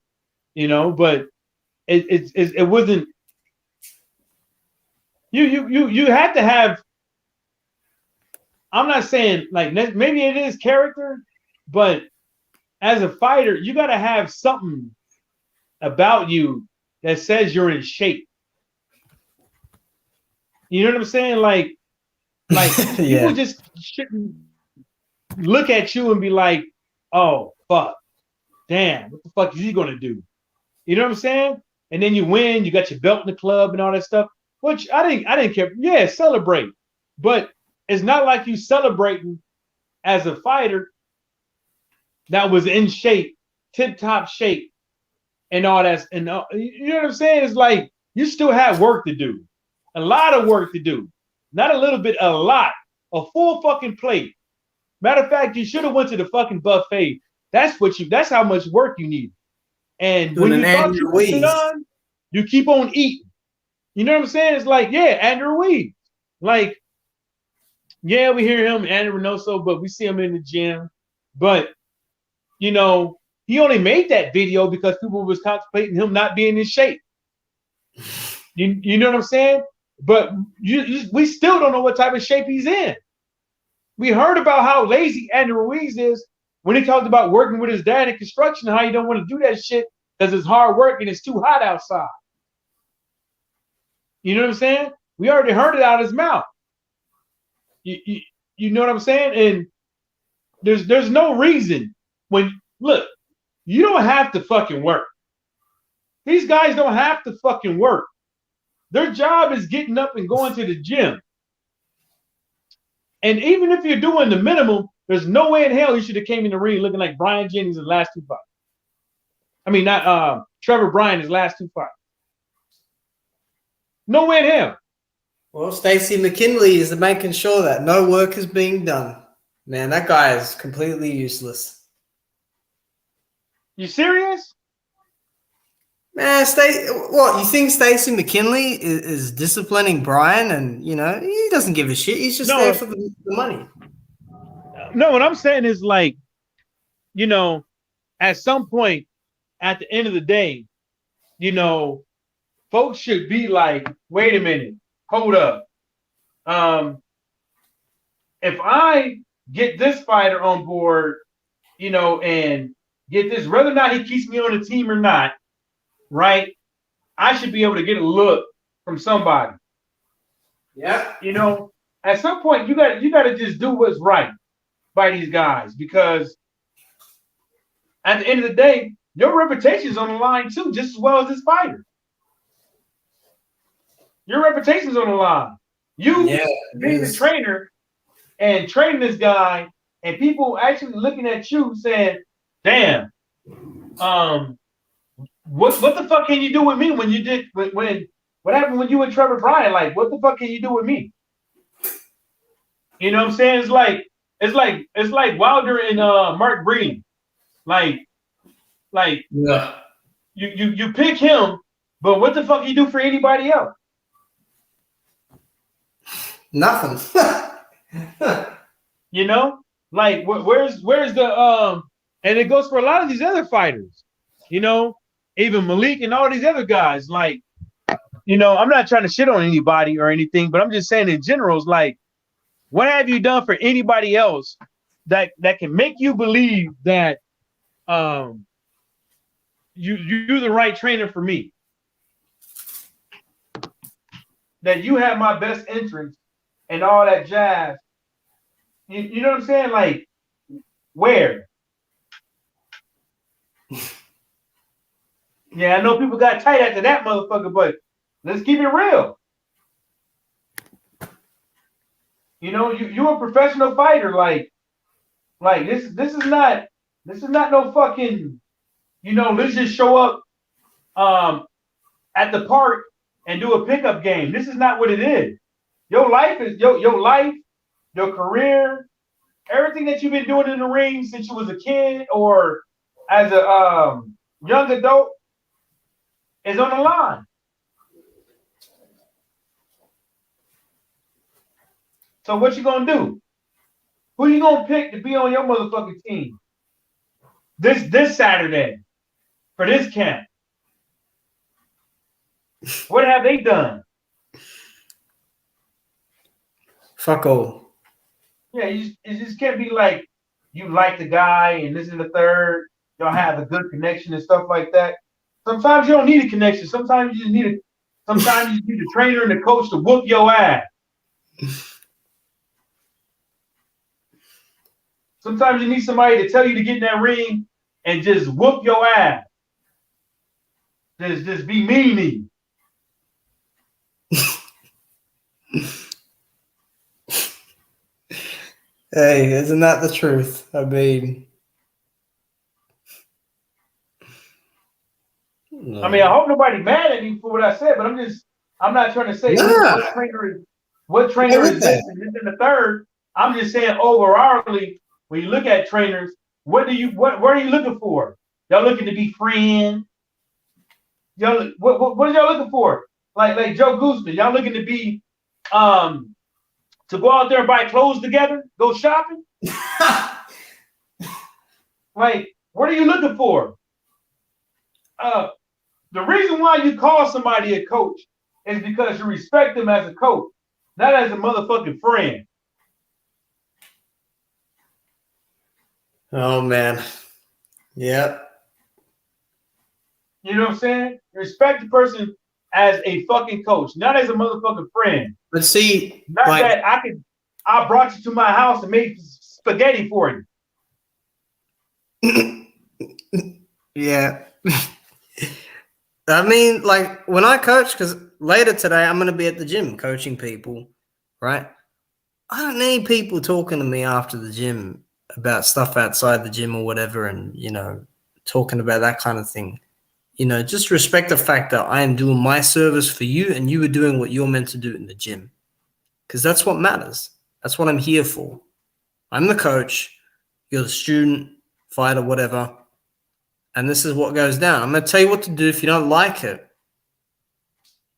you know, but it wasn't. You had to have. I'm not saying like maybe it is character, but as a fighter, you got to have something about you that says you're in shape. You know what I'm saying? Like yeah. People just shouldn't look at you and be like, "Oh fuck, damn, what the fuck is he gonna do?" You know what I'm saying? And then you win, you got your belt in the club and all that stuff. Which I didn't care. Yeah, celebrate, but it's not like you celebrating as a fighter that was in shape, tip-top shape, and all that. And you know what I'm saying? It's like you still have work to do, a lot of work to do, not a little bit, a lot, a full fucking plate. Matter of fact, you should have went to the fucking buffet. That's how much work you need. And Doing when an you thought Andrew you were Ruiz. done, you keep on eating. You know what I'm saying? It's like, yeah, Andrew Ruiz. Like, yeah, we hear him, Andrew Reynoso, but we see him in the gym. But, you know, he only made that video because people was contemplating him not being in shape. You know what I'm saying? But we still don't know what type of shape he's in. We heard about how lazy Andrew Ruiz is when he talked about working with his dad in construction, how he don't want to do that shit because it's hard work and it's too hot outside. You know what I'm saying? We already heard it out of his mouth. You know what I'm saying? And there's no reason when look, you don't have to fucking work. These guys don't have to fucking work. Their job is getting up and going to the gym. And even if you're doing the minimum, there's no way in hell you should have came in the ring looking like Brian Jennings in the last two fights. I mean, not Trevor Bryan his last two fights. No way in hell. Well, Stacey McKinley is making sure that no work is being done. Man, that guy is completely useless. You serious? Man, what, you think Stacey McKinley is disciplining Brian and, you know, he doesn't give a shit. He's just there for the money. No, what I'm saying is like, you know, at some point at the end of the day, you know, folks should be like, wait a minute, hold up. If I get this fighter on board, you know, and get this, whether or not he keeps me on the team or not, right? I should be able to get a look from somebody. Yeah. You know, at some point you got to just do what's right by these guys, because at the end of the day, your reputation is on the line too, just as well as this fighter. Your reputation's on the line. You being the trainer and training this guy, and people actually looking at you saying, "Damn, what the fuck can you do with me when you did when what happened when you and Trevor Bryan? Like, what the fuck can you do with me?" You know what I'm saying? It's like Wilder and Mark Breeden. Like yeah. You pick him, but what the fuck you do for anybody else? Nothing. You know, like where's the and it goes for a lot of these other fighters. You know, even Malik and all these other guys. Like, you know, I'm not trying to shit on anybody or anything, but I'm just saying in general, it's like, what have you done for anybody else that can make you believe that you're the right trainer for me? That you have my best interest and all that jazz. You know what I'm saying? Like, where? Yeah, I know people got tight after that motherfucker, but let's keep it real. You know, you're a professional fighter. Like this is not no fucking, you know, let's just show up at the park and do a pickup game. This is not what it is. Your life is your life, your career, everything that you've been doing in the ring since you was a kid or as a young adult is on the line. So what you gonna do? Who you gonna pick to be on your motherfucking team this Saturday for this camp? What have they done? Fuck all. Yeah, it just can't be like you like the guy and this is the third. Y'all have a good connection and stuff like that. Sometimes you don't need a connection. Sometimes you just need the trainer and the coach to whoop your ass. Sometimes you need somebody to tell you to get in that ring and just whoop your ass. Just be meanie. Hey, isn't that the truth? I mean, I mean, I hope nobody mad at me for what I said, but I'm not trying to say what trainer is this and this and the third. I'm just saying overallly, when you look at trainers, what are you looking for? Y'all looking to be friends? Y'all, what are y'all looking for? Like Joe Gooseman, y'all looking to be to go out there and buy clothes together, go shopping? Like, what are you looking for? The reason why you call somebody a coach is because you respect them as a coach, not as a motherfucking friend. Oh man. Yep. You know what I'm saying? Respect the person as a fucking coach, not as a motherfucking friend. But see, Not like, that I brought you to my house and made spaghetti for you. Yeah. I mean, like when I coach, because later today I'm going to be at the gym coaching people, right? I don't need people talking to me after the gym about stuff outside the gym or whatever, and talking about that kind of thing. Just respect the fact that I am doing my service for you, and you are doing what you're meant to do in the gym, because that's what matters. That's what I'm here for. I'm the coach. You're the student, fighter, whatever. And this is what goes down. I'm going to tell you what to do. If you don't like it,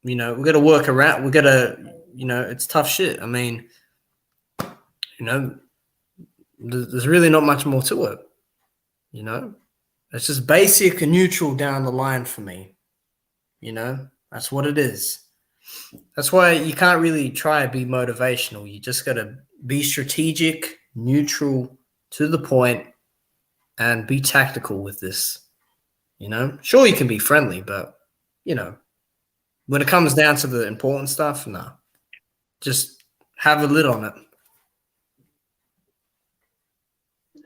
we got to work around. We got to, it's tough shit. I mean, there's really not much more to it. It's just basic and neutral down the line for me. That's what it is. That's why you can't really try to be motivational. You just got to be strategic, neutral, to the point, and be tactical with this. Sure, you can be friendly, but, when it comes down to the important stuff, no. Just have a lid on it.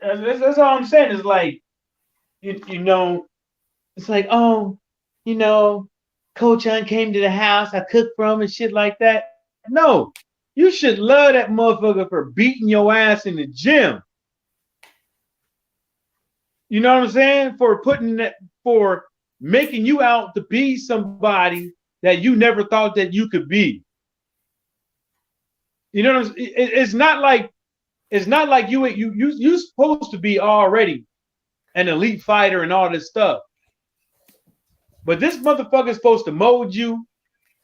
That's all I'm saying is like, it's like, oh, Coach Young came to the house, I cooked for him and shit like that. No, you should love that motherfucker for beating your ass in the gym. You know what I'm saying? For making you out to be somebody that you never thought that you could be. You know what I'm saying? It's not like you supposed to be already an elite fighter and all this stuff. But this motherfucker is supposed to mold you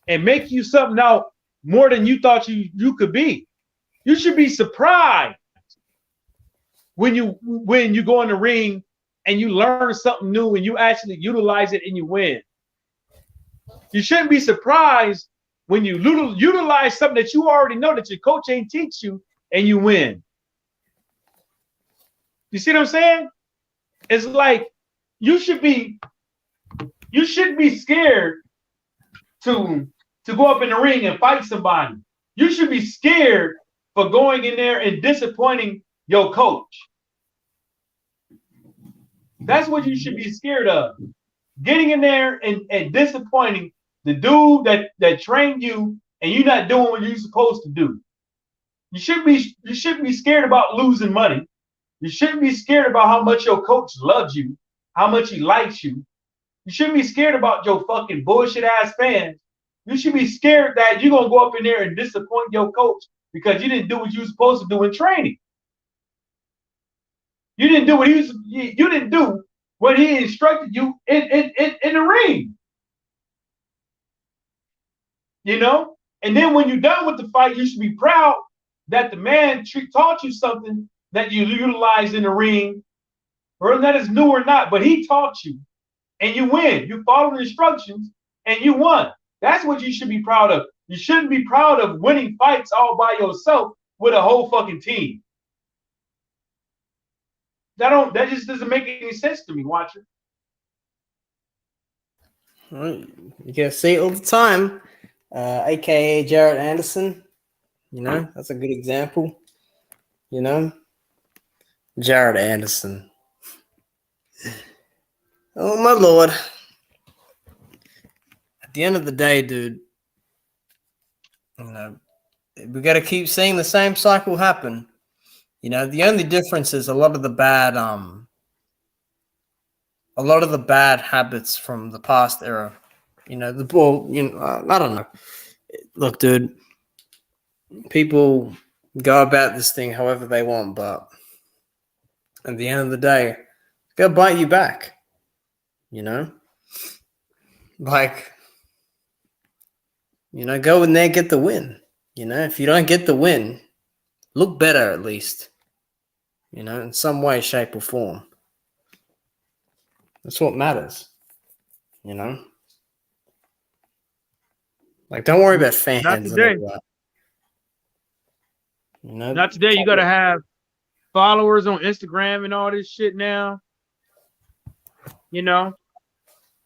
and make you something out more than you thought you could be. You should be surprised when you go in the ring and you learn something new and you actually utilize it and you win. You shouldn't be surprised when you utilize something that you already know that your coach ain't teach you and you win. You see what I'm saying? It's like you shouldn't be scared to go up in the ring and fight somebody. You should be scared for going in there and disappointing your coach. That's what you should be scared of. Getting in there and disappointing the dude that trained you and you not doing what you're supposed to do. You shouldn't be scared about losing money. You shouldn't be scared about how much your coach loves you, how much he likes you. You shouldn't be scared about your fucking bullshit ass fans. You should be scared that you're gonna go up in there and disappoint your coach because you didn't do what you were supposed to do in training. You didn't do what he instructed you in the ring. And then when you're done with the fight, you should be proud that the man taught you something that you utilized in the ring, whether that is new or not, but he taught you and you win. You follow the instructions and you won. That's what you should be proud of. You shouldn't be proud of winning fights all by yourself with a whole fucking team. That just doesn't make any sense to me, watcher. Well, you can see it all the time. AKA Jarrett Anderson. That's a good example. Jarrett Anderson. Oh my lord. At the end of the day, dude, we got to keep seeing the same cycle happen. The only difference is a lot of the bad a lot of the bad habits from the past era. You know, the ball. You know, I don't know. Look, dude, people go about this thing however they want, but at the end of the day, it's gonna bite you back. You know, like, you know, go in there, get the win. You know, if you don't get the win, look better at least. You know, in some way, shape, or form. That's what matters. You know, like, don't worry about Not fans and today. all that. You know, Not today. You gotta have followers on Instagram and all this shit now. You know,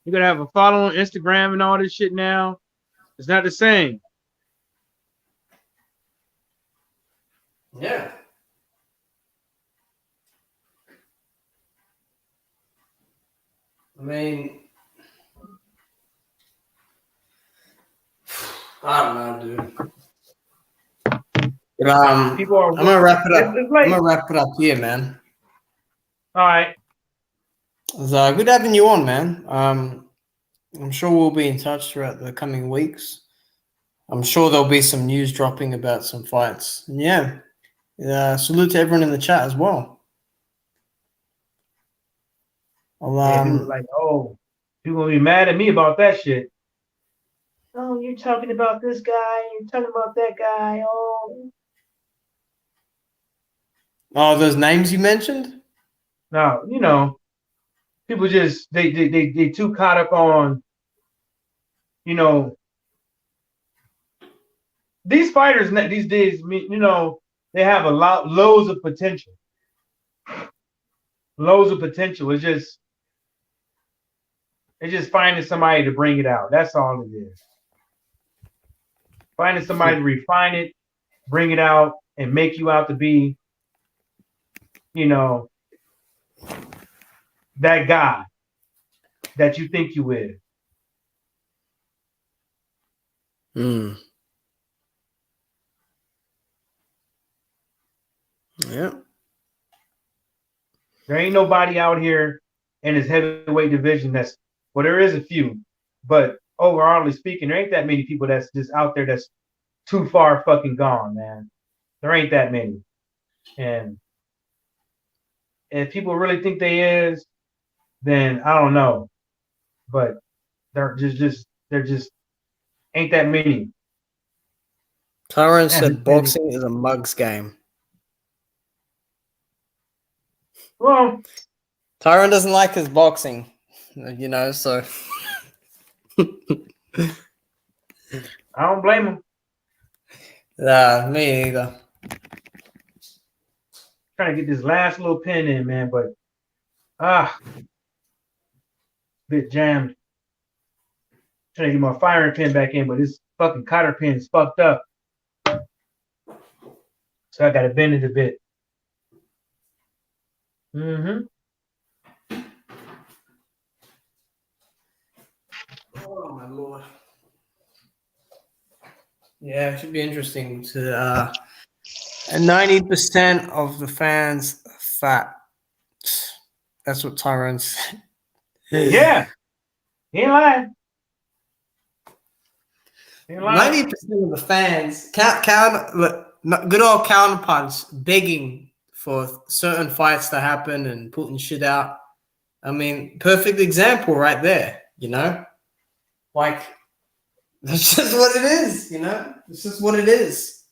you gotta have a follow on Instagram and all this shit now. It's not the same. yeah. I mean, I don't know, dude. But, People are. I'm gonna wrap it up. It's I'm like, gonna wrap it up here, man. all right. It was good having you on, man. I'm sure we'll be in touch throughout the coming weeks. I'm sure there'll be some news dropping about some fights. And yeah, salute to everyone in the chat as well. Yeah, people like, oh, people gonna be mad at me about that shit. Oh, you're talking about this guy. You're talking about that guy. Oh, those names you mentioned? Now, you know, people just they too caught up on, you know, these fighters these days. You know, they have loads of potential. Loads of potential. It's just finding somebody to bring it out. That's all it is. Finding somebody to refine it, bring it out, and make you out to be, you know, that guy that you think you is. Yeah. There ain't nobody out here in this heavyweight division well, there is a few, but overall speaking, there ain't that many people that's just out there that's too far fucking gone, man. There ain't that many. And if people really think they is, then I don't know. But there just ain't that many. Tyrone said boxing is a mug's game. Well, Tyrone doesn't like his boxing, you know, so. I don't blame him. Nah, me either. Trying to get this last little pin in, man, but bit jammed. Trying to get my firing pin back in, but this fucking cotter pin is fucked up. So I gotta bend it a bit. Oh my lord. Yeah, it should be interesting to 90% of the fans are fat. That's what Tyrone said. Yeah. He ain't lying. 90% of the fans good old counterparts begging for certain fights to happen and putting shit out. I mean, perfect example right there, you know? Like, that's just what it is, you know? It's just what it is.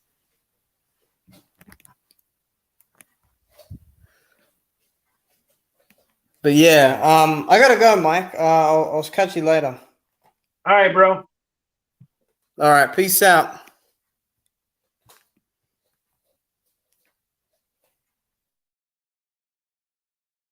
But yeah, I gotta go, Mike. I'll catch you later. All right, bro. All right, peace out.